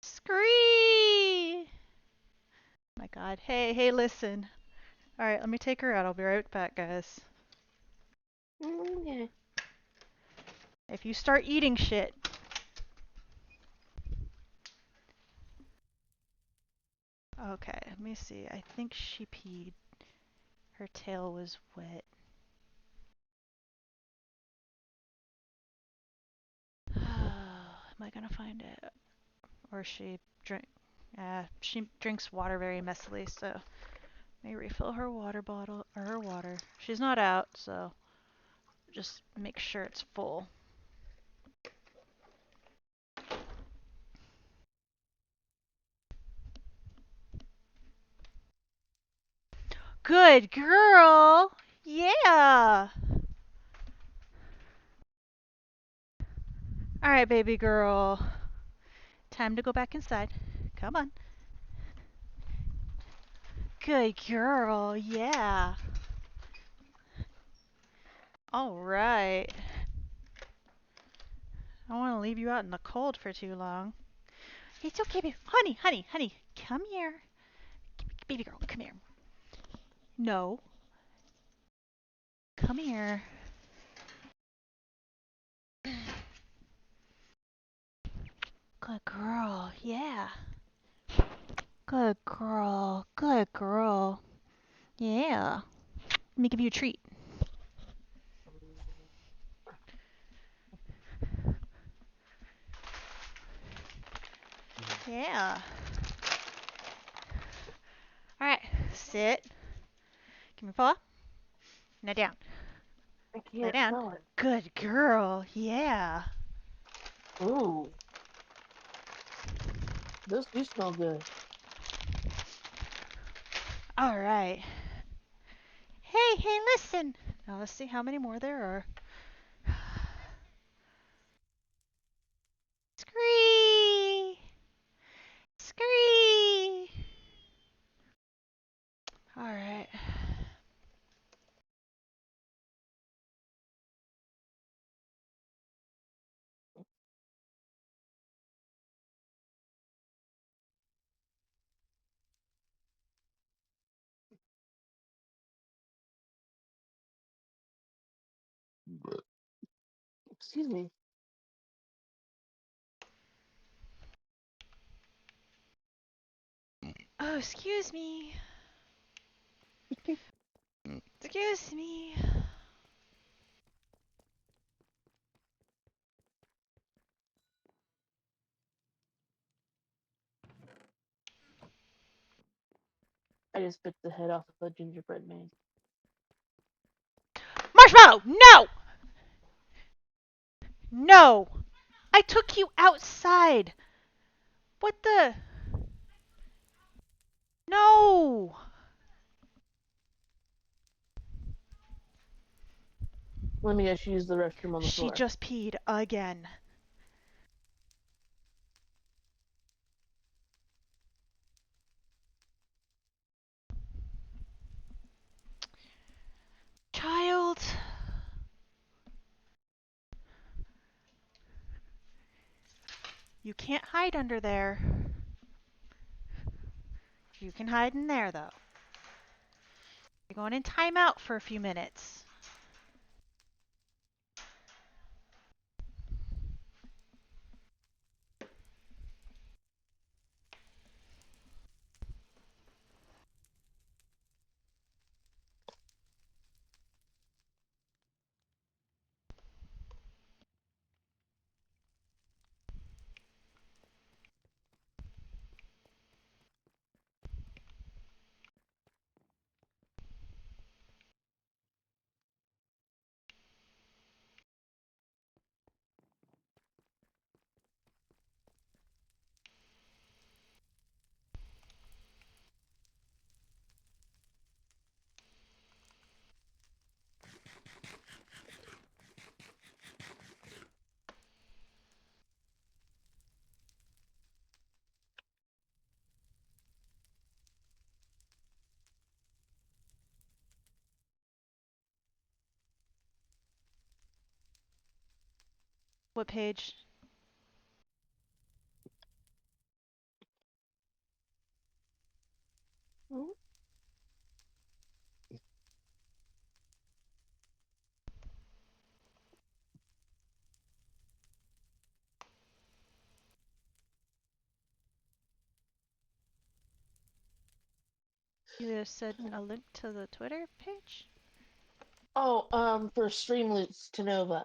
Scree! My god. Hey, listen. Alright, let me take her out. I'll be right back, guys. Okay. If you start eating shit. Okay, let me see. I think she peed. Her tail was wet. Am I gonna find it? Or she drinks water very messily, so may refill her water bottle or her water. She's not out, so just make sure it's full. Good girl! Yeah! Alright, baby girl. Time to go back inside. Come on. Good girl, yeah. Alright. I don't want to leave you out in the cold for too long. It's okay, baby. Honey. Come here. Baby girl, come here. No. Come here. Good girl, yeah. Good girl. Yeah. Let me give you a treat. Yeah. Alright, sit. Give me a paw. Now down. I Lay can't down. smell it. Good girl, yeah. Ooh. Those do smell good. Alright. Hey, listen. Now let's see how many more there are. Scree! Scree! Alright. Excuse me. Oh, excuse me. Excuse me. I just bit the head off of a gingerbread man. Marshmallow, no! No! I took you outside! What the? No! Let me just use the restroom on the She floor. just peed again. Child. You can't hide under there. You can hide in there, though. You're going in timeout for a few minutes. What page? Oh. You just said a link to the Twitter page? Oh, for Streamloots to Nova.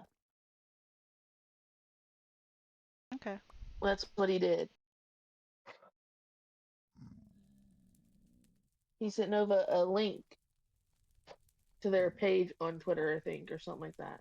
Okay. That's what he did. He sent Nova a link to their page on Twitter, I think, or something like that.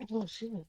Oh, shit.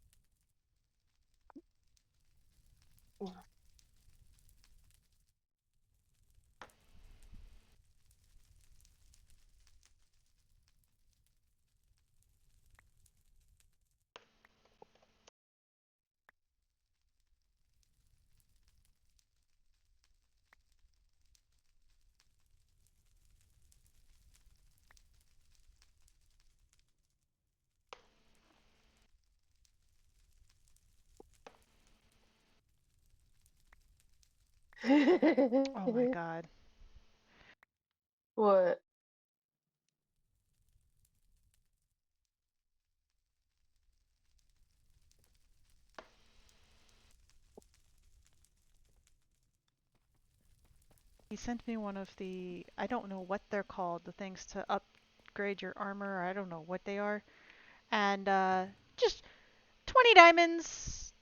Oh my god. What? He sent me one of the, I don't know what they're called, the things to upgrade your armor. I don't know what they are. And just 20 diamonds,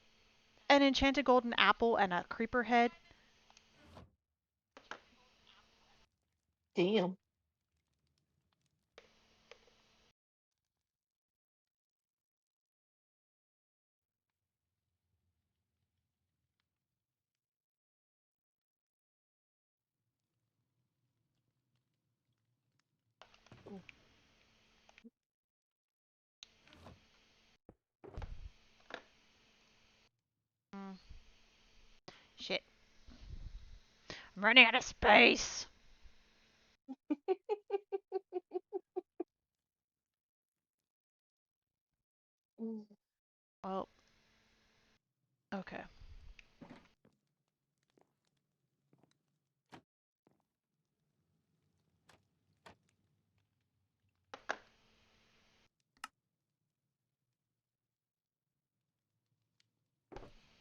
an enchanted golden apple, and a creeper head. Damn. Mm, shit. I'm running out of space. Well, okay.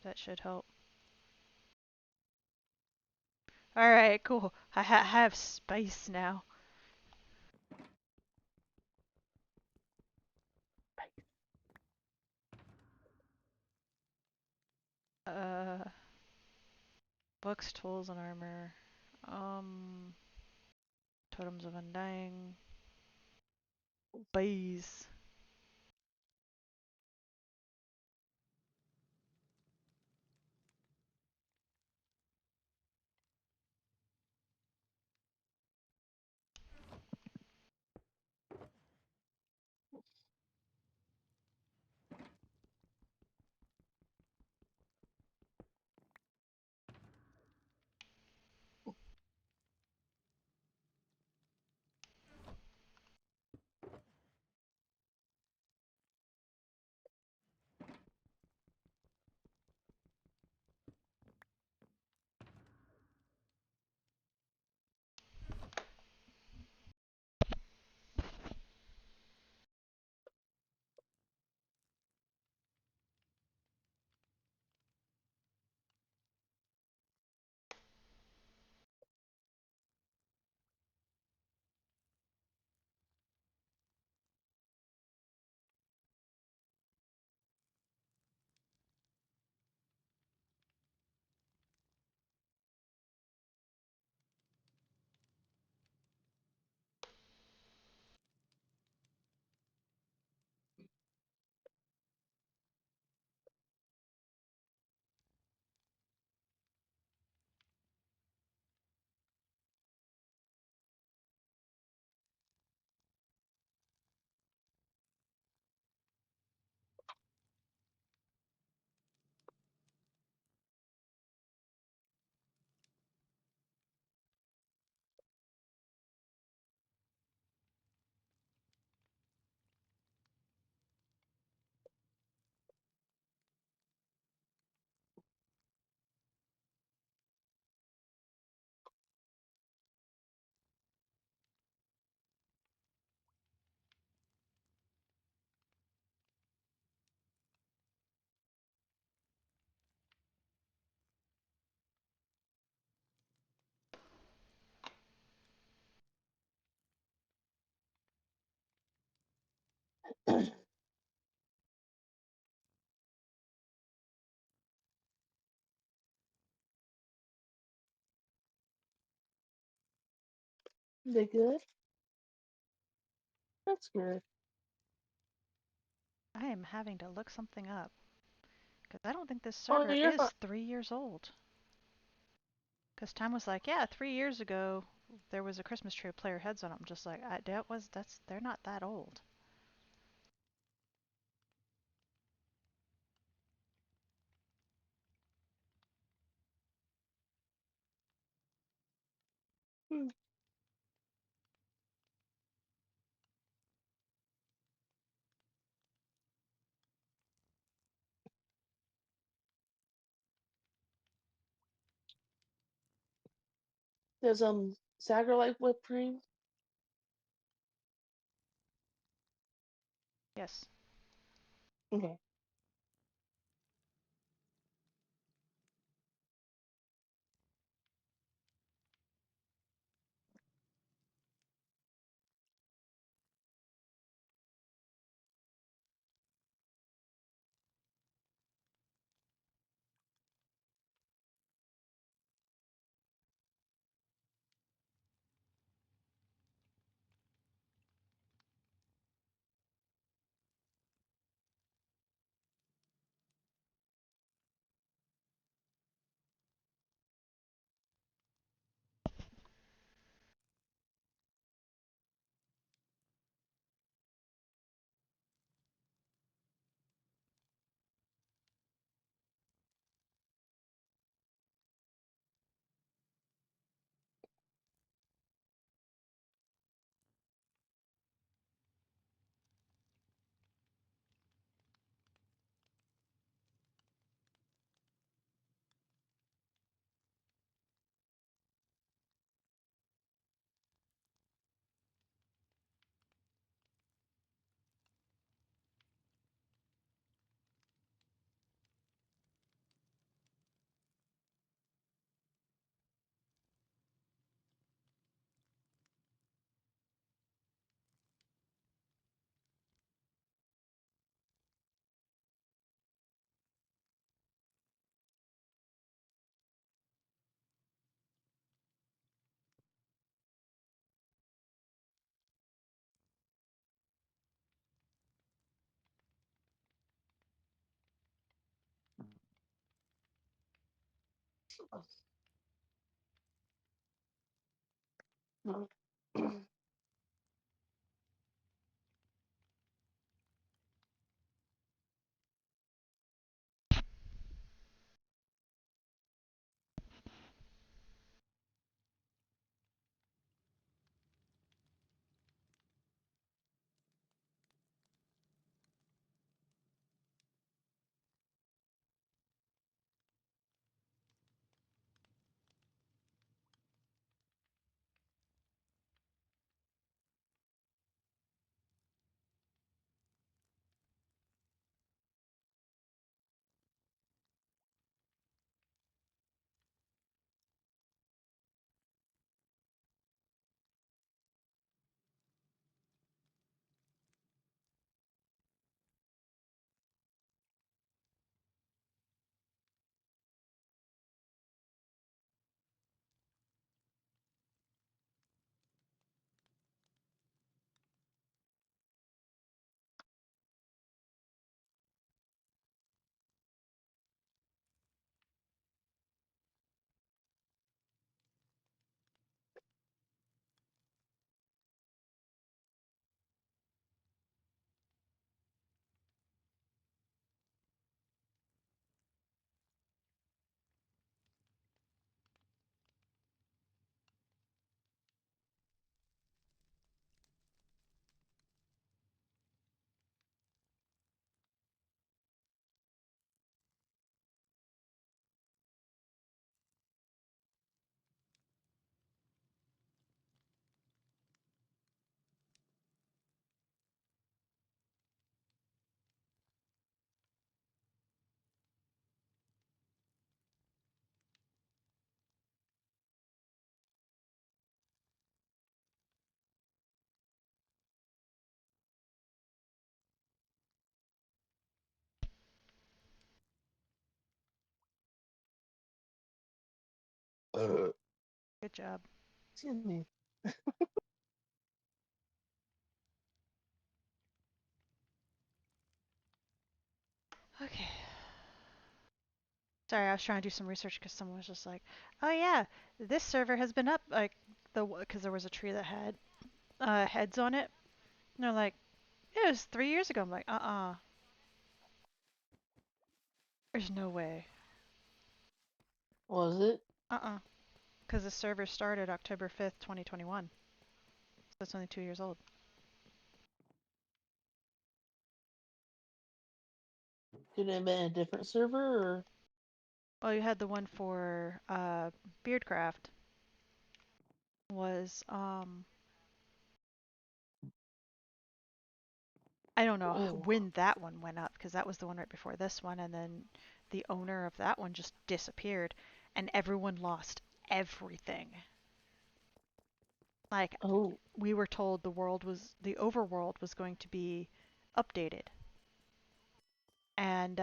That should help. Alright, cool. I have space now. Uh, books, tools, and armor. Totems of Undying. Bees. They good? That's good. I am having to look something up. Because I don't think this Oh, server you're is fine. 3 years old. Because Time was like, yeah, 3 years ago there was a Christmas tree with player heads on it. I'm just like, they're not that old. Hmm. There's Sagerlight whipped cream. Yes. Okay. Good job. Excuse me. Okay. Sorry, I was trying to do some research because someone was just like, "Oh yeah, this server has been up like because there was a tree that had heads on it." And they're like, "It was 3 years ago." I'm like, There's no way. Was it? Because the server started October 5th, 2021. So it's only 2 years old. Could it have been a different server or? Well, you had the one for Beardcraft was I don't know Oh, when that one went up because that was the one right before this one, and then the owner of that one just disappeared, and everyone lost everything. Like oh, we were told the overworld was going to be updated, and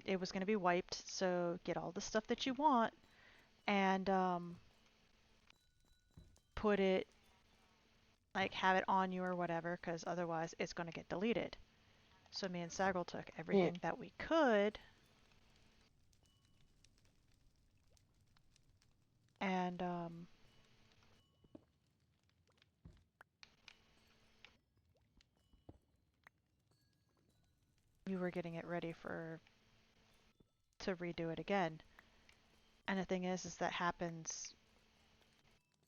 it was going to be wiped. So get all the stuff that you want and put it like have it on you or whatever, because otherwise it's going to get deleted. So me and Sagrel took yeah. everything that we could and we were getting it ready for to redo it again. And the thing is that happens.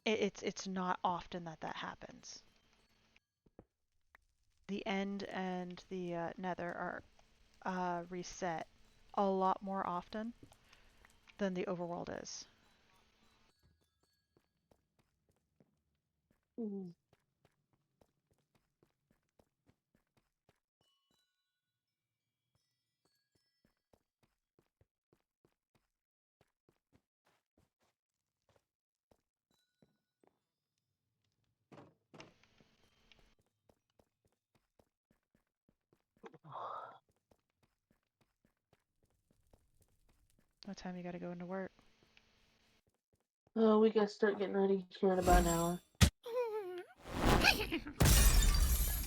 It's not often that that happens. The end and the nether are reset a lot more often than the overworld is. Mm. What time you got to go into work? Oh, we gotta start getting ready here in about an hour.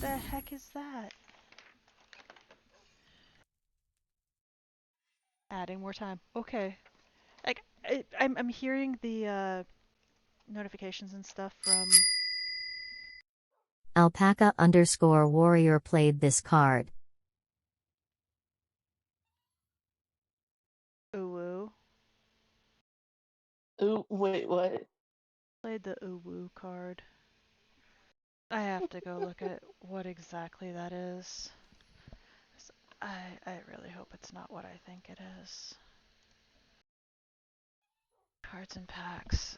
The heck is that? Adding more time. Okay. Like I'm hearing the notifications and stuff from. Alpaca_warrior played this card. Uwu. Ooh, wait, what? Played the Uwu card. I have to go look at what exactly that is. I really hope it's not what I think it is. Cards and packs.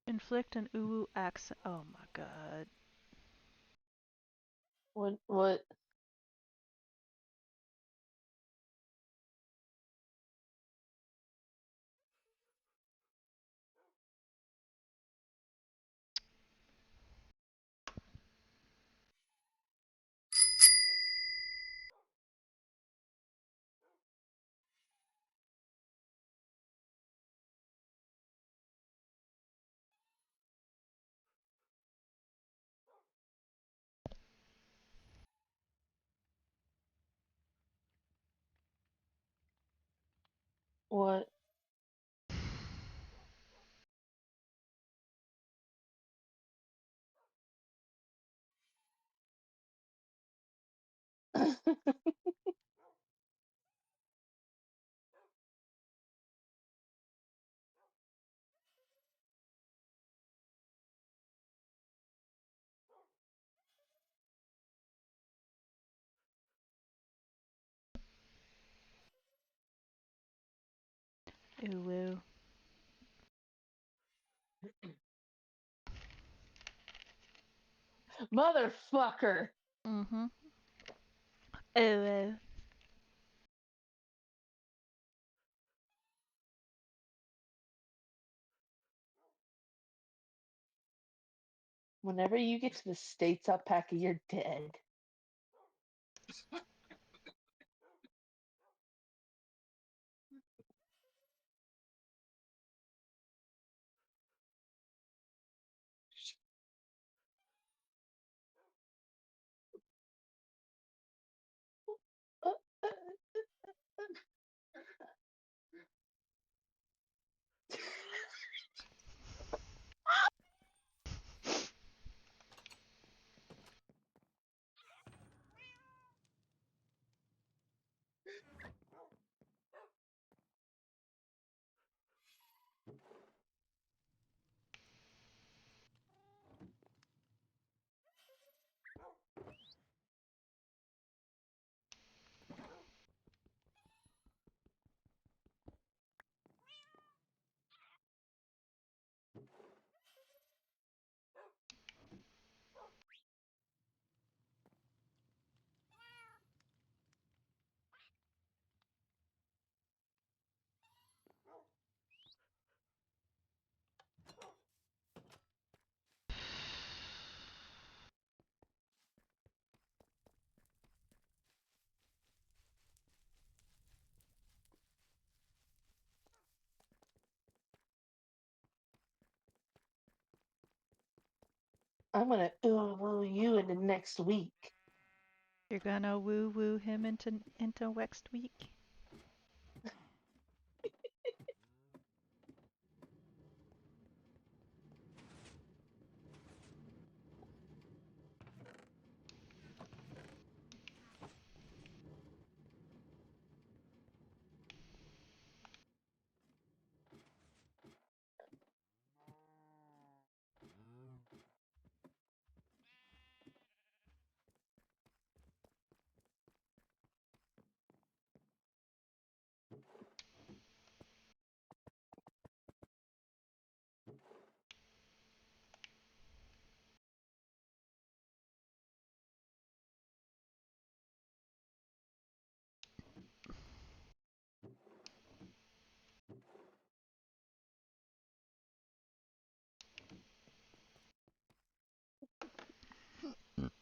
Inflict an Uwu accent. Oh my god. What? What? Uwu. Motherfucker. Mm-hmm. Uwu. Whenever you get to the States, Alpaca, you're dead. I'm gonna woo you into next week. You're gonna woo him into next week.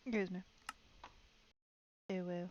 Excuse me. It will.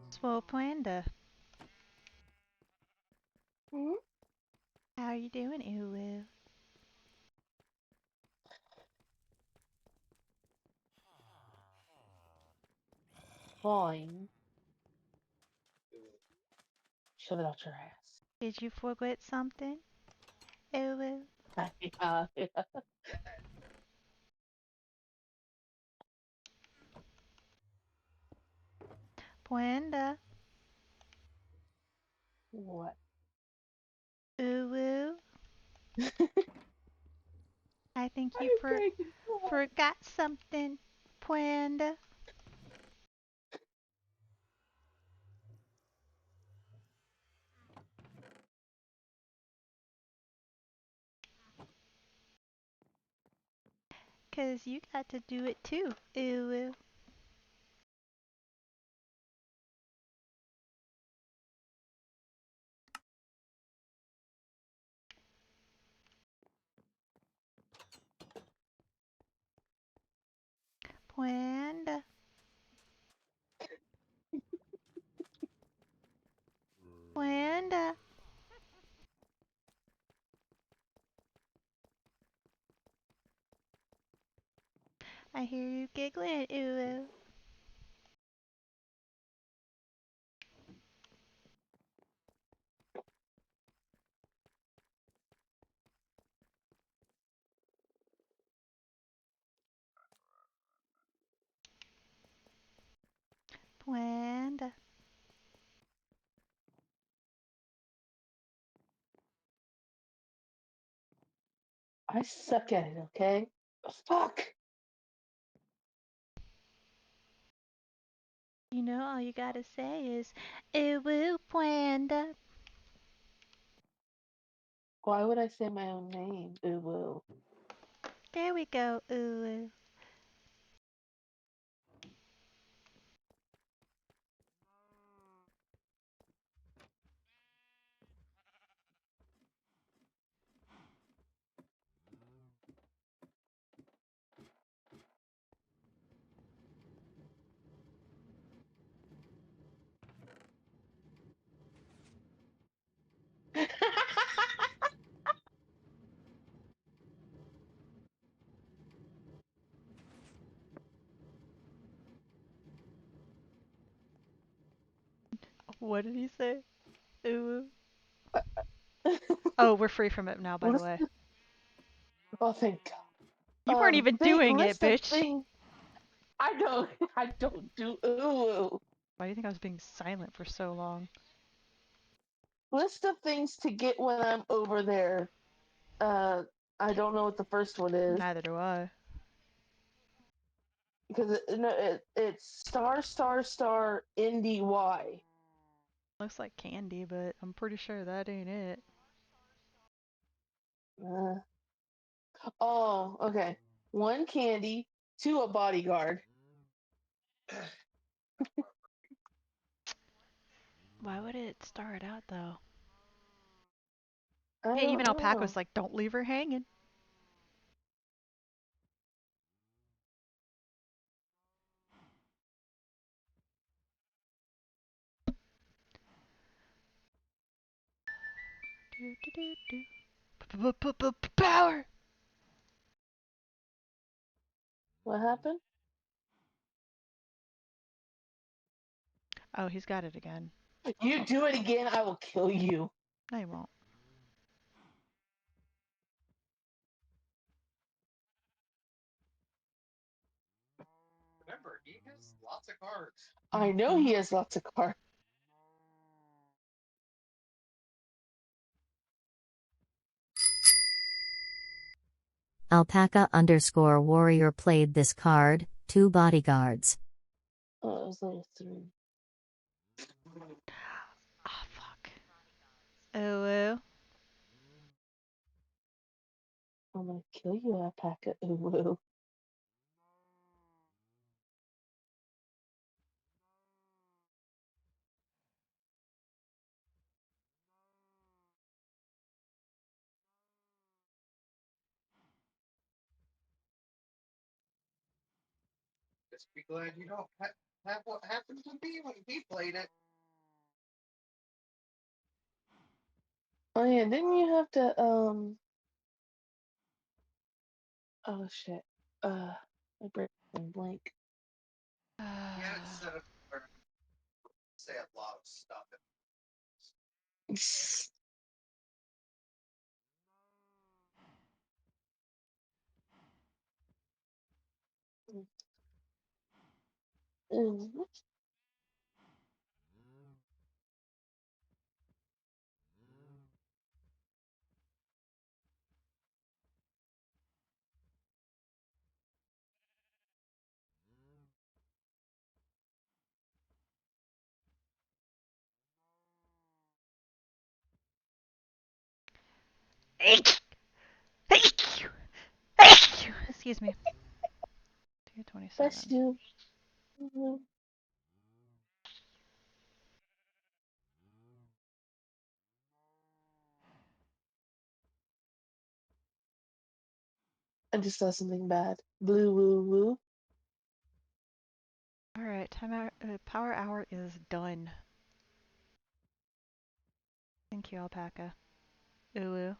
Swole Panda. Hmm? How are you doing, Ulu? Fine. Shove it out your ass. Did you forget something, Ulu? Yeah. Panda. What? Ulu. I think you I'm begging. forgot something, Panda. 'Cause you got to do it too, Ulu. Panda. Panda. I hear you giggling, Ulu. Panda. I suck at it, okay? Fuck! You know, all you gotta say is, ooh woo panda. Why would I say my own name? Ooh woo. There we go, ooh woo. What did he say? Ooh woo. Oh, we're free from it now, by the List, way. oh, thank You weren't even God. doing it, List of bitch. things. I don't do ooh woo. Why do you think I was being silent for so long? List of things to get when I'm over there. I don't know what the first one is Neither do I. because it's star star star NDY. Looks like candy, but I'm pretty sure that ain't it. Uh, oh, okay. One candy, two a bodyguard. Why would it start out though? I Hey, don't even Alpaca know. was like, don't leave her hanging. Do do do do. Power! What happened? Oh, he's got it again. You do it again, I will kill you. No, he won't. Remember, he has lots of cards. I know he has lots of cards. Alpaca_warrior played this card, 2 bodyguards. Oh, it was level 3. Oh, fuck. Oh, well. I'm gonna kill you, alpaca. Ooh woo. Just be glad you don't have what happened to me when he played it. Oh yeah, didn't you have to oh shit. My brain went blank. He had it set up where say a lot of stuff. Mhm. Excuse me. Bless 227. you. Mhm. I just saw something bad. Blue woo woo. Alright, power hour is done. Thank you, Alpaca. Ulu.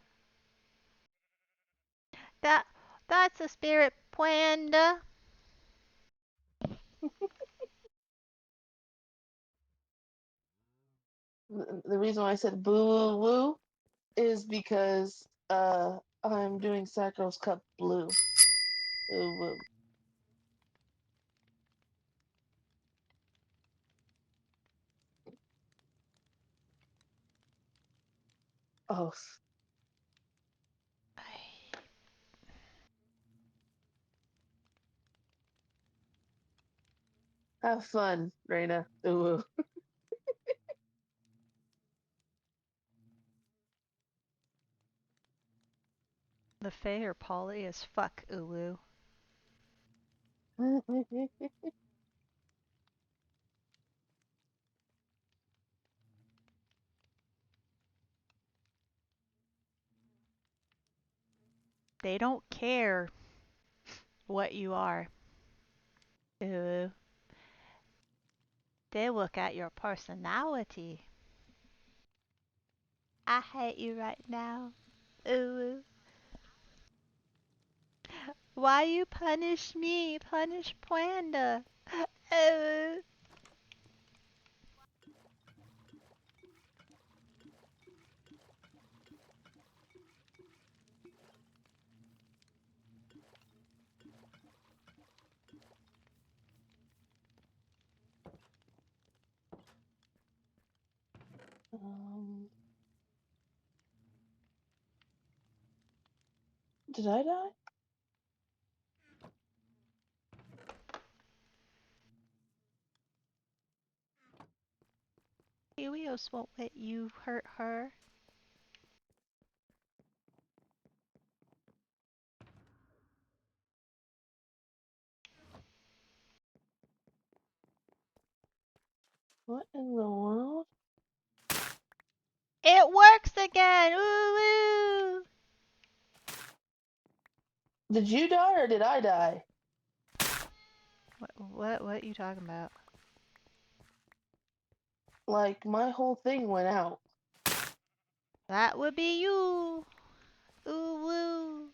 That's a spirit panda. The reason why I said blue woo woo is because I'm doing Sacro's Cup blue. Woo woo. Oh, Have fun, Raina. Ooh. The Fae are poly as fuck, Ulu. They don't care what you are, Ulu. They look at your personality. I hate you right now, Ulu. Why you punish me? Punish Panda. Ulu. Did I die? Helios won't let you hurt her. What in the world? It works again! Ulu! Did you die or did I die? What are you talking about? Like, my whole thing went out. That would be you! Ulu!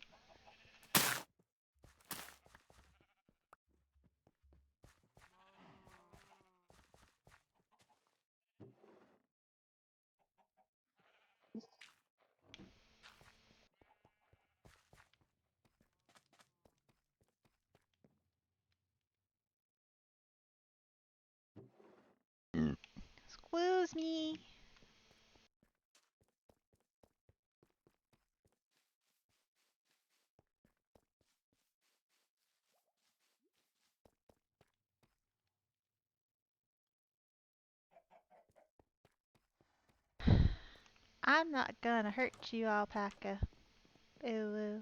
Excuse me. I'm not gonna hurt you, alpaca. Ulu.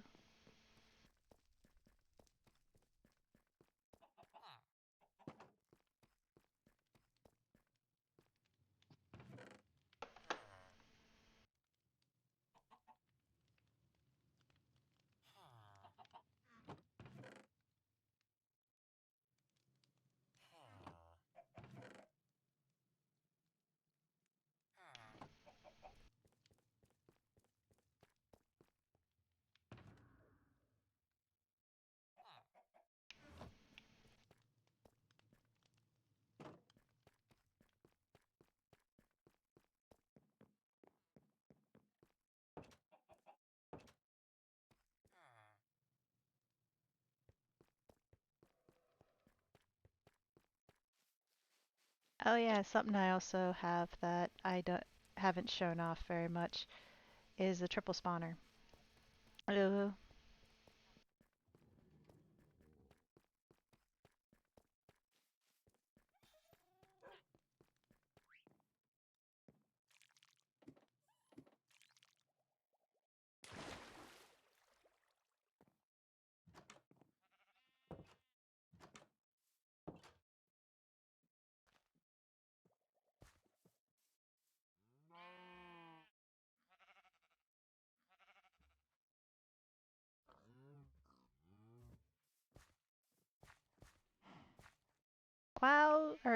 Oh yeah, something I also have that I haven't shown off very much is a triple spawner. Ulu.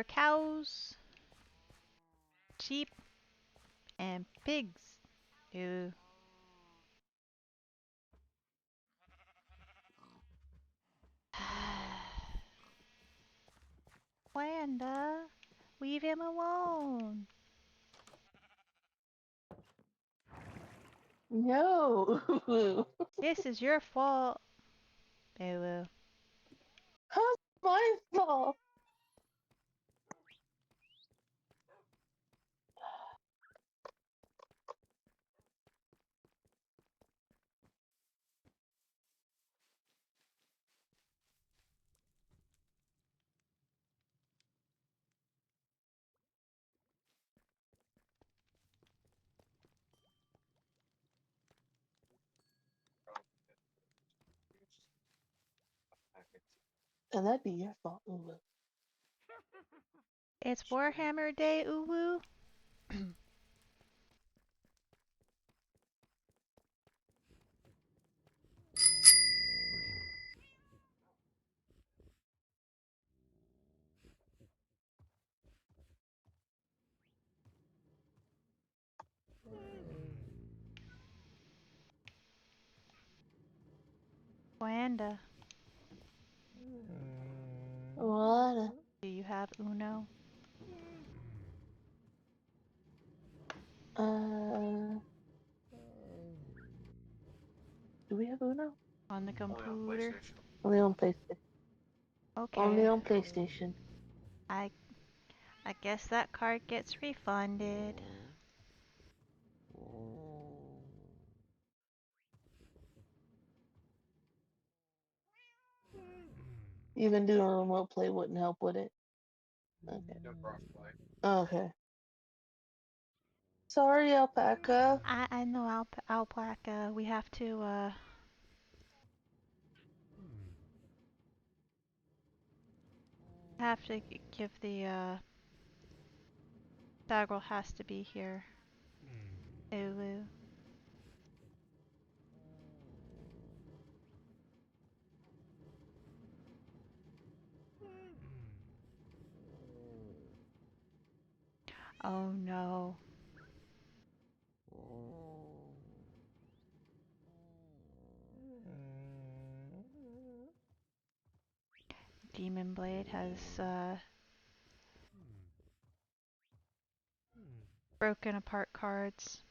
Cows, sheep, and pigs. Ew. Wanda, leave him alone. No. This is your fault. Ew. How's my fault? And that'd be your fault, Ulu. It's Warhammer Day, Uwu. Wanda, What? do you have Uno? Do we have Uno? On the computer? Only on PlayStation. Only Okay. on PlayStation. I guess that card gets refunded. Even doing a remote play wouldn't help with it. Okay. Okay. Sorry, Alpaca. I know Alpaca. We have to give the Daggerel has to be here. Ulu. Oh no. Demon Blade has broken apart cards.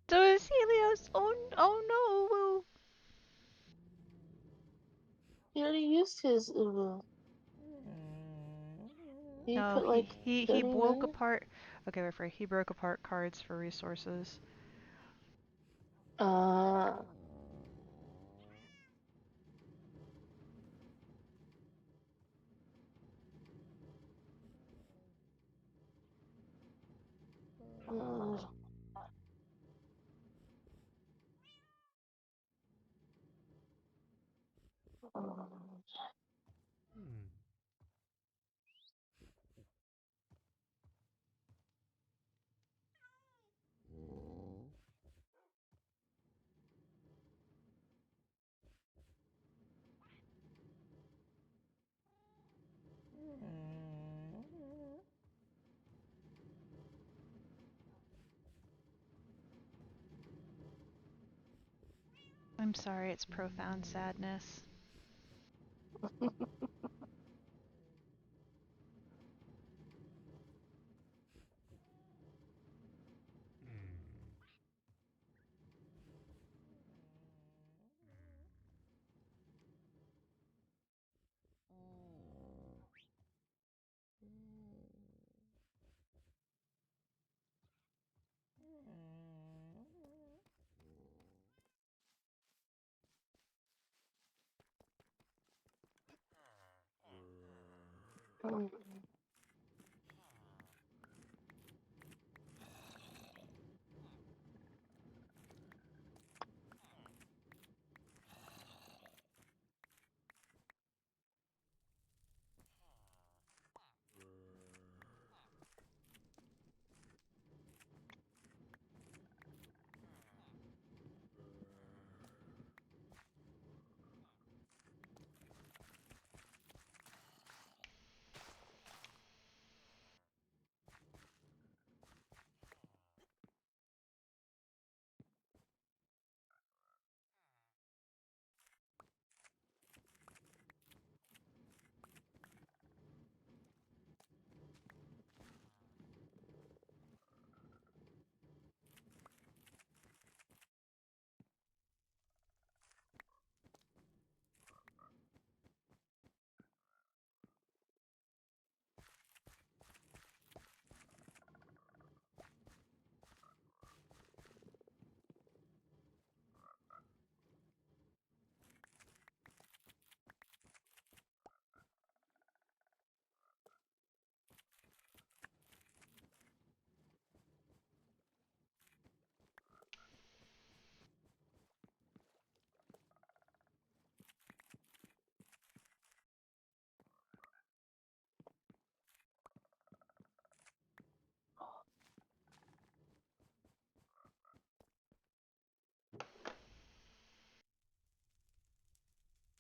So is Helios. Oh no, Uwu. He already used his Ubu. He No, put like he 30 broke million? apart. Okay, wait for it. He broke apart cards for resources. Uh, uh, I'm sorry, it's profound sadness.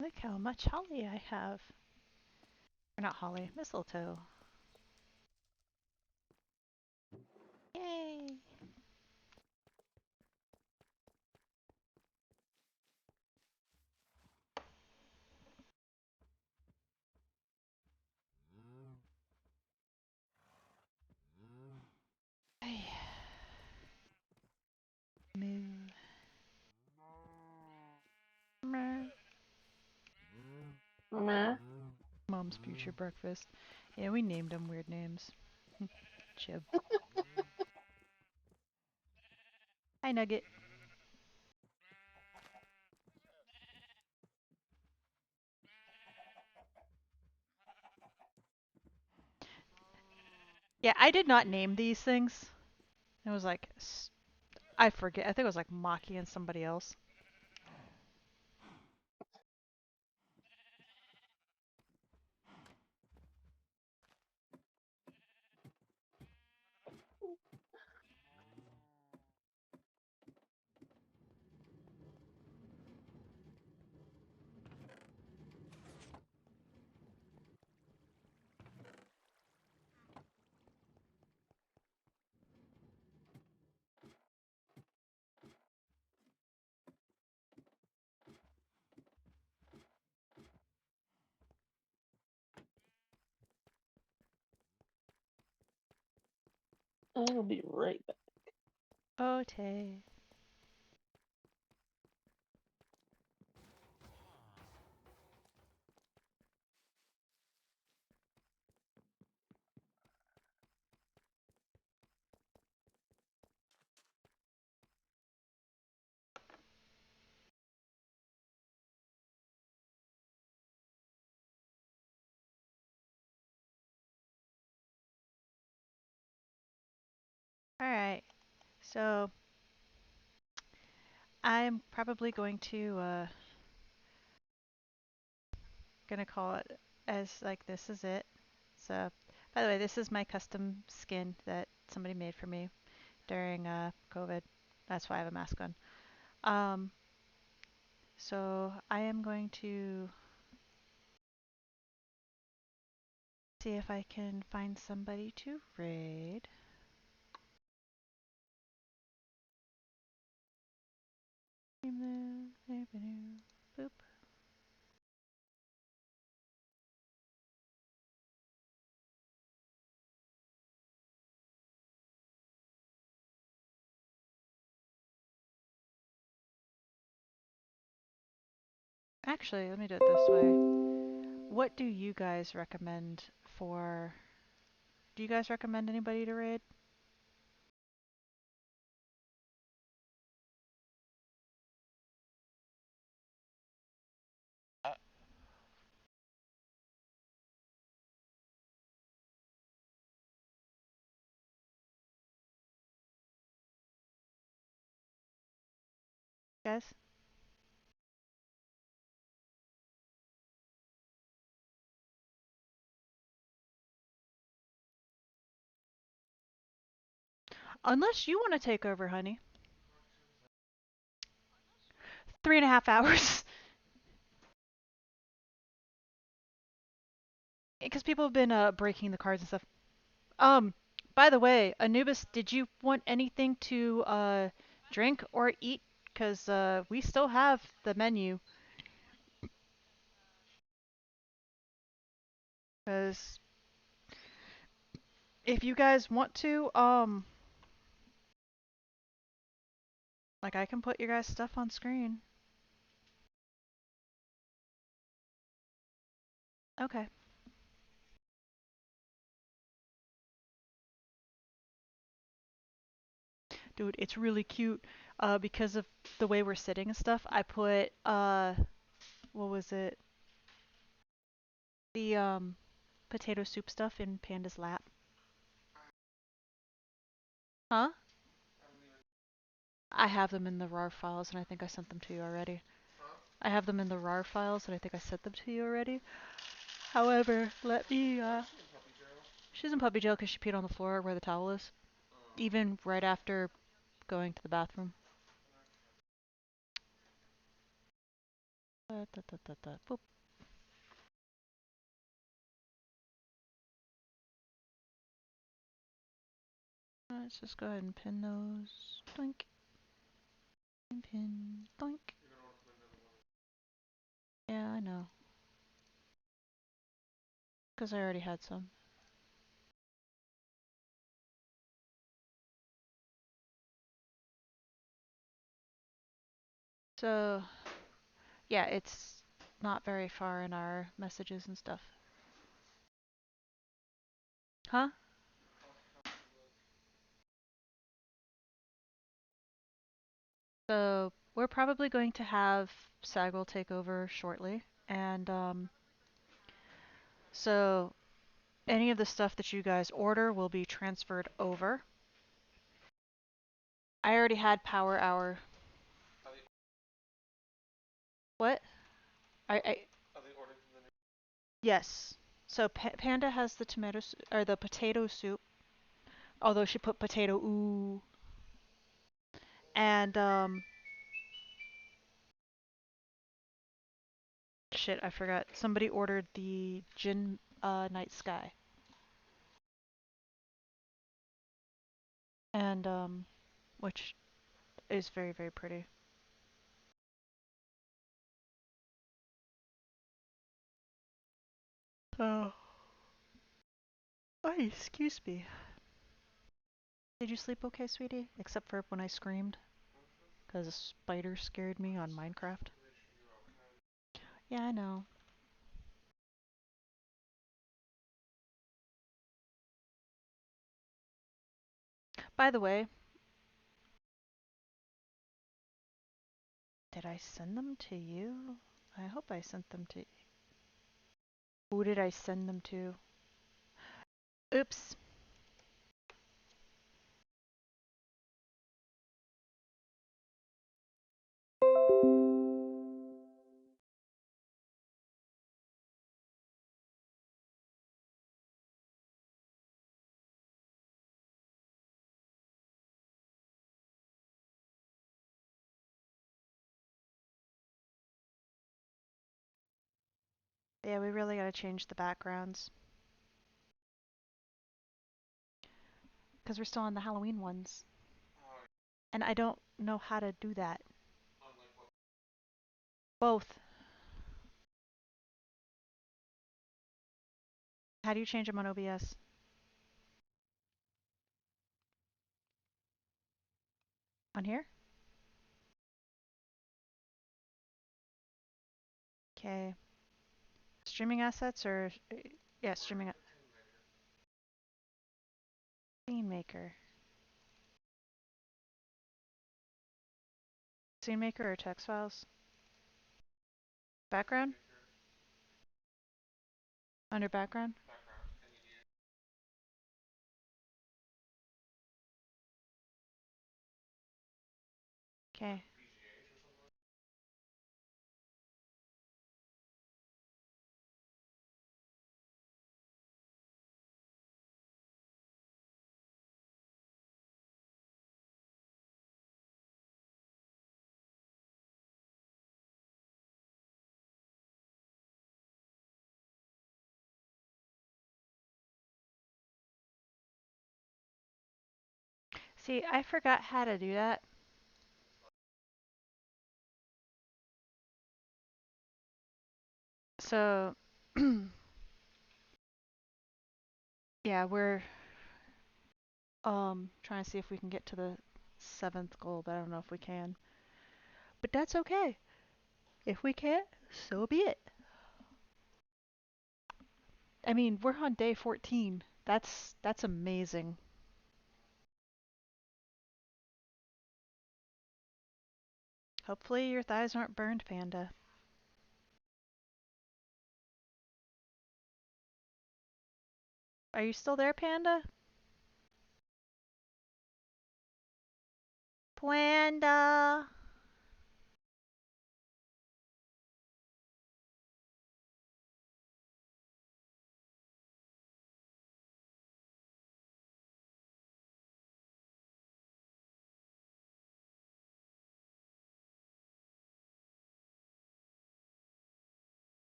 Look how much holly I have. Or not holly, mistletoe. Yay! Ay. Moo. Meh. Meh. Mom's future breakfast. Yeah, we named them weird names. Chib. Hi, Nugget. Yeah, I did not name these things. It was like, I forget. I think it was like Maki and somebody else. I'll be right back. Ote. Alright, so I'm probably gonna call it as like this is it. So, by the way, this is my custom skin that somebody made for me during COVID. That's why I have a mask on. Um, so I am going to see if I can find somebody to raid. Boop. Actually, let me do it this way. What do you guys recommend for... Do you guys recommend anybody to raid? Guys? Unless you want to take over, honey. 3.5 hours. Because people have been breaking the cards and stuff. Um, by the way, Anubis, did you want anything to drink or eat? Because we still have the menu. Because if you guys want to, like I can put your guys' stuff on screen. Okay. Dude, it's really cute. Because of the way we're sitting and stuff, I put what was it? The potato soup stuff in Panda's lap. Huh? I have them in the RAR files and I think I sent them to you already. I have them in the RAR files and I think I sent them to you already. However, let me she's in puppy jail because she peed on the floor where the towel is. Even right after going to the bathroom. Boop. Let's just go ahead and pin those. Doink. Pin. Doink. Yeah, I know. Because I already had some. So, yeah, it's not very far in our messages and stuff. Huh? So, we're probably going to have Sagwell take over shortly. And, so any of the stuff that you guys order will be transferred over. I already had Power Hour. What? I Yes. So Panda has the tomato or the potato soup, although she put potato ooh. And shit, I forgot. Somebody ordered the Gin Night Sky. And which is very, very pretty. Oh. Oh, excuse me. Did you sleep okay, sweetie? Except for when I screamed? Because a spider scared me on Minecraft. Yeah, I know. By the way, did I send them to you? I hope I sent them to... Who did I send them to? Oops. Yeah, we really gotta change the backgrounds. Because we're still on the Halloween ones. And I don't know how to do that. Both. How do you change them on OBS? On here? Okay. Streaming assets or... Yeah, streaming... Scene maker. Scene maker or text files? Background? Under background? Okay. See, I forgot how to do that. So... yeah, we're... trying to see if we can get to the 7th goal, but I don't know if we can. But that's okay. If we can't, so be it. I mean, we're on day 14. That's amazing. Hopefully your thighs aren't burned, Panda. Are you still there, Panda? Panda!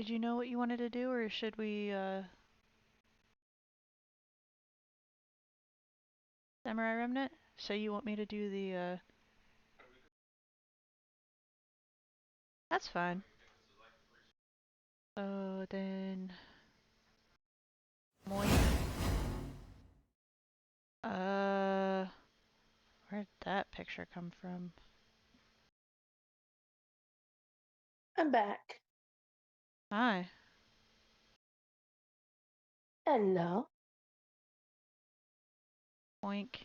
Did you know what you wanted to do, or should we, Samurai Remnant? So you want me to do the, That's fine. So then... Moink. Where'd that picture come from? I'm back. Hi. Hello. Moink.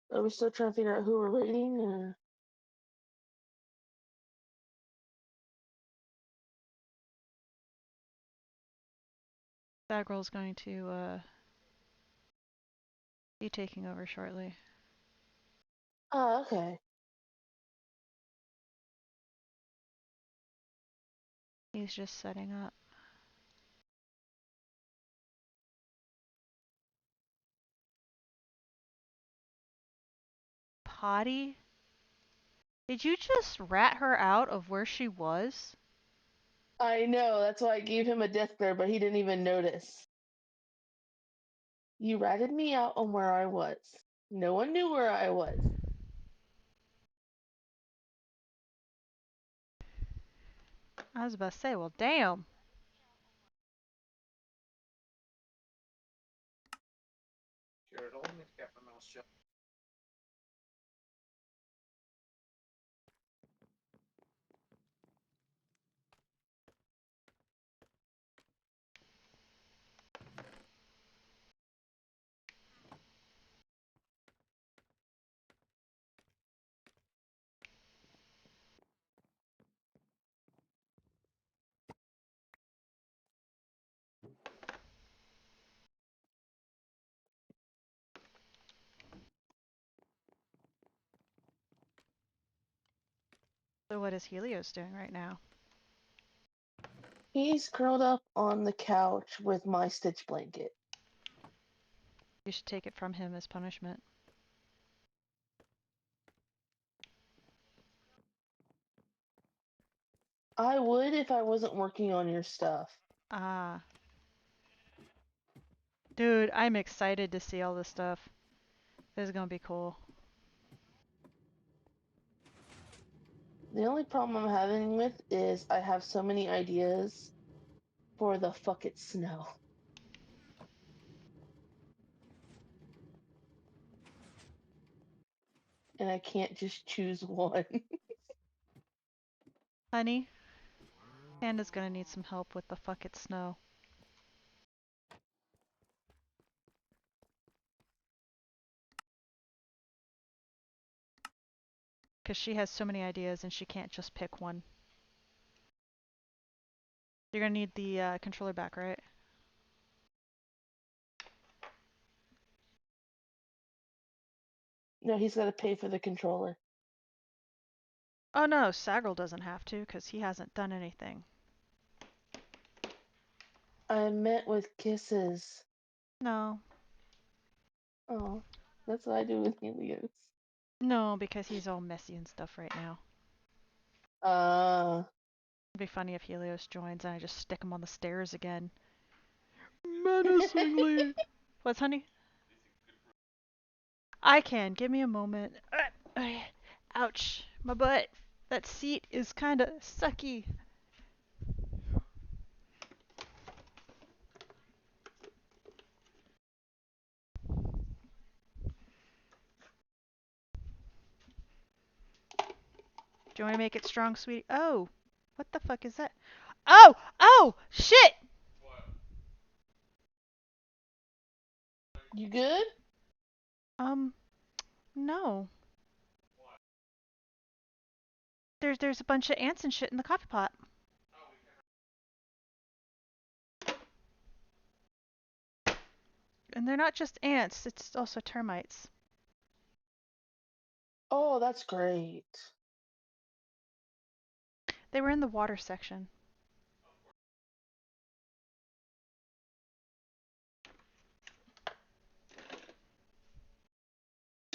Are we still trying to figure out who we're rating? Or... Bagwell's going to, be taking over shortly. Oh, okay. He's just setting up. Potty? Did you just rat her out of where she was? I know, that's why I gave him a death glare, but he didn't even notice. You ratted me out on where I was. No one knew where I was. I was about to say, well, damn. So what is Helios doing right now? He's curled up on the couch with my stitch blanket. You should take it from him as punishment. I would if I wasn't working on your stuff. Ah. Dude, I'm excited to see all this stuff. This is gonna be cool. The only problem I'm having with is I have so many ideas for the fuck it snow. And I can't just choose one. Honey, Panda's gonna need some help with the fuck it snow. Because she has so many ideas and she can't just pick one. You're gonna need the controller back, right? No, he's got to pay for the controller. Oh no, Sagrel doesn't have to because he hasn't done anything. I met with kisses. No. Oh, that's what I do with Helios. No, because he's all messy and stuff right now. Uh, It'd be funny if Helios joins and I just stick him on the stairs again. Menacingly. What's honey? I can. Give me a moment. Ouch. My butt. That seat is kind of sucky. Do you want to make it strong, sweetie? Oh, what the fuck is that? Oh! Oh! Shit! You good? No. There's a bunch of ants and shit in the coffee pot. And they're not just ants, it's also termites. Oh, that's great. They were in the water section.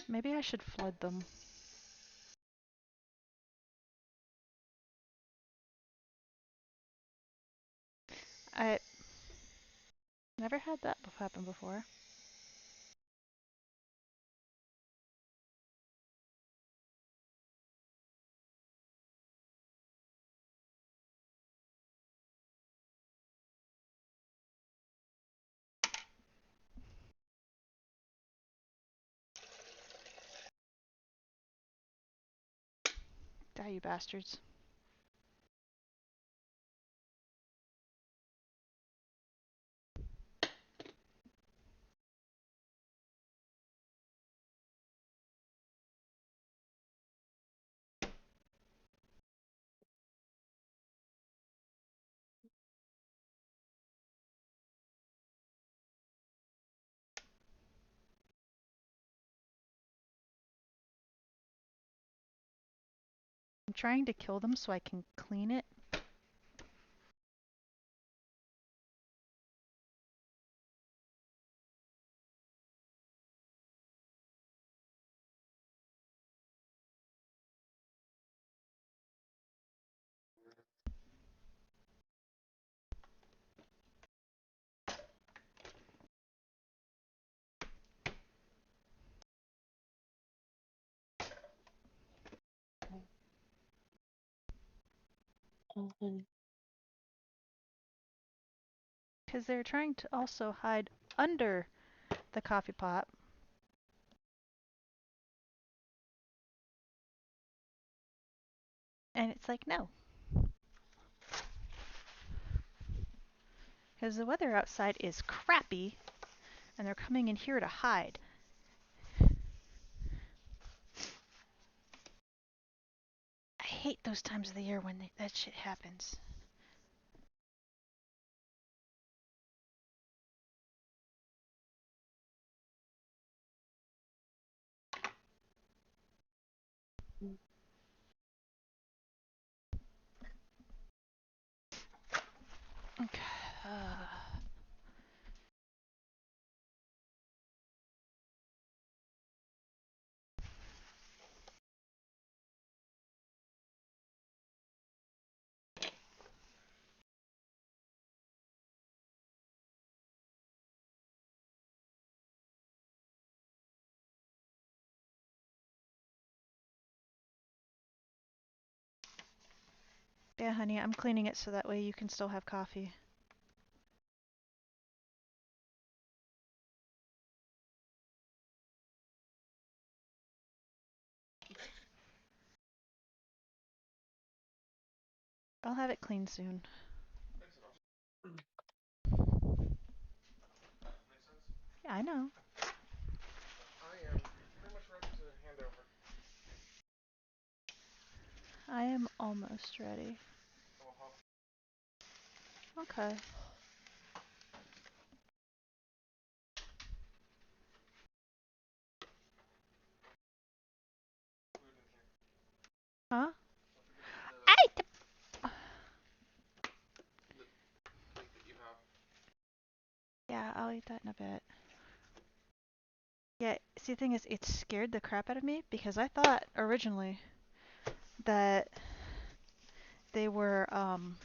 Maybe I should flood them. I never had that happen before. Die, you bastards. I'm trying to kill them so I can clean it. Mhm. Because they're trying to also hide under the coffee pot. And it's like, no. Because the weather outside is crappy, and they're coming in here to hide. I hate those times of the year when that shit happens. Okay. Yeah, honey, I'm cleaning it so that way you can still have coffee. I'll have it clean soon. Yeah, I know. I am almost ready. Okay. Huh? I Yeah, I'll eat that in a bit. Yeah, see, the thing is, it scared the crap out of me because I thought originally that they were, um,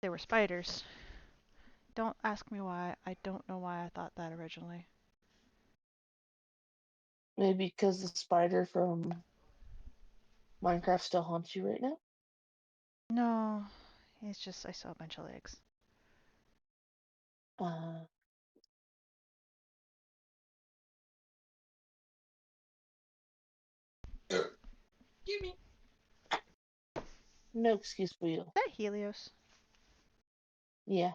they were spiders. Don't ask me why. I don't know why I thought that originally. Maybe because the spider from Minecraft still haunts you right now? No, it's just I saw a bunch of legs. Uh, Excuse me. No excuse for you. Is that Helios? Yeah.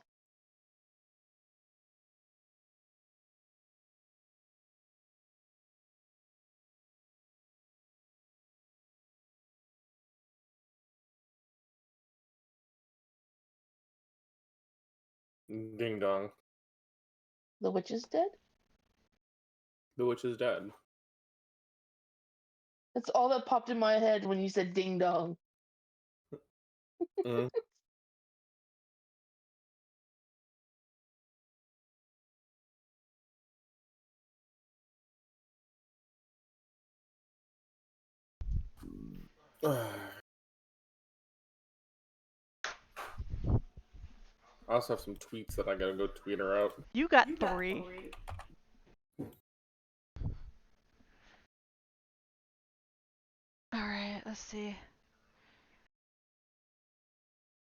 Ding dong. The witch is dead? The witch is dead. That's all that popped in my head when you said ding dong. Mm. I also have some tweets that I gotta go tweet her out. You got three. Alright, let's see.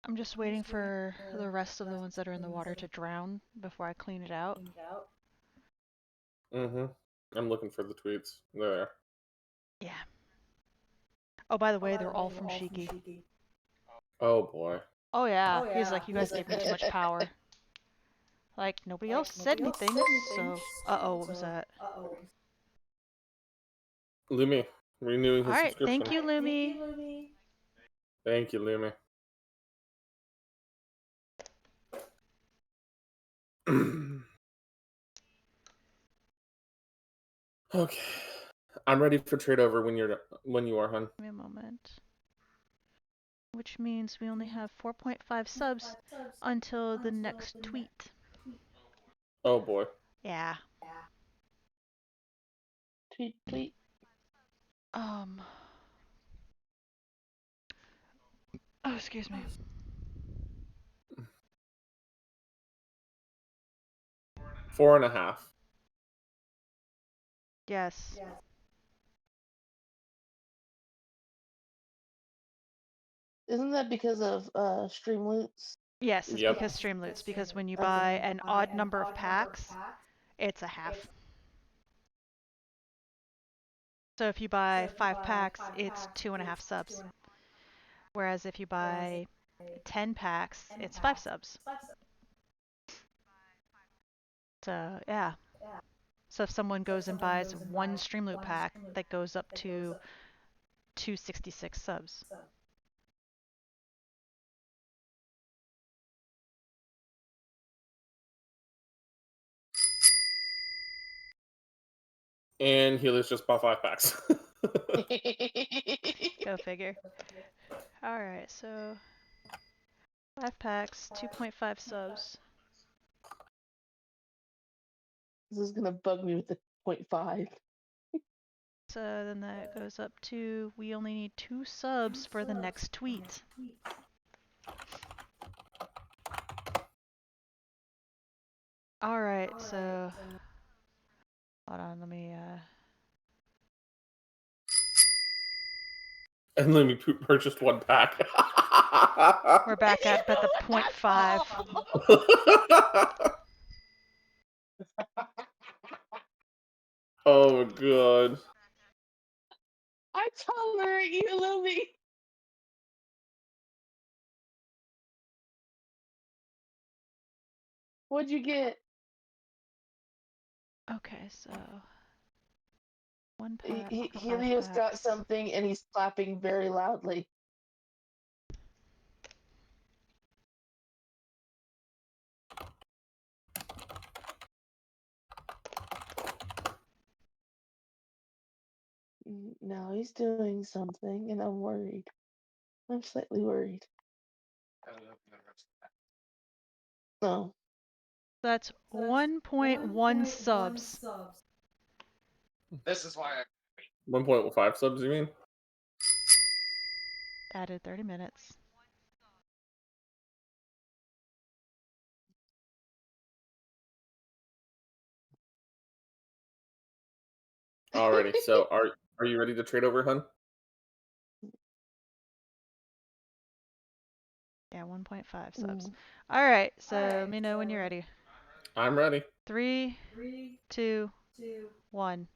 I'm just waiting for the rest of the ones that are in the water to drown before I clean it out. Mm-hmm. I'm looking for the tweets. There. Yeah. Oh, by the way, they're all from Shiki. Oh boy. Oh yeah. He's like, you guys gave me too much power. Like, nobody else said anything, so... Uh-oh, what was that? Lumi, renewing his Alright, subscription. thank you, Lumi. Thank you, Lumi. Okay. I'm ready for trade over when you are, hun. Give me a moment. Which means we only have 4.5 subs until the next tweet. Oh boy. Yeah. Tweet, tweet. Oh, excuse me. 4.5. Yes. Isn't that because of Streamloots? Yes, it's Yep. because Streamloots, because when you buy an odd number of packs, it's a half. So if you buy 5 packs, it's 2.5 subs. Whereas if you buy 10 packs, it's 5 subs. So, yeah. So if someone goes and buys one Streamloot pack, that goes up to 266 subs. And Helios just bought 5 packs. Go figure. Alright, so 5 packs, 2.5 subs. This is gonna bug me with the 0.5. So then that goes up to, we only need 2 subs for the next tweet. Alright, so hold on, let me And then we purchased 1 pack. we're back at the 0.5. Oh god. I tolerate you, Lumi. What'd you get? Okay, so 1 pack for 5 Helios got packs. something and he's clapping very loudly. Now he's doing something and I'm worried. I'm slightly worried. Oh. That's 1.1 subs. This is why 1.5 subs, you mean? Added 30 minutes. Alrighty, so are you ready to trade over, hun? Yeah, 1.5 subs. Alright, so let me know when you're ready. I'm ready. 3, 2, 1.